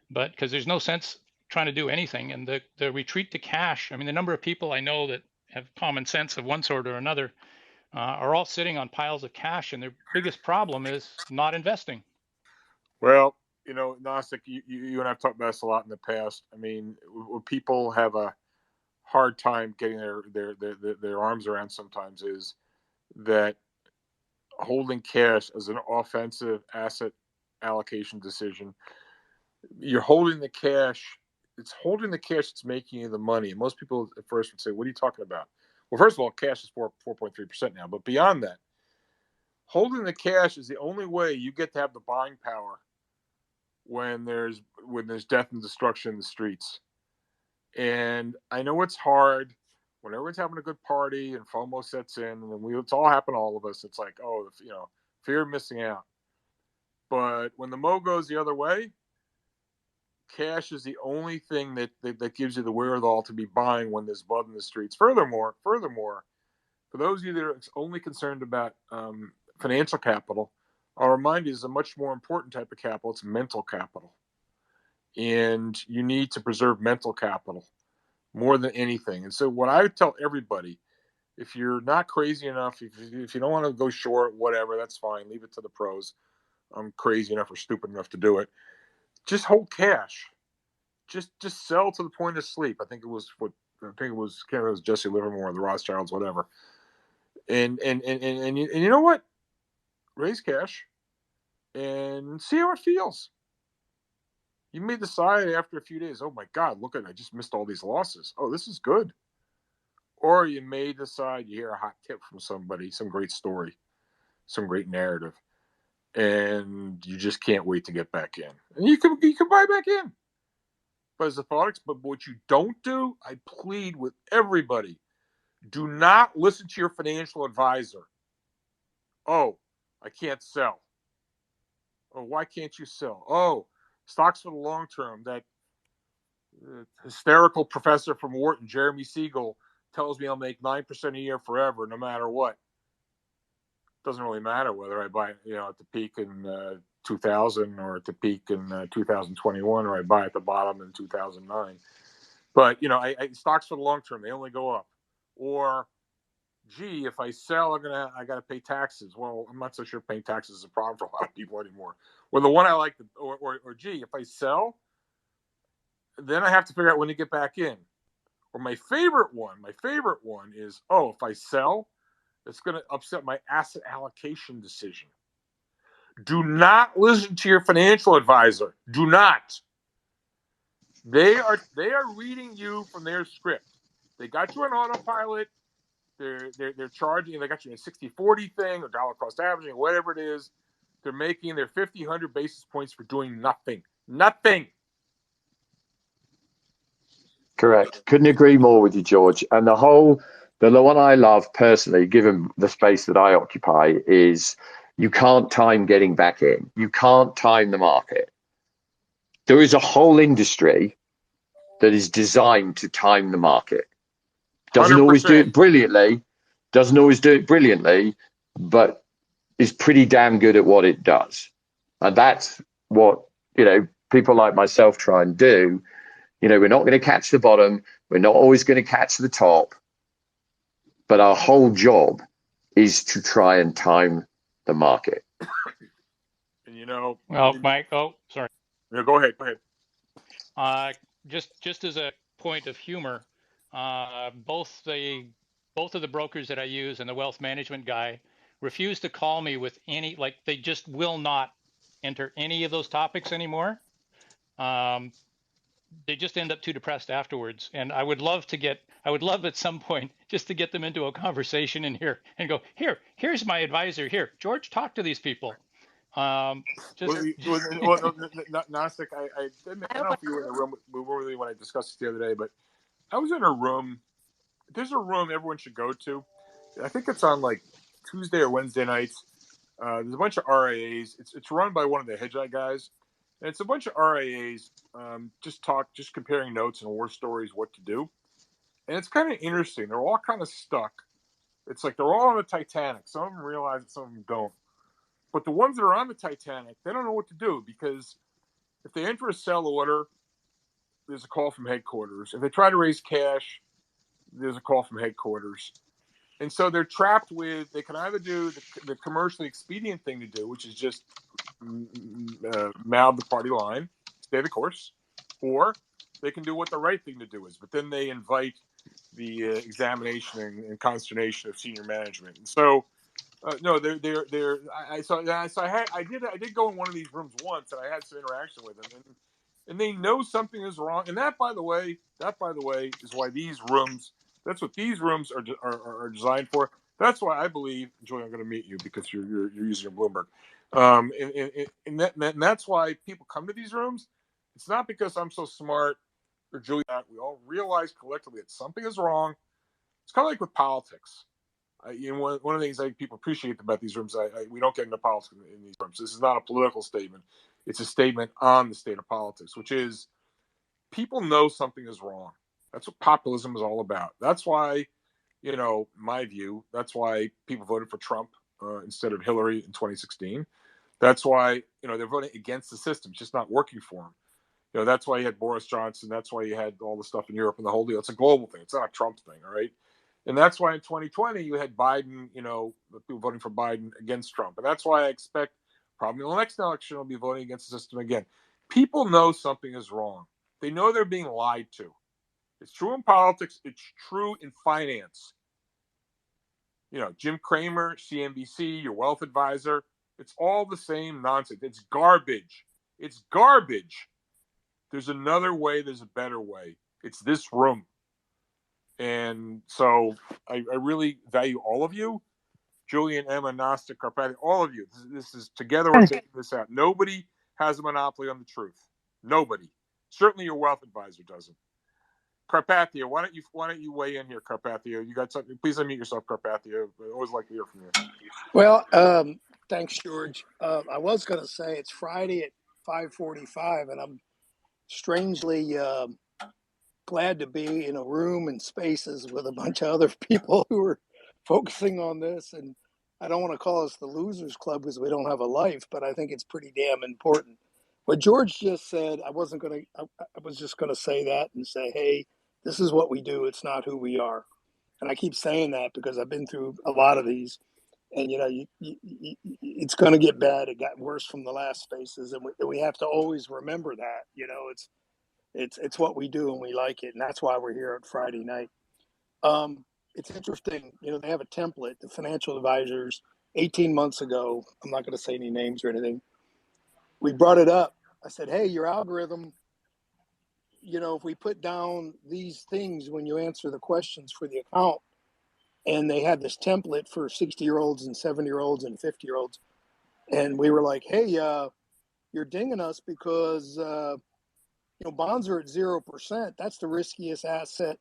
But because there's no sense trying to do anything, and the retreat to cash. I mean, the number of people I know that have common sense of one sort or another are all sitting on piles of cash, and their biggest problem is not investing. Well, Gnostic, you and I've talked about this a lot in the past. I mean, what people have a hard time getting their arms around sometimes is that holding cash as an offensive asset allocation decision. You're holding the cash. It's holding the cash that's making you the money. And most people at first would say, "What are you talking about?" Well, first of all, cash is 4.3% now. But beyond that, holding the cash is the only way you get to have the buying power when there's death and destruction in the streets. And I know it's hard when everyone's having a good party and FOMO sets in, and it's all happened to all of us. It's like, fear of missing out. But when the mo goes the other way, cash is the only thing that gives you the wherewithal to be buying when there's blood in the streets. Furthermore, for those of you that are only concerned about financial capital, I'll remind you, there's a much more important type of capital. It's mental capital. And you need to preserve mental capital more than anything. And so what I would tell everybody, if you're not crazy enough, if you don't want to go short, whatever, that's fine. Leave it to the pros. I'm crazy enough or stupid enough to do it. Just hold cash. Just sell to the point of sleep. I think it was Jesse Livermore, the Rothschilds, whatever. And you know what? Raise cash and see how it feels. You may decide after a few days, oh my God, look at it, I just missed all these losses. Oh, this is good. Or you may decide you hear a hot tip from somebody, some great story, some great narrative, and you just can't wait to get back in. And you can buy back in. But as a thought, but what you don't do, I plead with everybody, do not listen to your financial advisor. Oh, I can't sell. Oh, why can't you sell? Oh, stocks for the long term. That hysterical professor from Wharton, Jeremy Siegel, tells me I'll make 9% a year forever, no matter what. Doesn't really matter whether I buy, at the peak in 2000 or at the peak in 2021, or I buy at the bottom in 2009. But stocks for the long term, they only go up. Or, gee, if I sell, I got to pay taxes. Well, I'm not so sure paying taxes is a problem for a lot of people anymore. Or the one I like, or gee, if I sell, then I have to figure out when to get back in. Or my favorite one is, if I sell, it's going to upset my asset allocation decision. Do not listen to your financial advisor. Do not. They are reading you from their script. They got you on autopilot. They're charging. They got you in a 60-40 thing or dollar cost averaging, whatever it is. They're making their 50, 100 basis points for doing nothing. Nothing. Correct. Couldn't agree more with you, George. And the one I love personally, given the space that I occupy, is you can't time getting back in. You can't time the market. There is a whole industry that is designed to time the market. Doesn't 100%. always do it brilliantly, but is pretty damn good at what it does. And that's what, people like myself try and do. We're not going to catch the bottom. We're not always going to catch the top. But our whole job is to try and time the market. And Well, Mike, sorry. Go ahead. Just as a point of humor, both of the brokers that I use and the wealth management guy refuse to call me with any, they just will not enter any of those topics anymore. They just end up too depressed afterwards. And I would love at some point just to get them into a conversation in here and go, here's my advisor here. George, talk to these people. Gnostic, I don't know if you were in the room really when I discussed this the other day, but I was in a room. There's a room everyone should go to. I think it's on Tuesday or Wednesday nights. There's a bunch of RIAs. It's run by one of the hedge guys. And it's a bunch of RIAs just comparing notes and war stories, what to do. And it's kind of interesting. They're all kind of stuck. It's like they're all on the Titanic. Some of them realize it, some of them don't. But the ones that are on the Titanic, they don't know what to do, because if they enter a sell order, there's a call from headquarters. If they try to raise cash, there's a call from headquarters. And so they're trapped with, they can either do the commercially expedient thing to do, which is just mouth the party line, stay the course, or they can do what the right thing to do is. But then they invite the examination and consternation of senior management. And so, no, they're. I did go in one of these rooms once, and I had some interaction with them, and they know something is wrong. And that, by the way, is why these rooms. That's what these rooms are designed for. That's why I believe, Julian, I'm going to meet you because you're using your Bloomberg. And that's why people come to these rooms. It's not because I'm so smart or Julian. We all realize collectively that something is wrong. It's kind of like with politics. One of the things I think people appreciate about these rooms, we don't get into politics in these rooms. This is not a political statement. It's a statement on the state of politics, which is people know something is wrong. That's what populism is all about. That's why, my view, that's why people voted for Trump instead of Hillary in 2016. That's why, they're voting against the system. It's just not working for them. That's why you had Boris Johnson. That's why you had all the stuff in Europe and the whole deal. It's a global thing. It's not a Trump thing, all right? And that's why in 2020 you had Biden, people voting for Biden against Trump. And that's why I expect probably the next election will be voting against the system again. People know something is wrong. They know they're being lied to. It's true in politics. It's true in finance. Jim Cramer, CNBC, your wealth advisor, it's all the same nonsense. It's garbage. It's garbage. There's another way. There's a better way. It's this room. And so I really value all of you, Julian, Emma, Gnostic, Carpathia, all of you. This is together we're figuring this out. Nobody has a monopoly on the truth. Nobody. Certainly your wealth advisor doesn't. Carpathia, why don't you weigh in here, Carpathia? You got something? Please unmute yourself, Carpathia. I always like to hear from you. Well, thanks, George. I was going to say it's Friday at 5:45, and I'm strangely glad to be in a room and spaces with a bunch of other people who are focusing on this. And I don't want to call us the Losers Club because we don't have a life, but I think it's pretty damn important. What George just said, I was just going to say that and say, hey, this is what we do. It's not who we are. And I keep saying that because I've been through a lot of these. And, it's going to get bad. It got worse from the last spaces. And we have to always remember that, it's what we do and we like it. And that's why we're here on Friday night. It's interesting. They have a template, the financial advisors 18 months ago. I'm not going to say any names or anything. We brought it up. I said, hey, your algorithm if we put down these things when you answer the questions for the account, and they had this template for 60-year-olds and 70-year-olds and 50-year-olds, and we were like, hey, you're dinging us because bonds are at 0%. That's the riskiest asset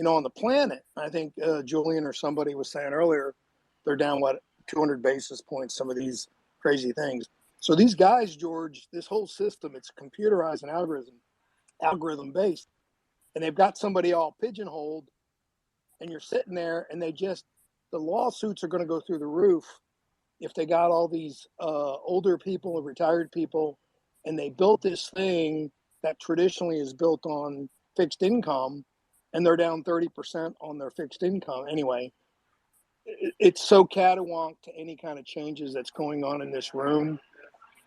on the planet. I think Julian or somebody was saying earlier, they're down 200 basis points, some of these crazy things. So these guys, George, this whole system, it's computerized and algorithm based, and they've got somebody all pigeonholed, and you're sitting there, and the lawsuits are going to go through the roof if they got all these older people and retired people, and they built this thing that traditionally is built on fixed income, and they're down 30% on their fixed income. Anyway, it's so catawonk to any kind of changes that's going on in this room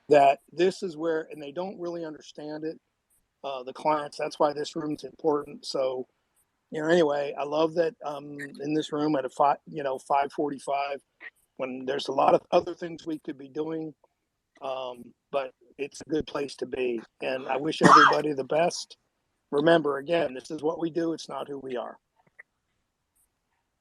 that this is where, and they don't really understand it, the clients. That's why this room's important. So, anyway, I love that in this room at 5:45, when there's a lot of other things we could be doing, but it's a good place to be. And I wish everybody the best. Remember, again, this is what we do. It's not who we are.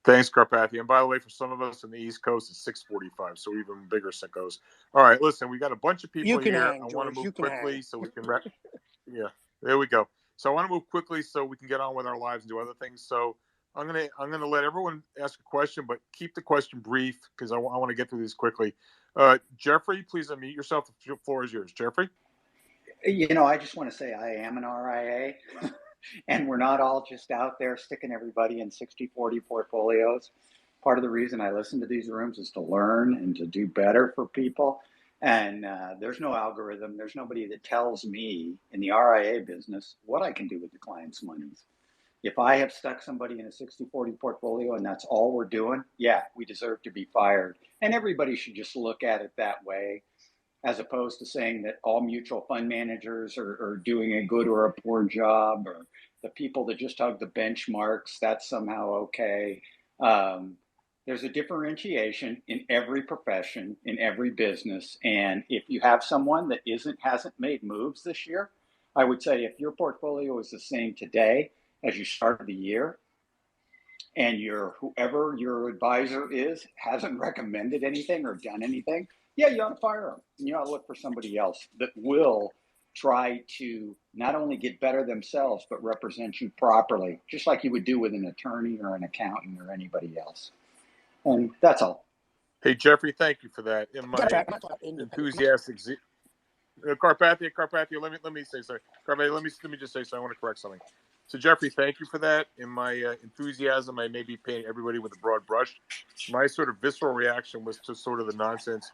Thanks, Carpathia. And by the way, for some of us on the East Coast, it's 6:45, so even bigger sickos. All right, listen, we got a bunch of people here. Hang, I George, want to move quickly hang. so we can wrap. Yeah, there we go. So I want to move quickly so we can get on with our lives and do other things. So I'm gonna let everyone ask a question, but keep the question brief because I want to get through these quickly. Jeffrey, please unmute yourself. The floor is yours, Jeffrey. I just want to say I am an RIA, and we're not all just out there sticking everybody in 60-40 portfolios. Part of the reason I listen to these rooms is to learn and to do better for people. And there's no algorithm. There's nobody that tells me in the RIA business what I can do with the client's monies. If I have stuck somebody in a 60-40 portfolio and that's all we're doing, yeah, we deserve to be fired. And everybody should just look at it that way, as opposed to saying that all mutual fund managers are doing a good or a poor job, or the people that just hug the benchmarks, that's somehow okay. There's a differentiation in every profession, in every business. And if you have someone that hasn't made moves this year, I would say if your portfolio is the same today as you started the year, and whoever your advisor is hasn't recommended anything or done anything, yeah, you ought to fire them. And you ought to look for somebody else that will try to not only get better themselves, but represent you properly, just like you would do with an attorney or an accountant or anybody else. And that's all. Hey, Jeffrey, thank you for that. In my enthusiastic Carpathia, let me say sorry. Carpathia, let me just say so. I want to correct something. So, Jeffrey, thank you for that. In my enthusiasm, I may be painting everybody with a broad brush. My sort of visceral reaction was to sort of the nonsense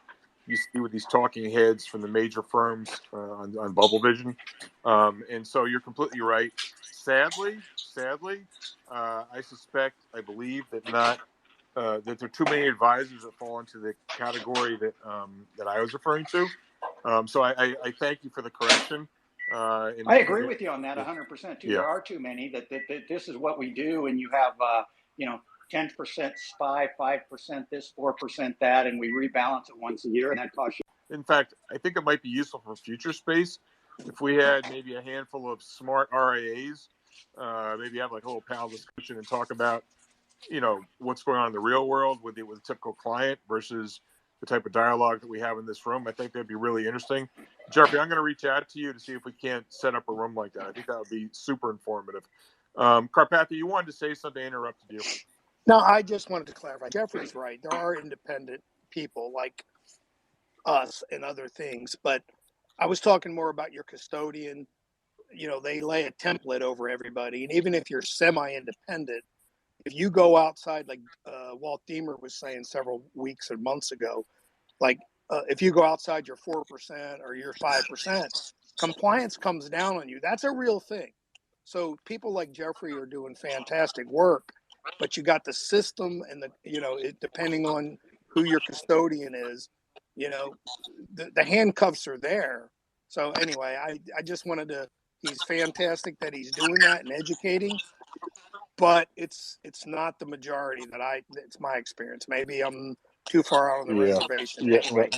you see with these talking heads from the major firms on Bubble Vision. And so you're completely right. Sadly, I believe that that there are too many advisors that fall into the category that I was referring to. So I thank you for the correction. I agree with you on that 100% too. Yeah. There are too many that this is what we do, and you have 10% SPY, 5% this, 4% that, and we rebalance it once a year, and that costs you. In fact, I think it might be useful for future space if we had maybe a handful of smart RIAs, maybe have like a little panel discussion and talk about what's going on in the real world with a typical client versus the type of dialogue that we have in this room. I think that'd be really interesting. Jeffrey, I'm going to reach out to you to see if we can't set up a room like that. I think that would be super informative. Carpathia, you wanted to say something? I interrupted you. No, I just wanted to clarify. Jeffrey's right. There are independent people like us and other things, but I was talking more about your custodian. They lay a template over everybody. And even if you're semi-independent, if you go outside, like Walt Diemer was saying several weeks or months ago, like if you go outside your 4% or your 5%, compliance comes down on you. That's a real thing. So people like Jeffrey are doing fantastic work, but you got the system and depending on who your custodian is, the handcuffs are there. So anyway, I just wanted to, he's fantastic that he's doing that and educating. But it's not the majority it's my experience. Maybe I'm too far out on the reservation. Yeah. Anyway,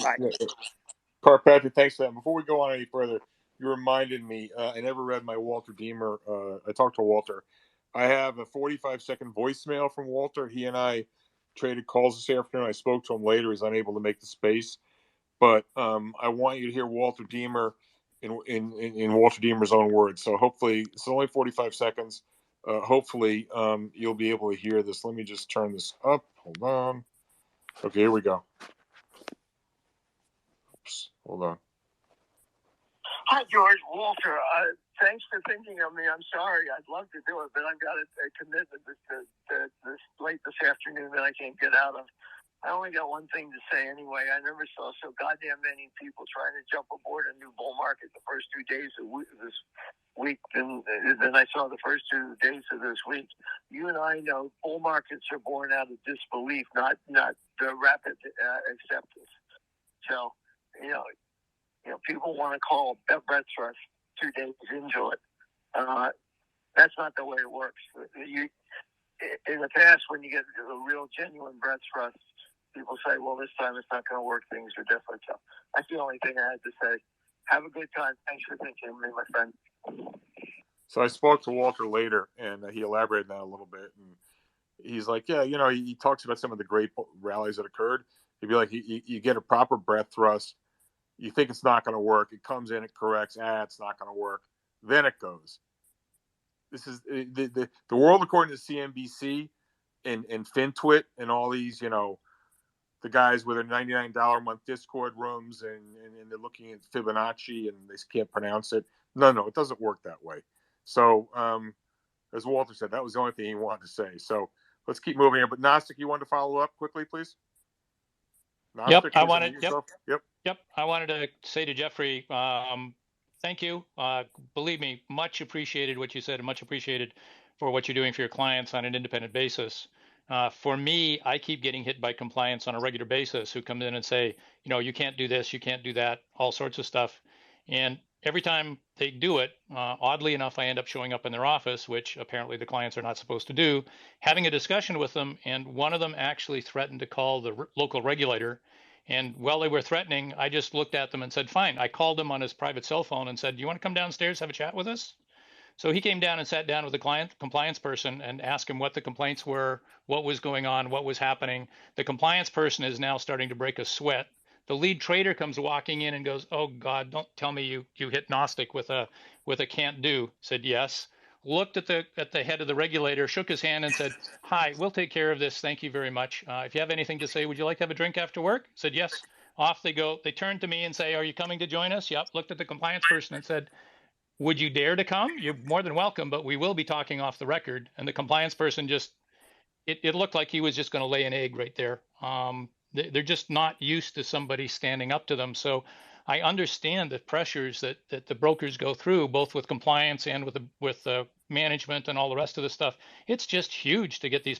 Carpathia, thanks for that. Before we go on any further, you reminded me. I never read my Walter Deemer. I talked to Walter. I have a 45-second voicemail from Walter. He and I traded calls this afternoon. I spoke to him later. He's unable to make the space, but I want you to hear Walter Deemer in Walter Deemer's own words. So hopefully, it's only 45 seconds. Hopefully, you'll be able to hear this. Let me just turn this up. Hold on. Okay, here we go. Oops, hold on. Hi, George. Walter. Thanks for thinking of me. I'm sorry. I'd love to do it, but I've got a commitment this late this afternoon that I can't get out of. I only got one thing to say anyway. I never saw so goddamn many people trying to jump aboard a new bull market the first 2 days of this week than I saw the first 2 days of this week. You and I know bull markets are born out of disbelief, not the rapid acceptance. So, you know, people want to call breadth thrust 2 days into it. That's not the way it works. In the past, when you get a real genuine breadth thrust, people say, well, this time it's not going to work. Things are different. So that's the only thing I had to say. Have a good time. Thanks for thinking of me, my friend. So I spoke to Walter later, and he elaborated on that a little bit. And he's like, yeah, he talks about some of the great rallies that occurred. He'd be like, you get a proper breadth thrust. You think it's not going to work. It comes in, it corrects. It's not going to work. Then it goes. This is the world according to CNBC and FinTwit and all these, the guys with their $99 a month Discord rooms and they're looking at Fibonacci and they can't pronounce it. No, it doesn't work that way. So, as Walter said, that was the only thing he wanted to say. So let's keep moving here. But Gnostic, you wanted to follow up quickly, please? Yep, I wanted. Yep, I wanted to say to Jeffrey, thank you. Believe me, much appreciated what you said, and much appreciated for what you're doing for your clients on an independent basis. For me, I keep getting hit by compliance on a regular basis who come in and say, you can't do this, you can't do that, all sorts of stuff. And every time they do it, oddly enough, I end up showing up in their office, which apparently the clients are not supposed to do, having a discussion with them. And one of them actually threatened to call the local regulator. And while they were threatening, I just looked at them and said, fine. I called him on his private cell phone and said, do you want to come downstairs, have a chat with us? So he came down and sat down with the compliance person and asked him what the complaints were, what was going on, what was happening. The compliance person is now starting to break a sweat. The lead trader comes walking in and goes, oh God, don't tell me you hit Gnostic with a can't do. Said yes. Looked at the head of the regulator, shook his hand and said, hi, we'll take care of this. Thank you very much. If you have anything to say, would you like to have a drink after work? Said yes. Off they go. They turned to me and say, are you coming to join us? Yep. Looked at the compliance person and said, would you dare to come? You're more than welcome, but we will be talking off the record. And the compliance person it looked like he was just going to lay an egg right there. They're just not used to somebody standing up to them. So I understand the pressures that the brokers go through, both with compliance and with the management and all the rest of the stuff. It's just huge to get these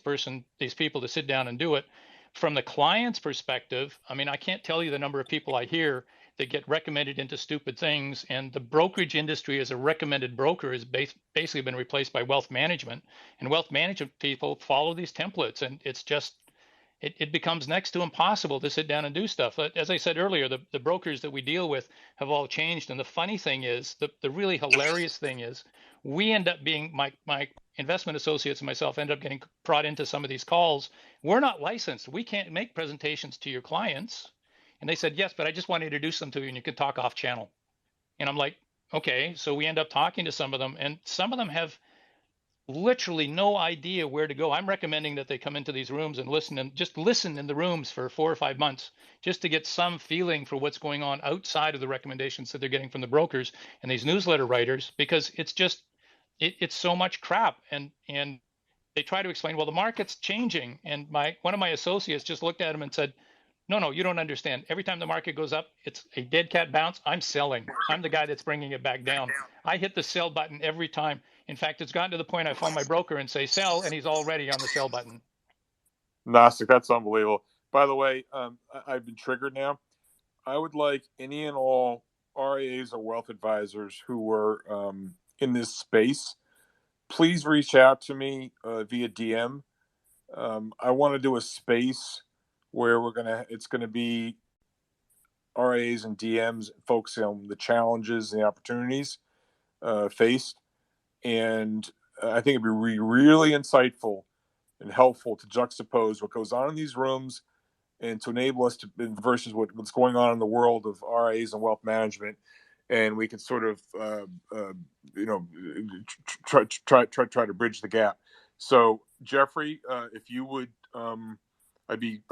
people to sit down and do it. From the client's perspective, I mean, I can't tell you the number of people I hear that get recommended into stupid things, and the brokerage industry as a recommended broker has basically been replaced by wealth management, and wealth management people follow these templates, and it's just it becomes next to impossible to sit down and do stuff. As I said earlier, the brokers that we deal with have all changed, and the funny thing is, the really hilarious thing is, we end up being my investment associates and myself end up getting brought into some of these calls. We're not licensed. We can't make presentations to your clients. And they said, yes, but I just want to introduce them to you and you can talk off channel. And I'm like, okay. So we end up talking to some of them, and some of them have literally no idea where to go. I'm recommending that they come into these rooms and just listen in the rooms for 4 or 5 months, just to get some feeling for what's going on outside of the recommendations that they're getting from the brokers and these newsletter writers, because it's just, it's so much crap. And they try to explain, well, the market's changing. And one of my associates just looked at him and said, no, you don't understand. Every time the market goes up, it's a dead cat bounce. I'm selling. I'm the guy that's bringing it back down. I hit the sell button every time. In fact, it's gotten to the point I phone my broker and say sell, and he's already on the sell button. Gnostic, that's unbelievable. By the way, I've been triggered now. I would like any and all RIAs or wealth advisors who were in this space, please reach out to me via DM. I want to do a space where it's going to be RIAs and DMs, focusing on the challenges and the opportunities faced. And I think it'd be really insightful and helpful to juxtapose what goes on in these rooms and to enable us to versus what's going on in the world of RIAs and wealth management. And we could sort of, try to bridge the gap. So, Jeffrey, if you would, I'd be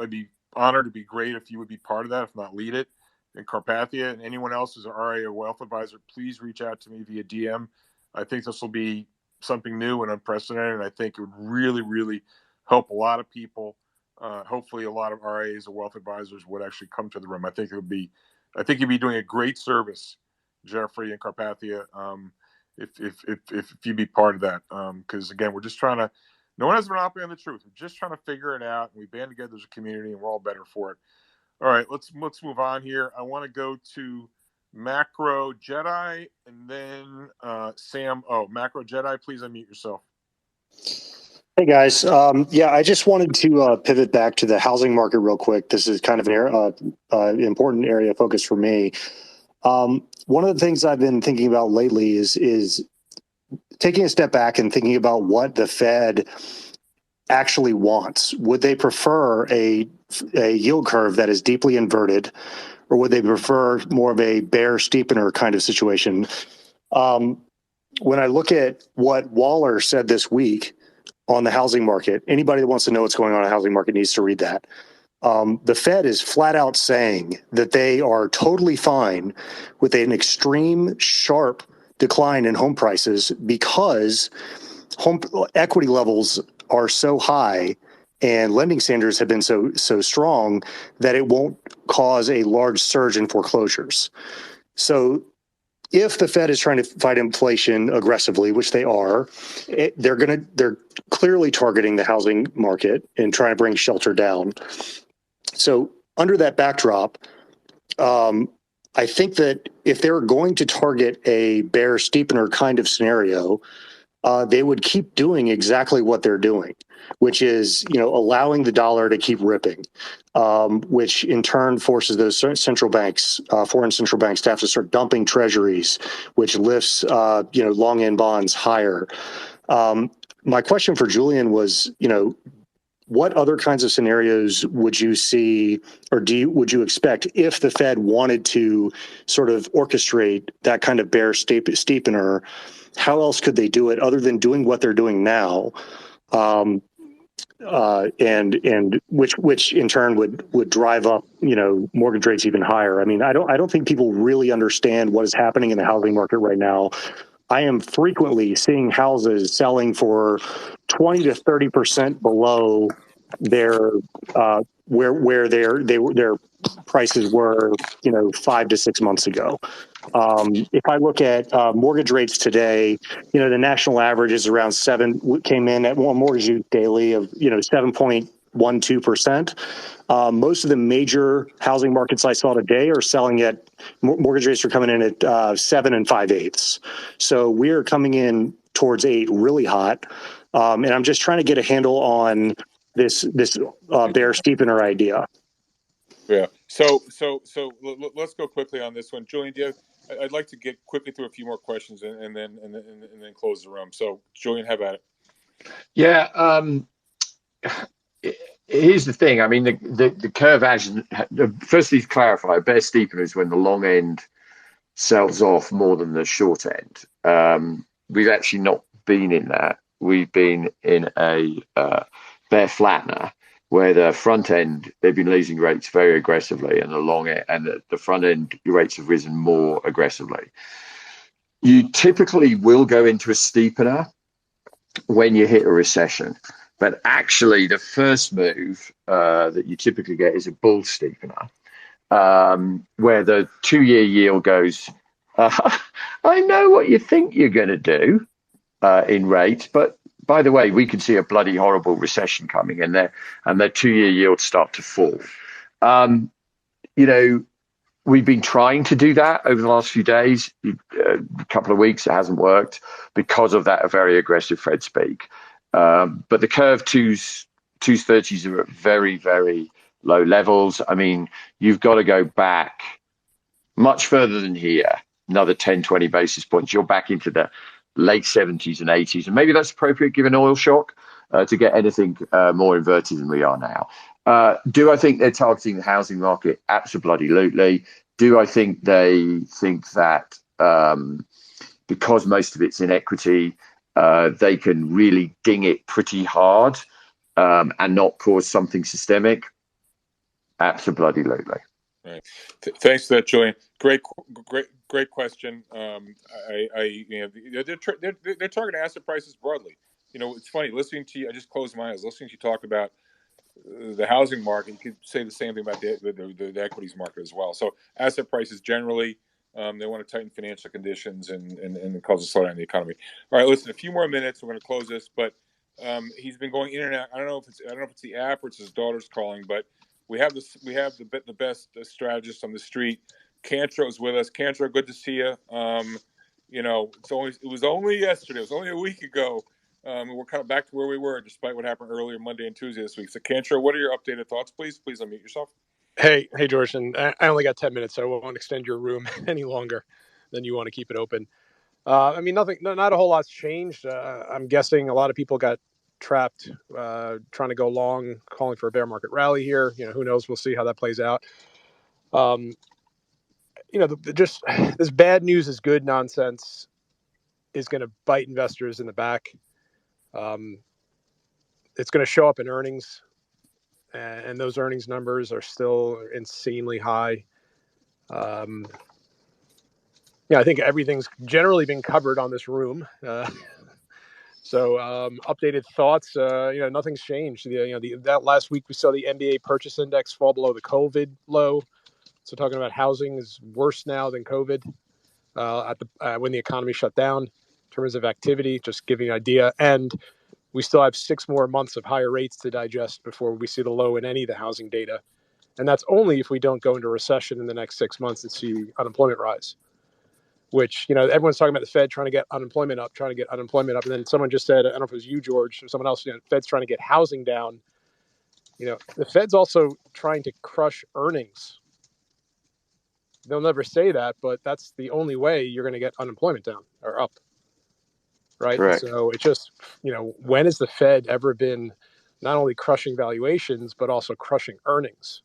honored. It'd be great if you would be part of that, if not lead it. And Carpathia and anyone else who's an RIA or wealth advisor, please reach out to me via DM. I think this will be something new and unprecedented. And I think it would really, really help a lot of people. Hopefully, a lot of RIAs or wealth advisors would actually come to the room. I think you'd be doing a great service, Jeffrey and Carpathia, if you'd be part of that. Because again, we're just trying to. No one has a monopoly on the truth. We're just trying to figure it out, and we band together as a community, and we're all better for it. All right, let's move on here. I want to go to Macro Jedi, and then Sam. Oh, Macro Jedi, please unmute yourself. Hey guys, I just wanted to pivot back to the housing market real quick. This is kind of an important area of focus for me. One of the things I've been thinking about lately is taking a step back and thinking about what the Fed actually wants. Would they prefer a yield curve that is deeply inverted, or would they prefer more of a bear steepener kind of situation? When I look at what Waller said this week on the housing market, anybody that wants to know what's going on in the housing market needs to read that. The Fed is flat out saying that they are totally fine with an extreme sharp decline in home prices because home equity levels are so high and lending standards have been so strong that it won't cause a large surge in foreclosures. So if the Fed is trying to fight inflation aggressively, which they are, they're clearly targeting the housing market and trying to bring shelter down. So under that backdrop, I think that if they're going to target a bear steepener kind of scenario, they would keep doing exactly what they're doing, which is, allowing the dollar to keep ripping, which in turn forces those central banks, foreign central banks, to have to start dumping treasuries, which lifts, long end bonds higher. My question for Julian was, what other kinds of scenarios would you see, or would you expect if the Fed wanted to sort of orchestrate that kind of bear steepener? How else could they do it other than doing what they're doing now, and which in turn would drive up mortgage rates even higher? I mean, I don't think people really understand what is happening in the housing market right now. I am frequently seeing houses selling for 20 to 30% below their where their prices were 5 to 6 months ago. If I look at mortgage rates today, the national average is around came in at one mortgage daily of 7.12%. Most of the major housing markets I saw today are selling at mortgage rates are coming in at 7 5/8. So we're coming in towards 8 really hot. And I'm just trying to get a handle on this bear steepener idea. Yeah. So let's go quickly on this one, Julian. I'd like to get quickly through a few more questions and then close the room. So, Julian, how about it? Yeah. Here's the thing. I mean, the curve action. Firstly, to clarify, bear steepener is when the long end sells off more than the short end. We've actually not been in that. We've been in a bear flattener, where the front end, they've been losing rates very aggressively, and the long end and the front end rates have risen more aggressively. You typically will go into a steepener when you hit a recession, but actually the first move that you typically get is a bull steepener, where the 2-year yield goes, I know what you think you're going to do in rates, but by the way, we can see a bloody horrible recession coming in there, and their 2-year yields start to fall. We've been trying to do that over the last few days, a couple of weeks. It hasn't worked because of that very aggressive Fed speak. But the curve 230s are at very, very low levels. I mean, you've got to go back much further than here, another 10, 20 basis points, you're back into the late 70s and 80s. And maybe that's appropriate given oil shock to get anything more inverted than we are now. Do I think they're targeting the housing market? Absolutely. Do I think they think that because most of it's in equity, they can really ding it pretty hard and not cause something systemic? Absolutely. Right. Thanks for that, Julian. Great question. They're targeting asset prices broadly. It's funny listening to you. I just closed my eyes listening to you talk about the housing market. You could say the same thing about the equities market as well. So asset prices generally, they want to tighten financial conditions and cause a slowdown in the economy. All right, listen, a few more minutes. We're going to close this, but he's been going in and out. I don't know if it's the app or it's his daughter's calling, but we have the best strategist on the street. Cantro's with us. Cantro, good to see you. It was only yesterday. It was only a week ago. We're kind of back to where we were, despite what happened earlier Monday and Tuesday this week. So, Cantro, what are your updated thoughts, please? Please unmute yourself. Hey, George, and I only got 10 minutes, so I won't extend your room any longer than you want to keep it open. Not a whole lot's changed. I'm guessing a lot of people got trapped trying to go long, calling for a bear market rally here. Who knows? We'll see how that plays out. Just this bad news is good nonsense is going to bite investors in the back. It's going to show up in earnings, and those earnings numbers are still insanely high. I think everything's generally been covered on this room. So updated thoughts, nothing's changed. That last week we saw the NBA purchase index fall below the COVID low. So talking about housing is worse now than COVID when the economy shut down in terms of activity, just giving you an idea. And we still have 6 more months of higher rates to digest before we see the low in any of the housing data. And that's only if we don't go into recession in the next 6 months and see unemployment rise. Which, everyone's talking about the Fed trying to get unemployment up. And then someone just said, I don't know if it was you, George, or someone else, Fed's trying to get housing down. The Fed's also trying to crush earnings. They'll never say that, but that's the only way you're going to get unemployment down or up. Right. Correct. So it's just, when has the Fed ever been not only crushing valuations, but also crushing earnings?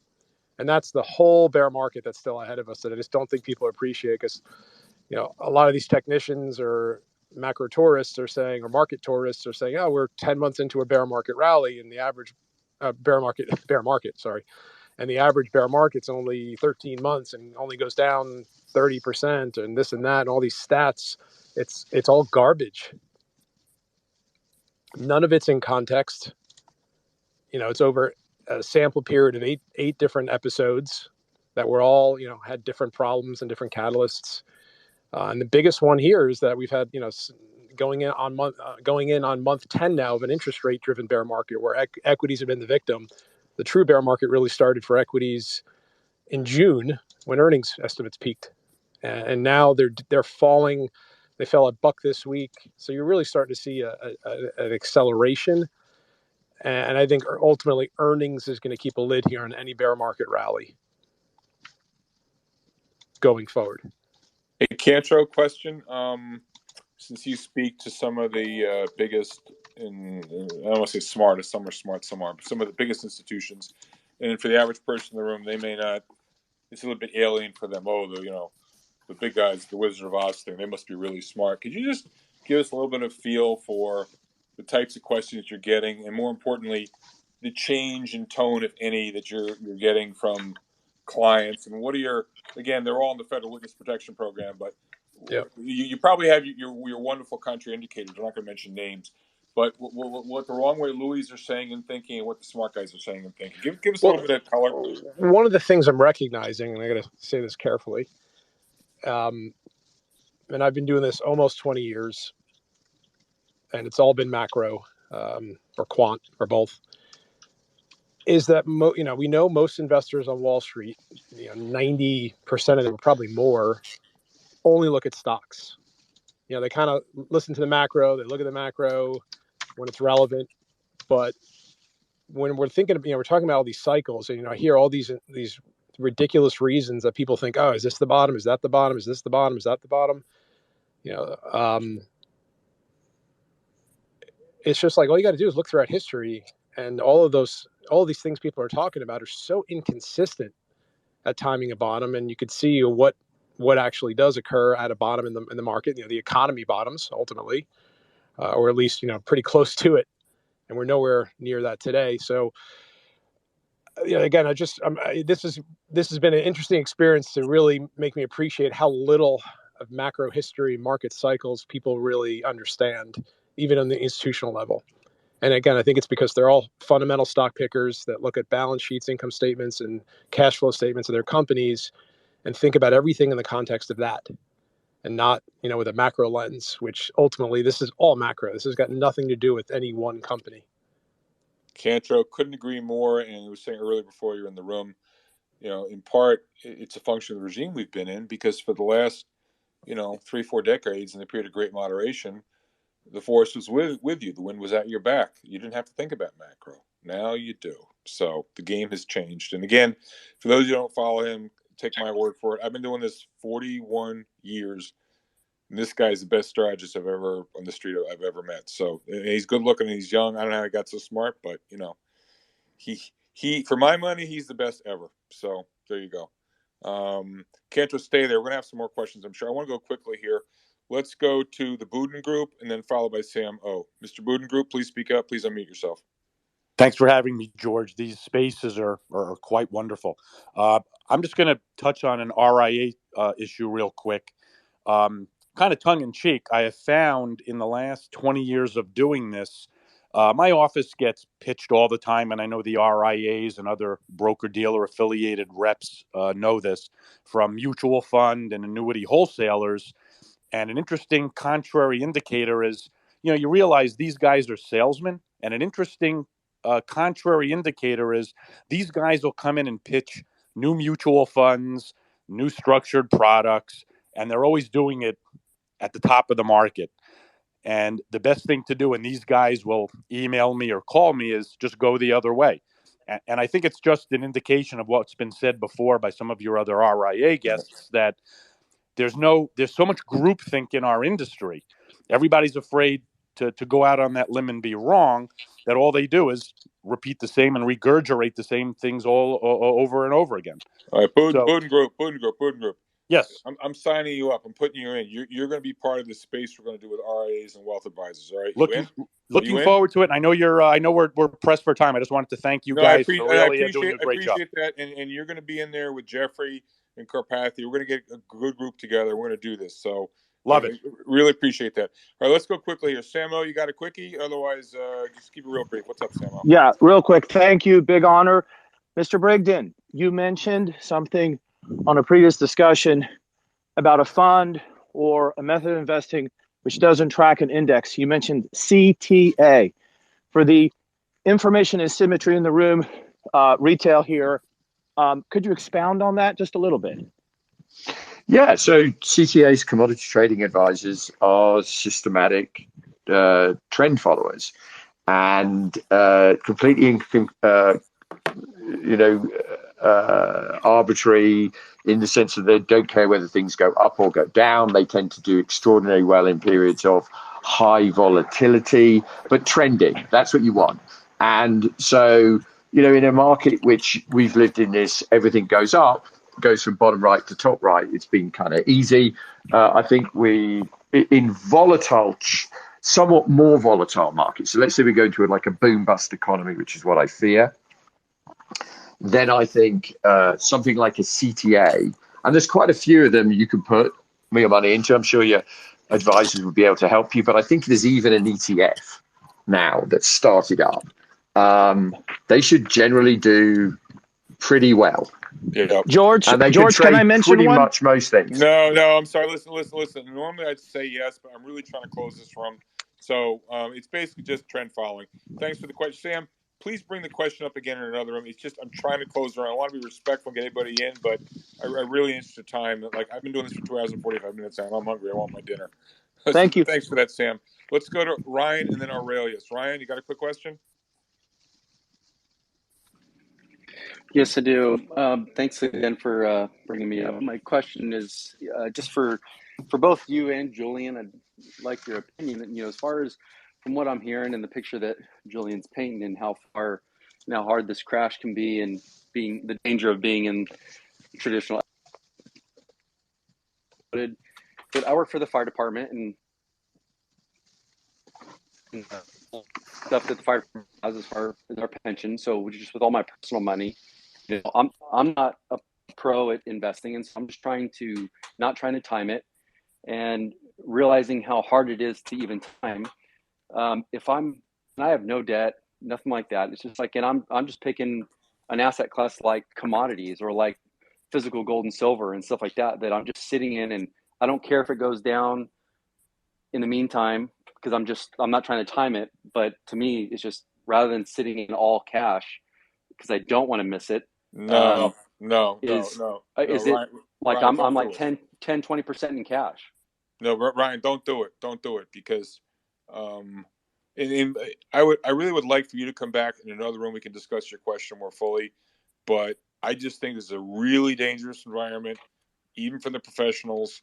And that's the whole bear market that's still ahead of us that I just don't think people appreciate because, a lot of these technicians or macro tourists are saying, or market tourists are saying, oh, we're 10 months into a bear market rally, and the average bear market, and the average bear market's only 13 months and only goes down 30% and this and that, and all these stats. It's all garbage. None of it's in context. It's over a sample period of eight different episodes that were all, had different problems and different catalysts. And the biggest one here is that we've had, going in on month 10 now of an interest rate driven bear market where equities have been the victim. The true bear market really started for equities in June when earnings estimates peaked, and now they're falling. They fell $1 this week, so you're really starting to see an acceleration. And I think ultimately earnings is going to keep a lid here on any bear market rally going forward. A Cantro question. Since you speak to some of the biggest, I don't want to say smartest, some are smart, some aren't, but some of the biggest institutions, and for the average person in the room, they may not. It's a little bit alien for them. Oh, the big guys, the Wizard of Oz thing, they must be really smart. Could you just give us a little bit of feel for the types of questions you're getting, and more importantly, the change in tone, if any, that you're getting from clients? And what are your, again, they're all in the Federal Witness Protection Program, but yep. You probably have your wonderful country indicators. I'm not going to mention names, but what the wrong way Louis are saying and thinking, and what the smart guys are saying and thinking. Give us a little bit of color. One of the things I'm recognizing, and I got to say this carefully, and I've been doing this almost 20 years, and it's all been macro or quant or both, is that we know most investors on Wall Street, 90% of them, probably more, only look at stocks. They kind of listen to the macro, they look at the macro when it's relevant, but when we're thinking of, we're talking about all these cycles, and I hear all these ridiculous reasons that people think, oh, is this the bottom? Is that the bottom? Is this the bottom? Is that the bottom? It's just like all you got to do is look throughout history, and all these things people are talking about are so inconsistent at timing a bottom, and you could see what actually does occur at a bottom in the market. The economy bottoms ultimately, or at least pretty close to it, and we're nowhere near that today. So again, this has been an interesting experience to really make me appreciate how little of macro history, market cycles people really understand, even on the institutional level. And again, I think it's because they're all fundamental stock pickers that look at balance sheets, income statements, and cash flow statements of their companies and think about everything in the context of that, and not, with a macro lens, which ultimately this is all macro. This has got nothing to do with any one company. Cantro, couldn't agree more. And I was saying earlier before you're in the room, in part, it's a function of the regime we've been in, because for the last, 3-4 decades in the period of great moderation, the force was with you. The wind was at your back. You didn't have to think about macro. Now you do. So the game has changed. And again, for those who don't follow him, take my word for it. I've been doing this 41 years. And this guy's the best strategist I've ever on the street I've ever met. So he's good looking and he's young. I don't know how he got so smart, but he for my money, he's the best ever. So there you go. Cantor, stay there. We're gonna have some more questions, I'm sure. I want to go quickly here. Let's go to the Buden Group and then followed by Sam O. Mr. Buden Group, please speak up. Please unmute yourself. Thanks for having me, George. These spaces are quite wonderful. I'm just going to touch on an RIA issue real quick. Kind of tongue-in-cheek, I have found in the last 20 years of doing this, my office gets pitched all the time, and I know the RIAs and other broker-dealer affiliated reps know this, from mutual fund and annuity wholesalers. And an interesting contrary indicator is, you realize these guys are salesmen, and an interesting contrary indicator is these guys will come in and pitch new mutual funds, new structured products, and they're always doing it at the top of the market. And the best thing to do, and these guys will email me or call me, is just go the other way. And I think it's just an indication of what's been said before by some of your other RIA guests, that there's so much groupthink in our industry. Everybody's afraid to go out on that limb and be wrong, that all they do is repeat the same and regurgitate the same things all over and over again. All right, Buden Group. Yes. I'm signing you up. I'm putting you in. You're going to be part of the space we're going to do with RIAs and wealth advisors. All right. Looking forward to it. And I know we're pressed for time. I just wanted to thank you guys for really doing a great job. I appreciate that. And you're going to be in there with Jeffrey and Karpathy. We're going to get a good group together. We're going to do this. So love it. Really appreciate that. All right, let's go quickly here. Samo, you got a quickie? Otherwise, just keep it real brief. What's up, Samo? Yeah, real quick. Thank you. Big honor. Mr. Brigden, you mentioned something on a previous discussion about a fund or a method of investing which doesn't track an index. You mentioned CTA. For the information and symmetry in the room, retail here, could you expound on that just a little bit? Yeah, so CTAs, commodity trading advisors, are systematic trend followers and completely arbitrary in the sense that they don't care whether things go up or go down. They tend to do extraordinarily well in periods of high volatility, but trending, that's what you want. And so, in a market which we've lived in this, everything goes up, goes from bottom right to top right. It's been kind of easy. I think in volatile, somewhat more volatile markets. So let's say we go into like a boom bust economy, which is what I fear. Then I think something like a CTA, and there's quite a few of them you can put your money into. I'm sure your advisors would be able to help you, but I think there's even an ETF now that's started up. They should generally do pretty well. Yeah. George, can I mention pretty one? much most things. No, I'm sorry. Listen. Normally I'd say yes, but I'm really trying to close this room. So it's basically just trend following. Thanks for the question, Sam. Please bring the question up again in another room. It's just I'm trying to close the room. I want to be respectful and get anybody in, but I really interested time. Like I've been doing this for 2 hours and 45 minutes now. I'm hungry. I want my dinner. Thank you. Thanks for that, Sam. Let's go to Ryan and then Aurelius. Ryan, you got a quick question? Yes, I do. Thanks again for bringing me up. My question is just for both you and Julian. I'd like your opinion. As far as from what I'm hearing and the picture that Julian's painting, and how far and how hard this crash can be, and being the danger of being in traditional. But I work for the fire department, and stuff that the fire department has as far as our pension. So just with all my personal money, I'm not a pro at investing, and so I'm just not trying to time it, and realizing how hard it is to even time. If I have no debt, nothing like that. It's just like, and I'm just picking an asset class like commodities or like physical gold and silver and stuff like that, that I'm just sitting in, and I don't care if it goes down in the meantime, because I'm not trying to time it. But to me, it's just, rather than sitting in all cash because I don't want to miss it. No, Is it Ryan, like Ryan, I'm like do 10-20% in cash? No, Ryan, don't do it because, I really would like for you to come back in another room. We can discuss your question more fully, but I just think this is a really dangerous environment, even for the professionals.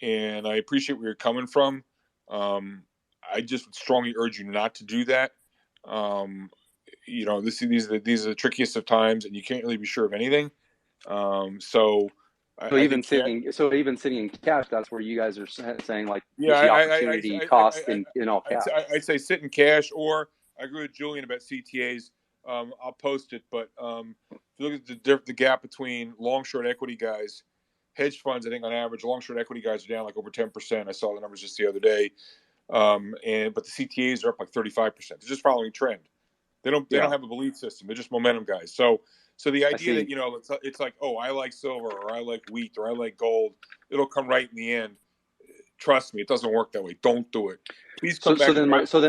And I appreciate where you're coming from. I just would strongly urge you not to do that. These are the trickiest of times, and you can't really be sure of anything. So I even think sitting in cash, that's where you guys are saying, like, yeah, there's the opportunity cost in all cash. I'd say sit in cash, or I agree with Julian about CTAs. I'll post it, but if you look at the gap between long short equity guys, hedge funds, I think on average, long short equity guys are down like over 10%. I saw the numbers just the other day, but the CTAs are up like 35%. They're just following trend. They don't have a belief system. They're just momentum guys. So the idea that it's like, oh, I like silver, or I like wheat, or I like gold, it'll come right in the end. Trust me, it doesn't work that way. Don't do it. Please come back. So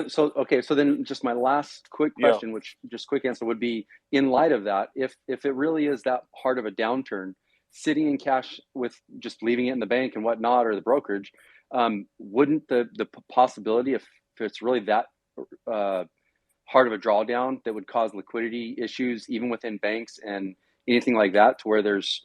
then just my last quick question, which just quick answer would be, in light of that, if it really is that hard of a downturn, sitting in cash with just leaving it in the bank and whatnot, or the brokerage, wouldn't the possibility, if it's really that hard of a drawdown, that would cause liquidity issues even within banks and anything like that, to where there's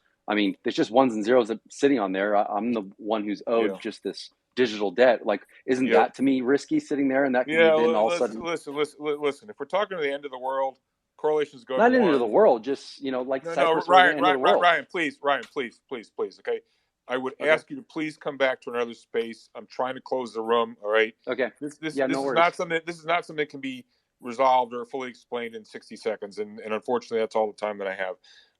just ones and zeros sitting on there. I'm the one who's owed just this digital debt. Like, isn't that to me risky, sitting there? And that can then all of a sudden listen. If we're talking to the end of the world, correlations go not to into one. the world, just like Cyprus, Ryan, please, okay. I would ask you to please come back to another space. I'm trying to close the room. All right. Okay. This is not something that can be resolved or fully explained in 60 seconds, and unfortunately, that's all the time that I have.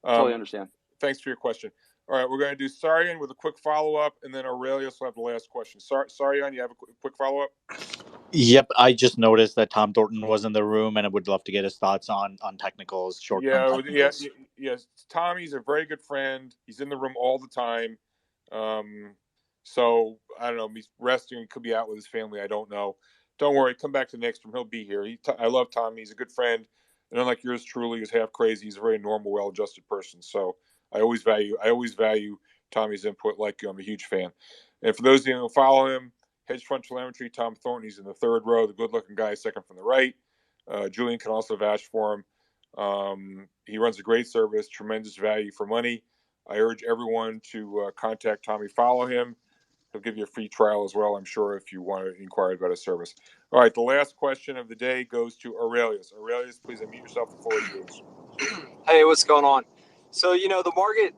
Totally understand. Thanks for your question. All right, we're going to do Sarian with a quick follow-up, and then Aurelius will have the last question. Sarian, you have a quick follow-up? Yep, I just noticed that Tom Thornton was in the room, and I would love to get his thoughts on technicals, short-term technicals. Yes. Tommy's a very good friend. He's in the room all the time. So, I don't know, he's resting. He could be out with his family. I don't know. Don't worry. Come back to the next room. He'll be here. I love Tommy. He's a good friend. And unlike yours truly, he's half crazy. He's a very normal, well-adjusted person. So I always value Tommy's input. Like you, I'm a huge fan. And for those of you who follow him, Hedge Fund Telemetry, Tom Thornton, he's in the third row, the good-looking guy, second from the right. Julian can also vouch for him. He runs a great service, tremendous value for money. I urge everyone to contact Tommy, follow him. He'll give you a free trial as well, I'm sure, if you want to inquire about his service. All right, the last question of the day goes to Aurelius. Aurelius, please unmute yourself. The floor is yours. Hey, what's going on? So, the market,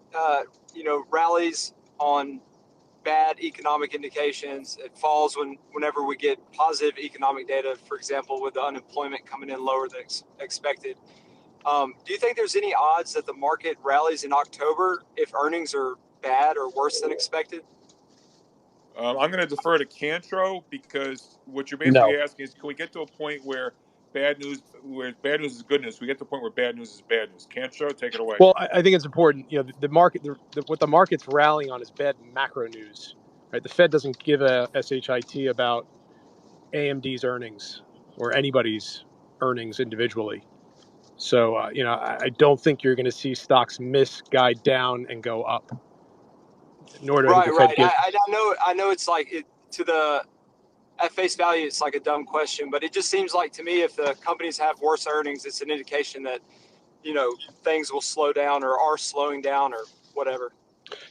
rallies on bad economic indications. It falls whenever we get positive economic data, for example, with the unemployment coming in lower than expected. Do you think there's any odds that the market rallies in October if earnings are bad or worse than expected? I'm going to defer to Cantro, because what you're basically asking is, can we get to a point where bad news is good news? We get to a point where bad news is bad news. Cantro, take it away. Well, I think it's important. The market, what the market's rallying on is bad macro news, right? The Fed doesn't give a shit about AMD's earnings or anybody's earnings individually. So, I don't think you're going to see stocks miss, guide down, and go up. Nor do I think the Fed get. I know it's like at face value, it's like a dumb question, but it just seems like to me, if the companies have worse earnings, it's an indication that things will slow down or are slowing down or whatever.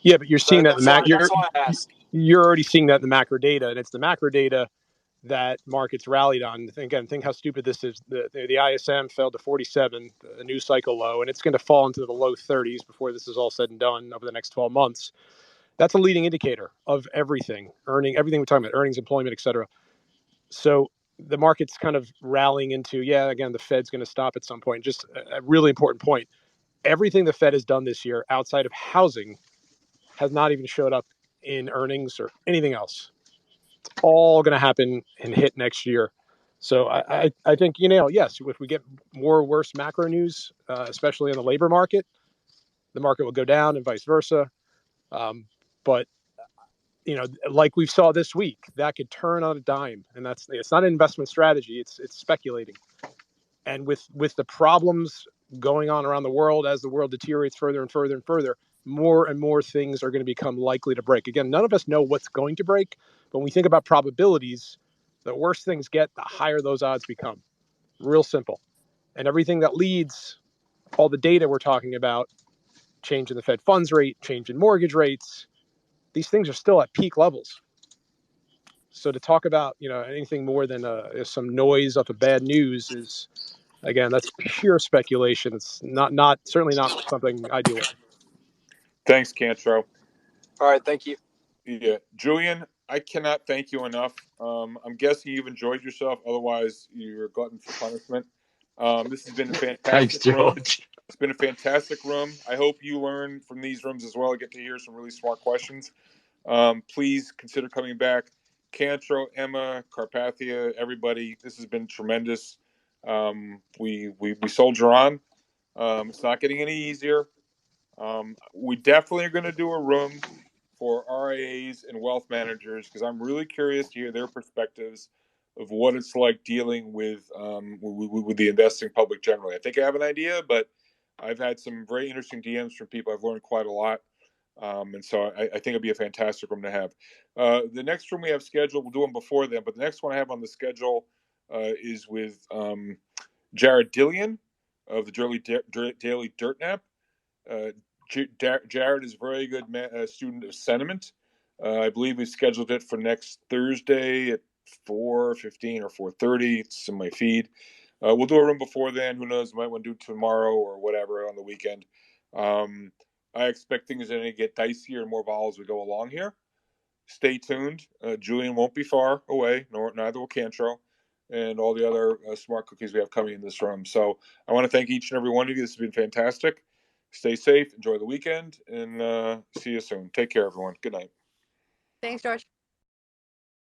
Yeah, but you're seeing that in the That's why I asked. You're already seeing that in the macro data, and it's the macro data that markets rallied on. Again, think how stupid this is. The ISM fell to 47, a news cycle low, and it's going to fall into the low 30s before this is all said and done over the next 12 months. That's a leading indicator of everything, everything we're talking about, earnings, employment, et cetera. So the market's kind of rallying into, again, the Fed's going to stop at some point. Just a really important point. Everything the Fed has done this year outside of housing has not even showed up in earnings or anything else. It's all going to happen and hit next year. So I think, yes, if we get more worse macro news, especially in the labor market, the market will go down and vice versa. But like we saw this week, that could turn on a dime, and it's not an investment strategy. It's speculating. And with the problems going on around the world, as the world deteriorates further and further and further, more and more things are going to become likely to break. Again, none of us know what's going to break, but when we think about probabilities, the worse things get, the higher those odds become. Real simple. And everything that leads, all the data we're talking about, change in the Fed funds rate, change in mortgage rates, these things are still at peak levels. So to talk about anything more than some noise off of bad news is, again, that's pure speculation. It's certainly not something I deal with. Thanks, Cantro. All right, thank you. Yeah, Julian, I cannot thank you enough. I'm guessing you've enjoyed yourself. Otherwise, you're a glutton for punishment. This has been a fantastic room. It's been a fantastic room. I hope you learn from these rooms as well. I get to hear some really smart questions. Please consider coming back. Cantro, Emma, Carpathia, everybody. This has been tremendous. We soldier on. It's not getting any easier. We definitely are going to do a room for RIAs and wealth managers because I'm really curious to hear their perspectives of what it's like dealing with the investing public generally. I think I have an idea, but I've had some very interesting DMs from people. I've learned quite a lot. And so I think it'd be a fantastic room to have. The next room we have scheduled, we'll do them before then, but the next one I have on the schedule is with Jared Dillian of the Daily Dirt Nap. Jared is a very good student of sentiment. I believe we scheduled it for next Thursday at 4:15 or 4:30. It's in my feed. We'll do a room before then. Who knows? Might want to do tomorrow or whatever on the weekend. I expect things are going to get dicier and more volatile as we go along here. Stay tuned. Julian won't be far away, neither will Cantro, and all the other smart cookies we have coming in this room. So I want to thank each and every one of you. This has been fantastic. Stay safe, enjoy the weekend, and see you soon. Take care, everyone. Good night. Thanks, George.